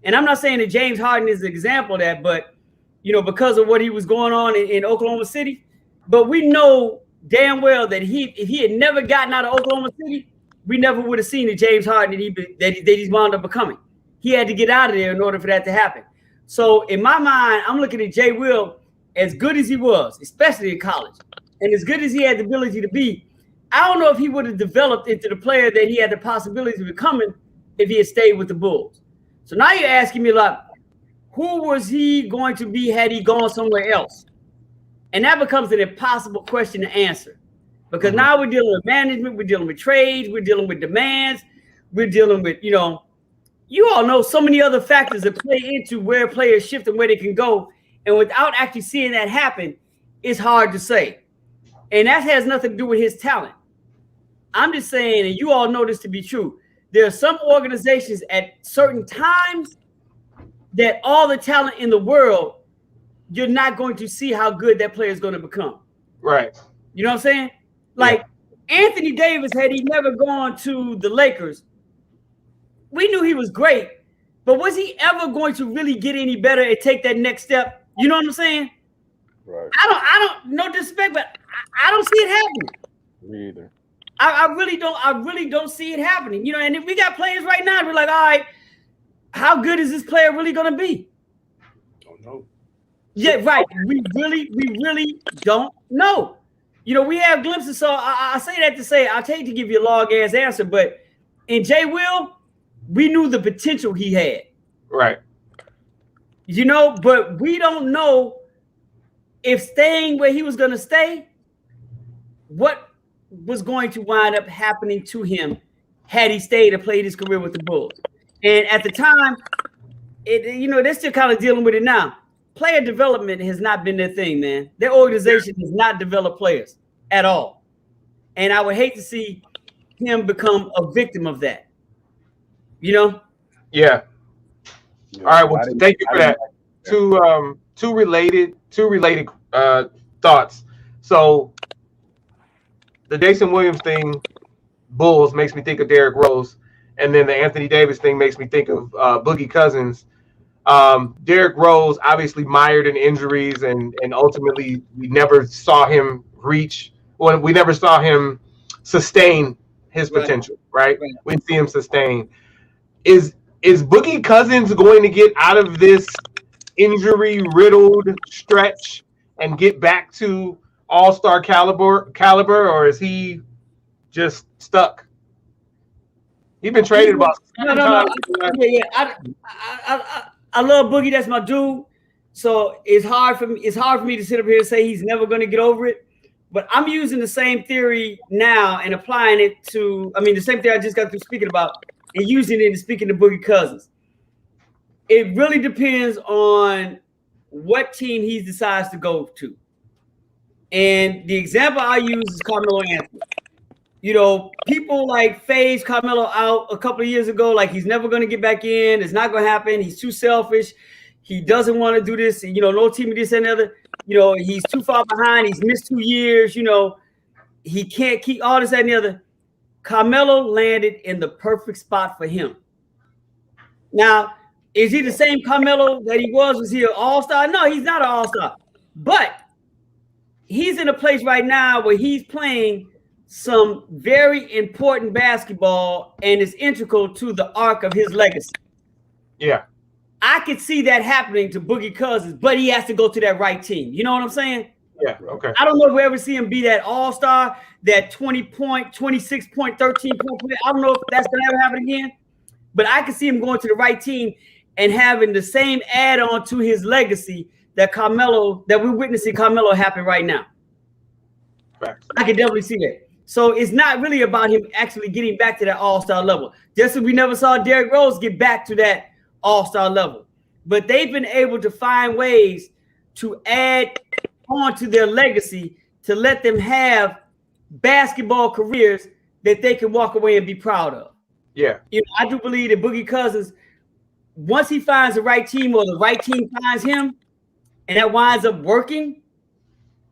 And I'm not saying that James Harden is an example of that, but, you know, because of what he was going on in Oklahoma City. But we know damn well that if he had never gotten out of Oklahoma City, we never would have seen the James Harden that he's wound up becoming. He had to get out of there in order for that to happen. So in my mind, I'm looking at Jay Will, as good as he was, especially in college, and as good as he had the ability to be, I don't know if he would have developed into the player that he had the possibility of becoming if he had stayed with the Bulls. So now you're asking me, like, who was he going to be had he gone somewhere else? And that becomes an impossible question to answer, because now we're dealing with management, we're dealing with trades, we're dealing with demands, we're dealing with, you know, you all know so many other factors that play into where players shift and where they can go. And without actually seeing that happen, it's hard to say. And that has nothing to do with his talent. I'm just saying, and you all know this to be true, there are some organizations at certain times that all the talent in the world, you're not going to see how good that player is going to become. Right. You know what I'm saying? Like Anthony Davis, had he never gone to the Lakers, we knew he was great, but was he ever going to really get any better and take that next step? You know what I'm saying? Right. I don't, no disrespect, but I don't see it happening. Me either. I really don't see it happening. You know, and if we got players right now, we're like, all right, how good is this player really gonna be? Don't know. Yeah, right. We really don't know. You know, we have glimpses. So I say that to say, I'll take to give you a long ass answer, but in Jay Will, we knew the potential he had. Right. You know, but we don't know if staying where he was going to stay, what was going to wind up happening to him had he stayed and played his career with the Bulls. And at the time, they're still kind of dealing with it now. Player development has not been their thing, man. Their organization has not developed players at all. And I would hate to see him become a victim of that. You know? Yeah. All right. Well, thank you for that. Two related thoughts. So the Jason Williams thing, Bulls, makes me think of Derrick Rose, and then the Anthony Davis thing makes me think of Boogie Cousins. Derrick Rose obviously mired in injuries, and ultimately we never saw him we never saw him sustain his potential, right? We didn't see him sustain. Is Boogie Cousins going to get out of this injury-riddled stretch and get back to all-star caliber, or is he just stuck? He's been traded about seven times. Yeah. I love Boogie. That's my dude. So it's hard for me to sit up here and say he's never going to get over it. But I'm using the same theory now and applying it to, the same thing I just got through speaking about, and using it and speaking to Boogie Cousins. It really depends on what team he decides to go to. And the example I use is Carmelo Anthony. You know, people like phased Carmelo out a couple of years ago, like he's never going to get back in. It's not going to happen. He's too selfish. He doesn't want to do this. You know, no team of this and other. You know, he's too far behind. He's missed 2 years. You know, he can't keep all this, that, and the other. Carmelo landed in the perfect spot for him. Now, is he the same Carmelo that he was? Was he an all-star? No, he's not an all-star. But he's in a place right now where he's playing some very important basketball and is integral to the arc of his legacy. Yeah. I could see that happening to Boogie Cousins, but he has to go to that right team. You know what I'm saying? Yeah, okay. I don't know if we ever see him be that all-star, that 20-point, 26-point, 13-point player. I don't know if that's going to ever happen again, but I can see him going to the right team and having the same add-on to his legacy that we're witnessing Carmelo happen right now. Facts. I can definitely see that. So it's not really about him actually getting back to that all-star level. Just as we never saw Derrick Rose get back to that all-star level. But they've been able to find ways to add on to their legacy to let them have basketball careers that they can walk away and be proud of. Yeah. You know, I do believe that Boogie Cousins, once he finds the right team or the right team finds him and that winds up working,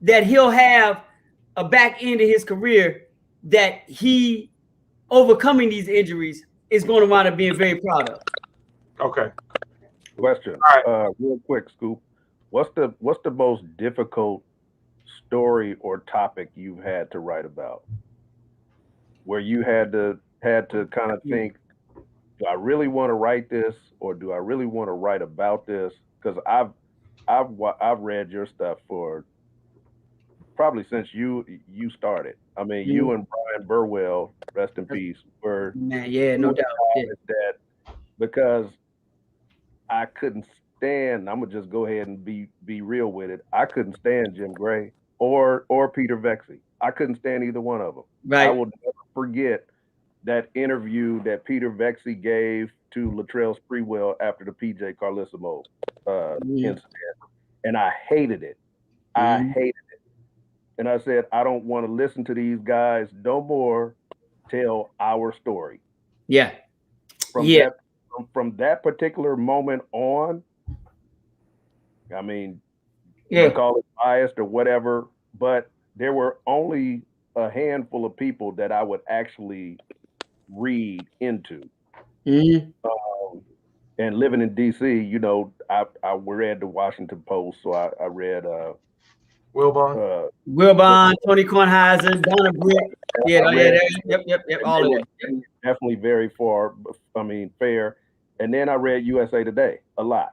that he'll have a back end of his career that he, overcoming these injuries, is going to wind up being very proud of. Okay. Question. All right. Real quick, Scoop. What's the most difficult story or topic you've had to write about, where you had to kind of think, do I really want to write this, or do I really want to write about this? Because I've read your stuff for probably since you started. I mean, you and Brian Burwell, rest in peace, were no doubt that, because I couldn't stand. I'm gonna just go ahead and be real with it. I couldn't stand Jim Gray or Peter Vexey. I couldn't stand either one of them. Right. I will never forget that interview that Peter Vexey gave to Latrell Sprewell after the PJ Carlesimo incident, and I hated it. I hated it, and I said, I don't want to listen to these guys no more. Tell our story. Yeah. From that particular moment on, I mean, you call it biased or whatever, but there were only a handful of people that I would actually read into. Mhm. And living in DC, you know, I read the Washington Post, so I read Wilbon. Wilbon, Tony Kornheiser, Donna Britt. Yeah, I read, yep, all of them. definitely very fair. And then I read USA Today a lot.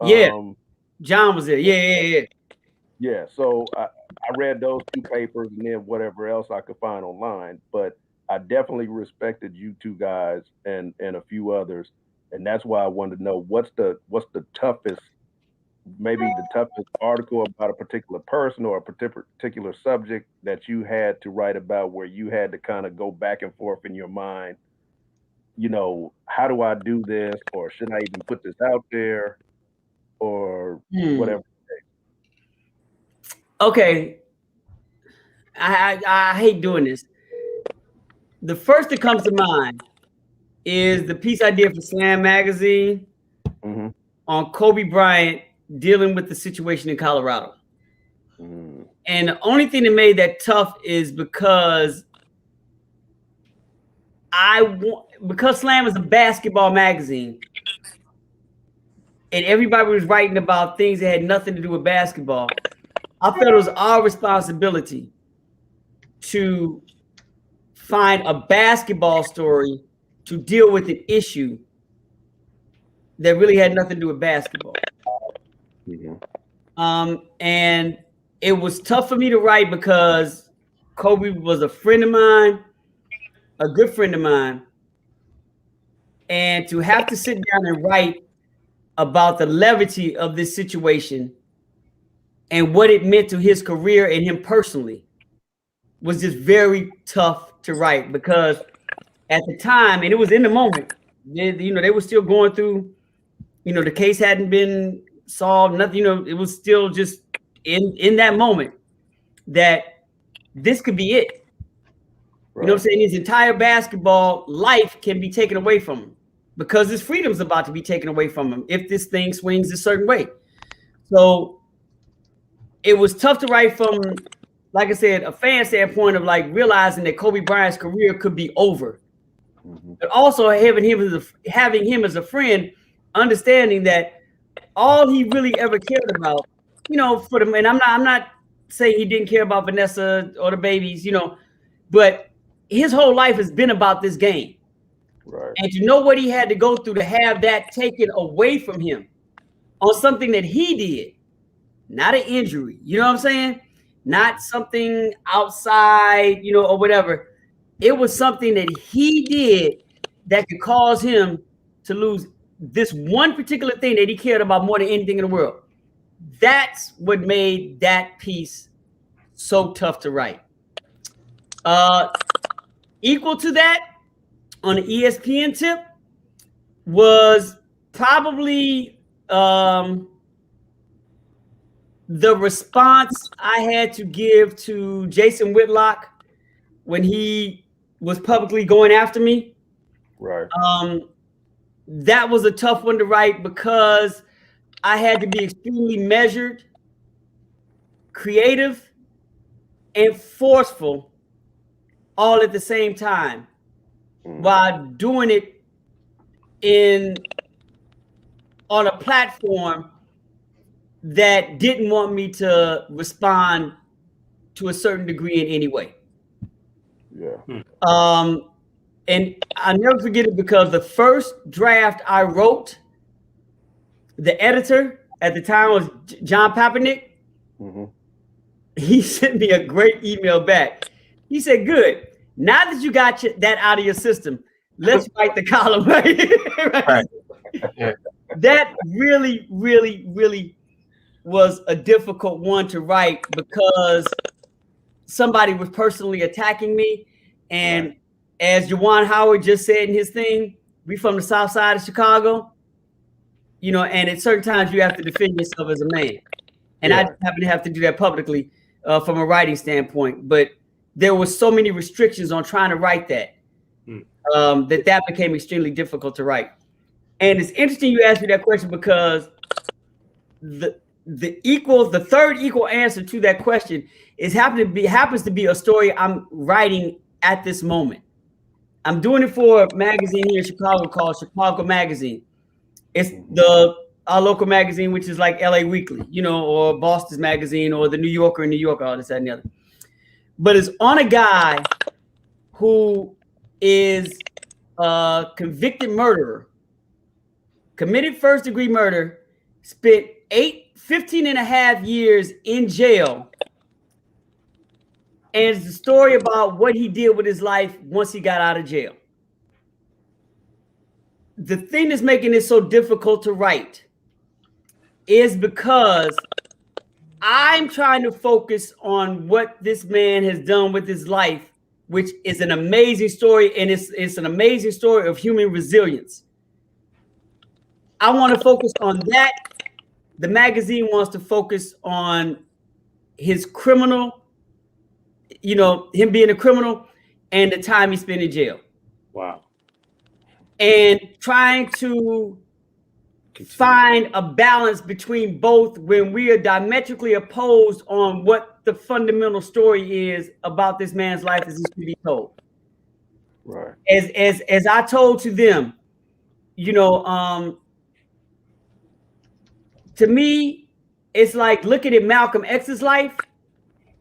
Yeah, John was there. Yeah. Yeah, so I read those two papers and then whatever else I could find online. But I definitely respected you two guys and a few others, and that's why I wanted to know what's the toughest, maybe the toughest article about a particular person or a particular subject that you had to write about, where you had to kind of go back and forth in your mind. You know, how do I do this, or should I even put this out there, or whatever. Okay, I hate doing this. The first that comes to mind is the piece I did for Slam Magazine on Kobe Bryant dealing with the situation in Colorado. And the only thing that made that tough is because Slam is a basketball magazine, and everybody was writing about things that had nothing to do with basketball. I felt it was our responsibility to find a basketball story to deal with an issue that really had nothing to do with basketball. And it was tough for me to write because Kobe was a friend of mine, a good friend of mine. And to have to sit down and write about the levity of this situation and what it meant to his career and him personally was just very tough to write, because at the time, and it was in the moment, they were still going through, the case hadn't been solved, nothing, it was still just in that moment that this could be it. Right. You know what I'm saying? His entire basketball life can be taken away from him because his freedom's about to be taken away from him if this thing swings a certain way. So it was tough to write from, like I said, a fan standpoint of like realizing that Kobe Bryant's career could be over, but also having him as a friend, understanding that all he really ever cared about, for them. And I'm not saying he didn't care about Vanessa or the babies, but his whole life has been about this game. Right. And to know what he had to go through to have that taken away from him on something that he did, not an injury, you know what I'm saying? Not something outside, or whatever. It was something that he did that could cause him to lose this one particular thing that he cared about more than anything in the world. That's what made that piece so tough to write. Equal to that, on the ESPN tip, was probably the response I had to give to Jason Whitlock when he was publicly going after me. Right. That was a tough one to write because I had to be extremely measured, creative, and forceful all at the same time while doing it on a platform that didn't want me to respond to a certain degree in any way. Yeah. And I'll never forget it because the first draft I wrote, the editor at the time was John Papanik. He sent me a great email back. He said, "Good. Now that you got that out of your system, let's write the column." Right? Yeah. That really, really, really was a difficult one to write because somebody was personally attacking me. And as Juwan Howard just said in his thing, we from the South Side of Chicago, and at certain times you have to defend yourself as a man. And I just happen to have to do that publicly from a writing standpoint. But there were so many restrictions on trying to write that, that became extremely difficult to write. And it's interesting you asked me that question because the third equal answer to that question happens to be a story I'm writing at this moment. I'm doing it for a magazine here in Chicago called Chicago Magazine. It's our local magazine, which is like LA Weekly, or Boston's Magazine, or the New Yorker in New York, all this, that, and the other. But it's on a guy who is a convicted murderer, committed first-degree murder, spent 15 and a half years in jail. And it's a story about what he did with his life once he got out of jail. The thing that's making it so difficult to write is because I'm trying to focus on what this man has done with his life, which is an amazing story, and it's an amazing story of human resilience. I want to focus on that. The magazine wants to focus on his criminal, him being a criminal and the time he spent in jail. Wow. And trying to find a balance between both when we are diametrically opposed on what the fundamental story is about this man's life as it should be told. Right. As I told to them, to me, it's like looking at Malcolm X's life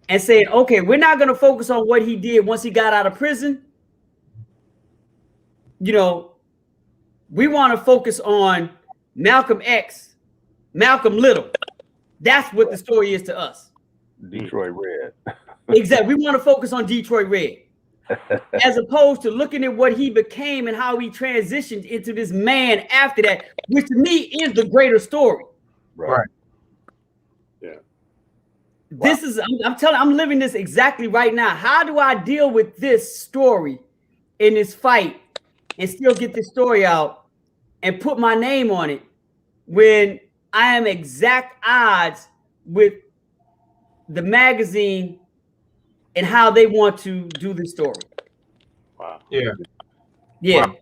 and saying, okay, we're not going to focus on what he did once he got out of prison. We want to focus on Malcolm X, Malcolm Little. That's what the story is to us. Detroit Red. Exactly. We want to focus on Detroit Red. As opposed to looking at what he became and how he transitioned into this man after that, which to me is the greater story. Right. Yeah. This is, I'm living this exactly right now. How do I deal with this story in this fight and still get this story out and put my name on it when I am exact odds with the magazine and how they want to do the story? Wow. Yeah. Yeah. Wow.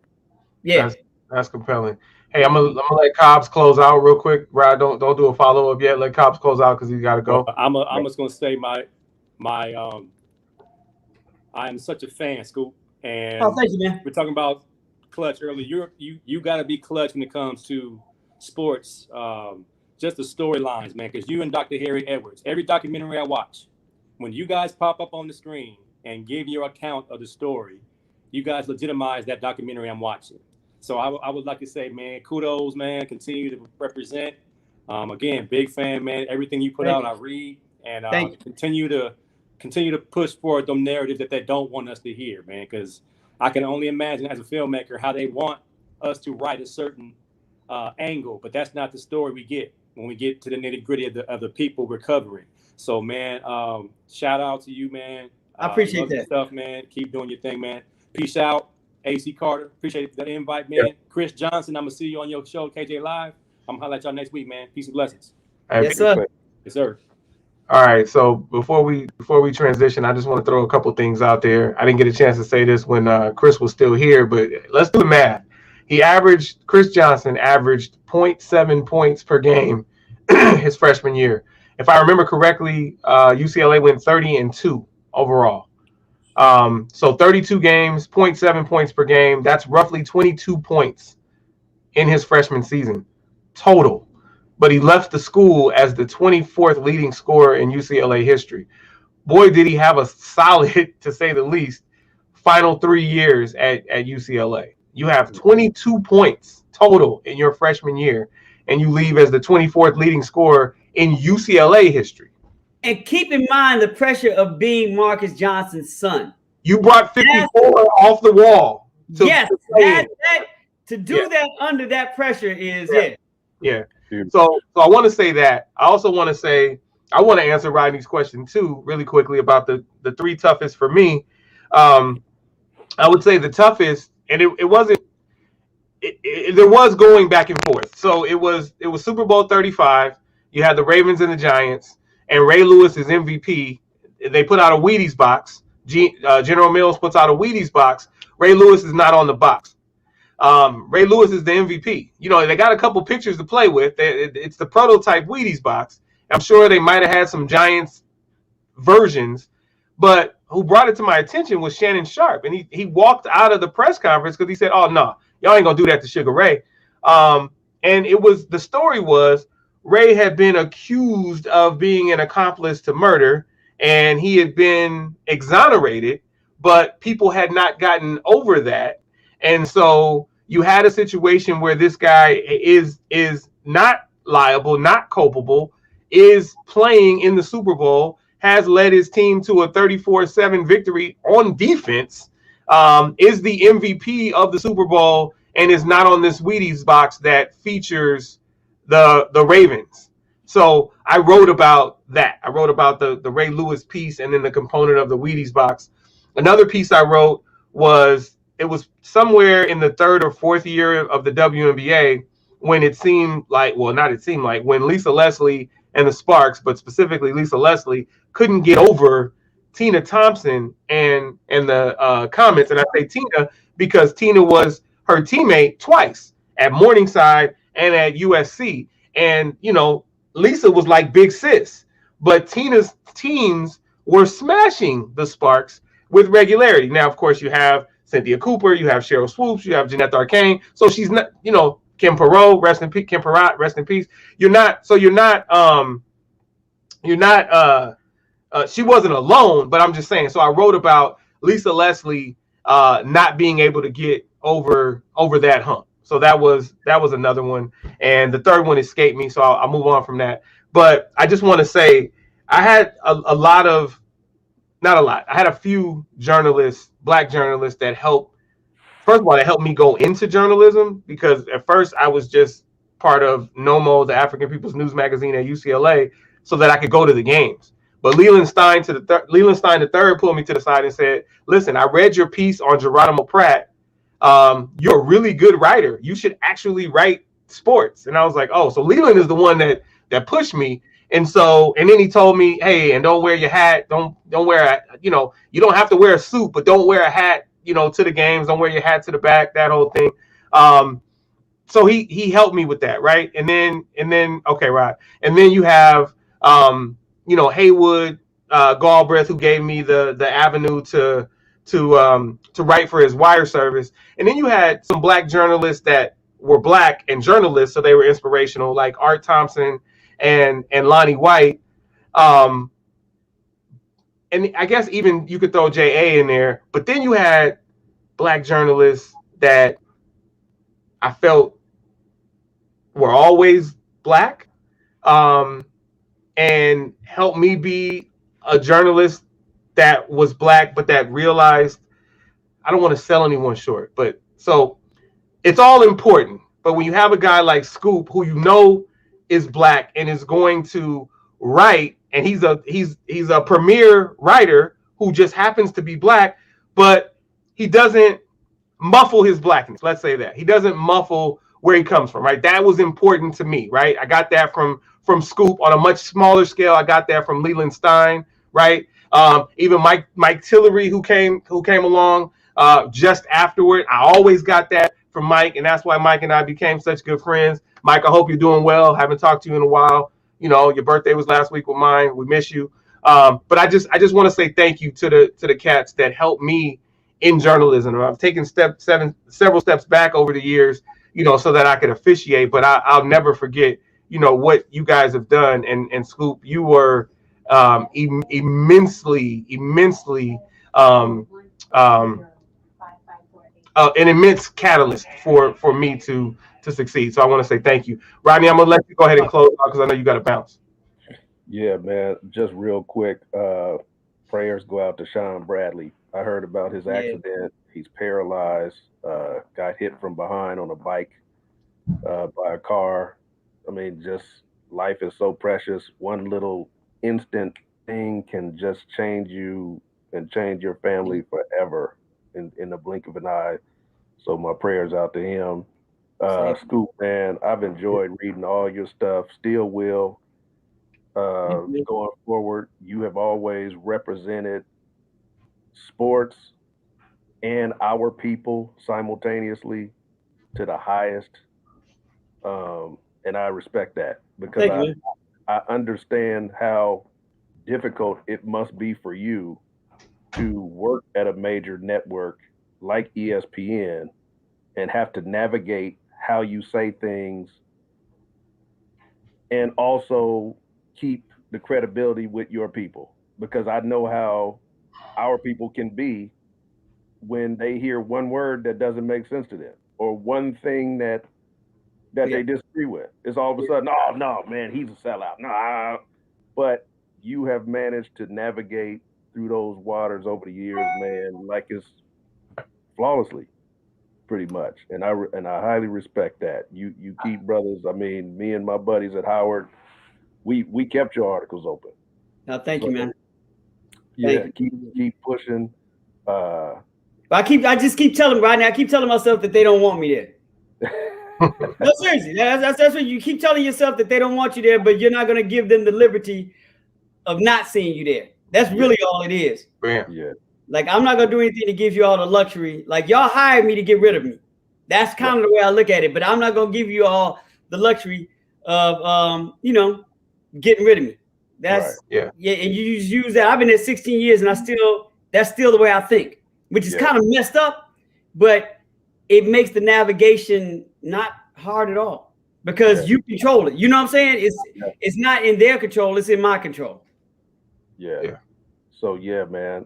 Yeah. That's compelling. Hey, I'm gonna let Cobbs close out real quick. Rod, don't do a follow up yet. Let Cobbs close out because he's got to go. Well, I'm just gonna say I am such a fan, Scoop. And Thank you, man. we're talking about clutch earlier. You got to be clutch when it comes to sports. Just the storylines, man. Because you and Dr. Harry Edwards, every documentary I watch, when you guys pop up on the screen and give your account of the story, you guys legitimize that documentary I'm watching. So I would like to say, man, kudos, man. Continue to represent. Again, big fan, man. Everything you put out, I read, and continue to push forward them narratives that they don't want us to hear, man. Because I can only imagine as a filmmaker how they want us to write a certain angle, but that's not the story we get when we get to the nitty gritty of the people we're covering. So, man, shout out to you, man. I appreciate love that your stuff, man. Keep doing your thing, man. Peace out. AC Carter, appreciate the invite, man. Yeah. Chris Johnson, I'm gonna see you on your show, KJ Live. I'm gonna holler at y'all next week, man. Peace and blessings. Yes, sir. Yes, sir. All right. So before we transition, I just want to throw a couple things out there. I didn't get a chance to say this when Chris was still here, but let's do the math. Chris Johnson averaged 0.7 points per game his freshman year. If I remember correctly, UCLA went 30-2 overall. So 32 games, 0.7 points per game. That's roughly 22 points in his freshman season total. But he left the school as the 24th leading scorer in UCLA history. Boy, did he have a solid, to say the least, final 3 years at UCLA. You have 22 points total in your freshman year, and you leave as the 24th leading scorer in UCLA history. And keep in mind the pressure of being Marcus Johnson's son. You brought 54 off the wall. To do that under that pressure is Yeah. So I want to say that. I also want to say, I want to answer Rodney's question too, really quickly, about the three toughest for me. I would say the toughest, and it wasn't. There was going back and forth. So it was Super Bowl 35. You had the Ravens and the Giants. And Ray Lewis is MVP. They put out a Wheaties box. General Mills puts out a Wheaties box. Ray Lewis is not on the box. Ray Lewis is the MVP. They got a couple pictures to play with. It's the prototype Wheaties box. I'm sure they might have had some Giants versions, but who brought it to my attention was Shannon Sharp, and he walked out of the press conference because he said, "Oh no, y'all ain't gonna do that to Sugar Ray." And the story was Ray had been accused of being an accomplice to murder, and he had been exonerated, but people had not gotten over that, and so you had a situation where this guy is not liable, not culpable, is playing in the Super Bowl, has led his team to a 34-7 victory on defense, is the MVP of the Super Bowl, and is not on this Wheaties box that features the Ravens. So I wrote about that. I wrote about the Ray Lewis piece and then the component of the Wheaties box. Another piece I wrote was somewhere in the third or fourth year of the WNBA when it seemed like, well, not it seemed like, when Lisa Leslie and the Sparks, but specifically Lisa Leslie, couldn't get over Tina Thompson and the comments. And I say Tina because Tina was her teammate twice at Morningside and at USC. And, Lisa was like big sis, but Tina's teams were smashing the Sparks with regularity. Now, of course, you have Cynthia Cooper, you have Cheryl Swoops, you have Jeanette Arcane. So she's not, Kim Perot, rest in peace. Kim Perot, rest in peace. She wasn't alone, but I'm just saying. So I wrote about Lisa Leslie not being able to get over that hump. So that was another one, and the third one escaped me. So I'll move on from that. But I just want to say I had I had a few journalists, black journalists, that helped. First of all, that helped me go into journalism, because at first I was just part of NOMO, the African People's News magazine at UCLA, so that I could go to the games. But Leland Stein III pulled me to the side and said, "Listen, I read your piece on Geronimo Pratt. You're a really good writer. You should actually write sports." And I was like, "Oh, so Leland is the one that pushed me." And then he told me, "Hey, and don't wear your hat. Don't wear you don't have to wear a suit, but don't wear a hat, to the games. Don't wear your hat to the back, that whole thing." So he helped me with that, right? And then okay, right. And then you have Haywood Galbraith, who gave me the avenue to write for his wire service. And then you had some black journalists that were black and journalists, so they were inspirational, like Art Thompson and Lonnie White. And I guess even you could throw J.A. in there. But then you had black journalists that I felt were always black, and helped me be a journalist that was black, but that realized, I don't want to sell anyone short, but so it's all important. But when you have a guy like Scoop, who is black and is going to write, and he's a premier writer who just happens to be black, but he doesn't muffle his blackness. Let's say that he doesn't muffle where he comes from, right? That was important to me, right? I got that from Scoop. On a much smaller scale, I got that from Leland Stein, right? Even Mike Tillery, who came along just afterward. I always got that from Mike, and that's why Mike and I became such good friends. Mike, I hope you're doing well. Haven't talked to you in a while. Your birthday was last week with mine. We miss you. But I just want to say thank you to the cats that helped me in journalism. I've taken several steps back over the years, so that I could officiate. But I'll never forget, what you guys have done. And Scoop, you were immensely an immense catalyst for me to succeed. So I want to say thank you. Rodney, I'm gonna let you go ahead and close out because I know you got to bounce. Yeah, man. Just real quick, prayers go out to Sean Bradley. I heard about his accident. He's paralyzed. Got hit from behind on a bike by a car. I mean, just life is so precious. One little instant thing can just change you and change your family forever in the blink of an eye. So my prayers out to him. Scoop, man, I've enjoyed reading all your stuff. Still will. Going forward, you have always represented sports and our people simultaneously to the highest. And I respect that because I understand how difficult it must be for you to work at a major network like ESPN and have to navigate how you say things and also keep the credibility with your people, because I know how our people can be when they hear one word that doesn't make sense to them or one thing that they disagree with. It's all of a sudden, oh no, man, he's a sellout. No, but you have managed to navigate through those waters over the years, man, like it's flawlessly, pretty much. And I highly respect that. You keep brothers. I mean, me and my buddies at Howard, we kept your articles open. No, thank you, man. Yeah, keep pushing. I just keep telling Rodney. I keep telling myself that they don't want me there. No, seriously, that's what you keep telling yourself, that they don't want you there, but you're not going to give them the liberty of not seeing you there. That's really all it is. Yeah. Like, I'm not going to do anything to give you all the luxury. Like, y'all hired me to get rid of me. That's kind of the way I look at it. But I'm not going to give you all the luxury of, getting rid of me. That's and you just use that. I've been there 16 years, and that's still the way I think, which is kind of messed up, but it makes the navigation not hard at all because you control it. You know what I'm saying? It's not in their control. It's in my control. Yeah. So man,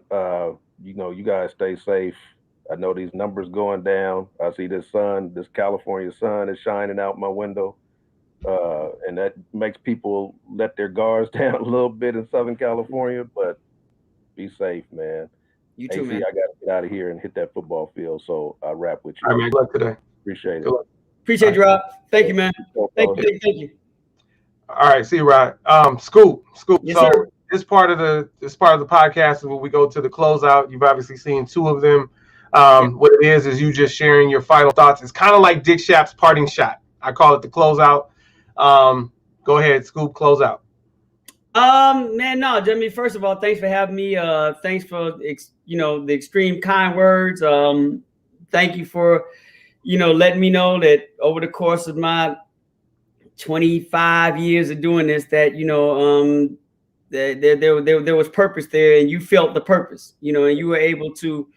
you guys stay safe. I know these numbers going down. I see this California sun is shining out my window. And that makes people let their guards down a little bit in Southern California, but be safe, man. You too, man. I got to get out of here and hit that football field, so I'll wrap with you. All right, man. Good luck today. Appreciate it. Appreciate you, Rob. Thank you, man. Thank you. All right, see you, Rod. Scoop. Yes, So sir. this part of the podcast is when we go to the closeout. You've obviously seen two of them. What it is you just sharing your final thoughts. It's kind of like Dick Shapp's parting shot. I call it the closeout. Go ahead, Scoop, close out. Man, no, Jimmy, first of all, thanks for having me. Thanks for, the extreme kind words. Thank you for, letting me know that over the course of my 25 years of doing this, that, there was purpose there, and you felt the purpose, and you were able to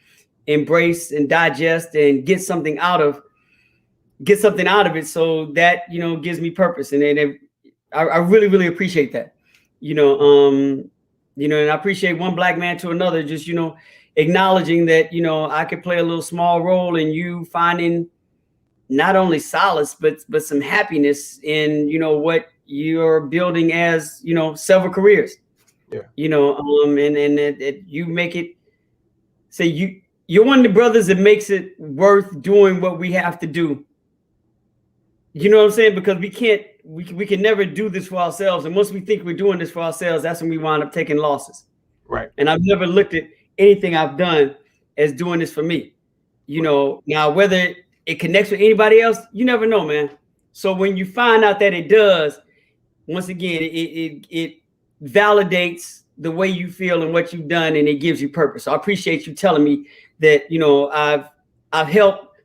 embrace and digest and get something out of it. So that, gives me purpose. And I really, really appreciate that, and I appreciate one black man to another, just, acknowledging that, I could play a little small role in you finding not only solace, but some happiness in, what you're building as, several careers, and you make it say you're one of the brothers that makes it worth doing what we have to do. You know what I'm saying? Because we can never do this for ourselves. And once we think we're doing this for ourselves, that's when we wind up taking losses. Right. And I've never looked at anything I've done as doing this for me. Now whether it connects with anybody else, you never know, man. So when you find out that it does, once again, it validates the way you feel and what you've done, and it gives you purpose. So I appreciate you telling me that, I've helped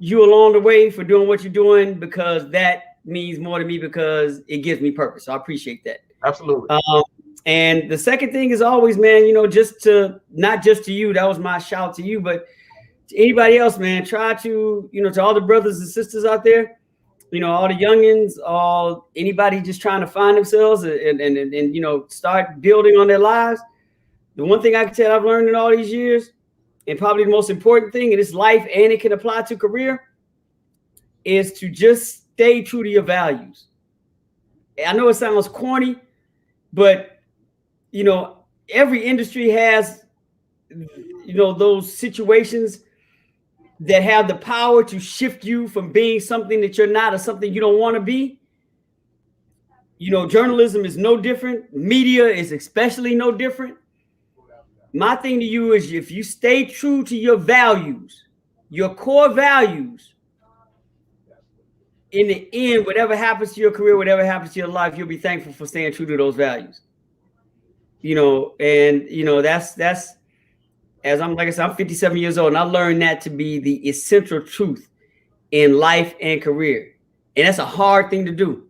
you along the way for doing what you're doing, because that means more to me, because it gives me purpose. So I appreciate that. Absolutely. And the second thing is always, man, not just to you, that was my shout to you, but to anybody else, man, try to, to all the brothers and sisters out there, all the youngins, anybody just trying to find themselves and start building on their lives. The one thing I can tell I've learned in all these years, and probably the most important thing in this life, and it can apply to career, is to just stay true to your values. I know it sounds corny, but, every industry has, those situations that have the power to shift you from being something that you're not or something you don't want to be. Journalism is no different. Media is especially no different. My thing to you is, if you stay true to your values, your core values, in the end, whatever happens to your career, whatever happens to your life, you'll be thankful for staying true to those values. That's as I'm 57 years old, and I learned that to be the essential truth in life and career. And that's a hard thing to do.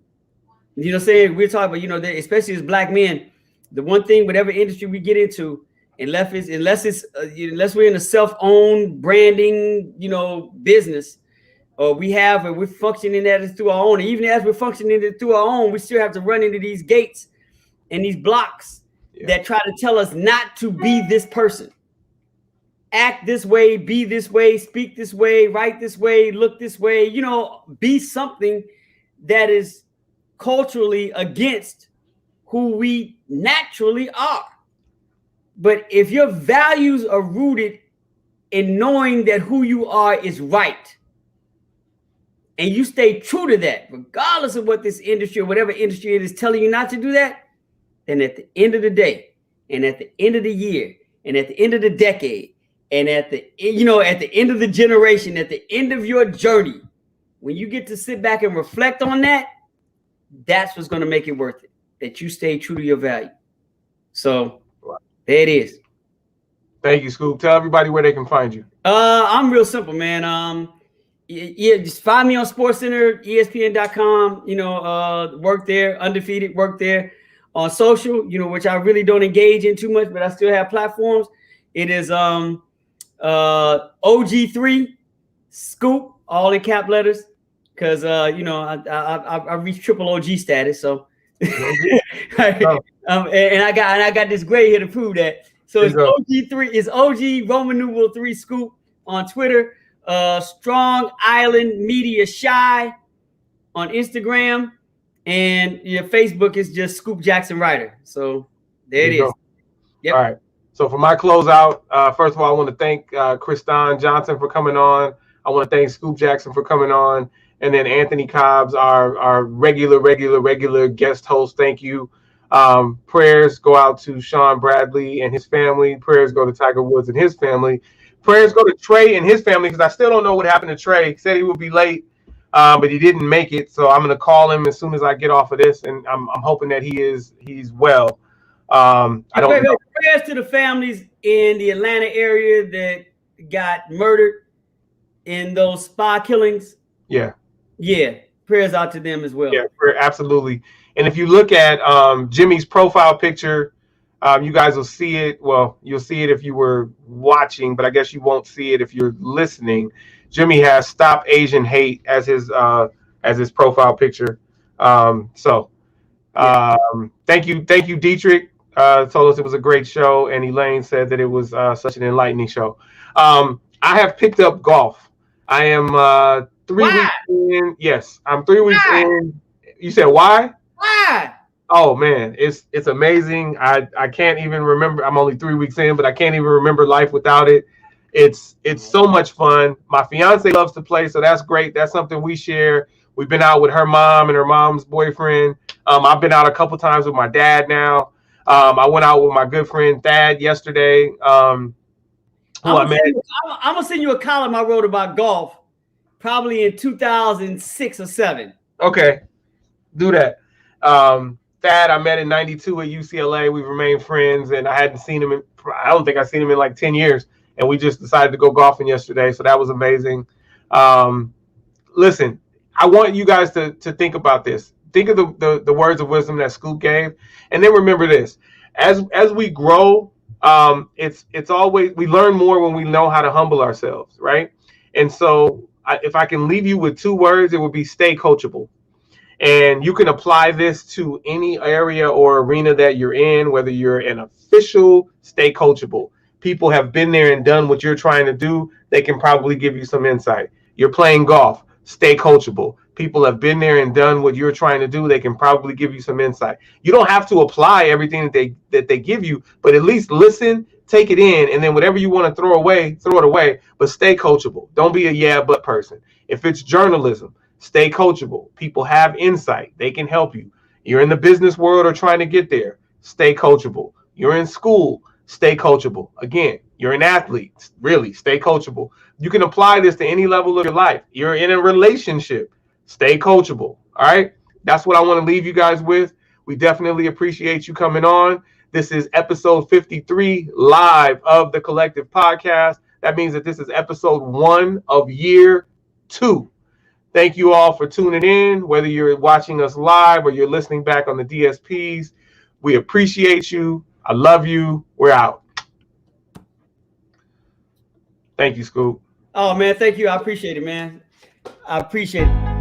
You know what I'm saying? We're talking about, you know, especially as black men, the one thing, whatever industry we get into, unless we're in a self-owned branding, you know, business, or we're functioning at it through our own. And even as we're functioning it through our own, we still have to run into these gates and these blocks that try to tell us not to be this person. Act this way, be this way, speak this way, write this way, look this way, you know, be something that is culturally against who we naturally are. But if your values are rooted in knowing that who you are is right, and you stay true to that, regardless of what this industry or whatever industry it is telling you not to do that, then at the end of the day, and at the end of the year, and at the end of the decade, and at the end of the generation, at the end of your journey, when you get to sit back and reflect on that, that's what's going to make it worth it, that you stay true to your value. So there it is. Thank you, Scoop. Tell everybody where they can find you. I'm real simple, man. Just find me on SportsCenter, ESPN.com, you know, work there, Undefeated, work there. On social, you know, which I really don't engage in too much, but I still have platforms. It is OG3 Scoop, all in cap letters, because you know, I reached triple OG status, so and I got this gray here to prove that. So it's OG3, it's OG Roman numeral 3 Scoop on Twitter, Strong Island Media Shy on Instagram, and your Facebook is just Scoop Jackson Writer. So there it is. Yep. All right. So for my closeout, first of all, I want to thank Kristaan Johnson for coming on. I want to thank Scoop Jackson for coming on. And then Anthony Cobbs, our regular guest host. Thank you. Prayers go out to Sean Bradley and his family. Prayers go to Tiger Woods and his family. Prayers go to Trey and his family, because I still don't know what happened to Trey. He said he would be late, but he didn't make it. So I'm going to call him as soon as I get off of this, and I'm hoping that he's well. I don't know. Prayers to the families in the Atlanta area that got murdered in those spa killings. Yeah. Prayers out to them as well. Yeah, absolutely. And if you look at Jimmy's profile picture, you guys will see it. Well, you'll see it if you were watching, but I guess you won't see it if you're listening. Jimmy has Stop Asian Hate as his profile picture. Thank you, Dietrich. Told us it was a great show, and Elaine said that it was such an enlightening show. I have picked up golf. I am 3 weeks in. Yes, I'm 3 weeks in. You said why? Why? Oh man, it's amazing. I can't even remember. I'm only 3 weeks in, but I can't even remember life without it. It's so much fun. My fiance loves to play, so that's great. That's something we share. We've been out with her mom and her mom's boyfriend. I've been out a couple times with my dad now. I went out with my good friend Thad yesterday. I'm gonna send you a column I wrote about golf, probably in 2006 or 7. Okay, do that. Thad, I met in '92 at UCLA. We've remained friends, and I hadn't seen him. I don't think I've seen him in like 10 years, and we just decided to go golfing yesterday. So that was amazing. Listen, I want you guys to think about this. Think of the words of wisdom that Scoop gave, and then remember this: as we grow, it's always, we learn more when we know how to humble ourselves, right? And so, if I can leave you with 2 words, it would be stay coachable. And you can apply this to any area or arena that you're in, whether you're an official, stay coachable. People have been there and done what you're trying to do. They can probably give you some insight. You're playing golf, stay coachable. People have been there and done what you're trying to do. They can probably give you some insight. You don't have to apply everything that they give you, but at least listen, take it in, and then whatever you want to throw it away, but stay coachable. Don't be a yeah, but person. If it's journalism, stay coachable. People have insight. They can help you. You're in the business world or trying to get there, stay coachable. You're in school, stay coachable. Again, you're an athlete, really, stay coachable. You can apply this to any level of your life. You're in a relationship, stay coachable. All right? That's what I want to leave you guys with. We definitely appreciate you coming on. This is episode 53 live of the Collective Podcast. That means that this is episode 1 of year 2. Thank you all for tuning in, whether you're watching us live or you're listening back on the DSPs. We appreciate you. I love you. We're out. Thank you, Scoop. Oh man, thank you. I appreciate it, man. I appreciate it.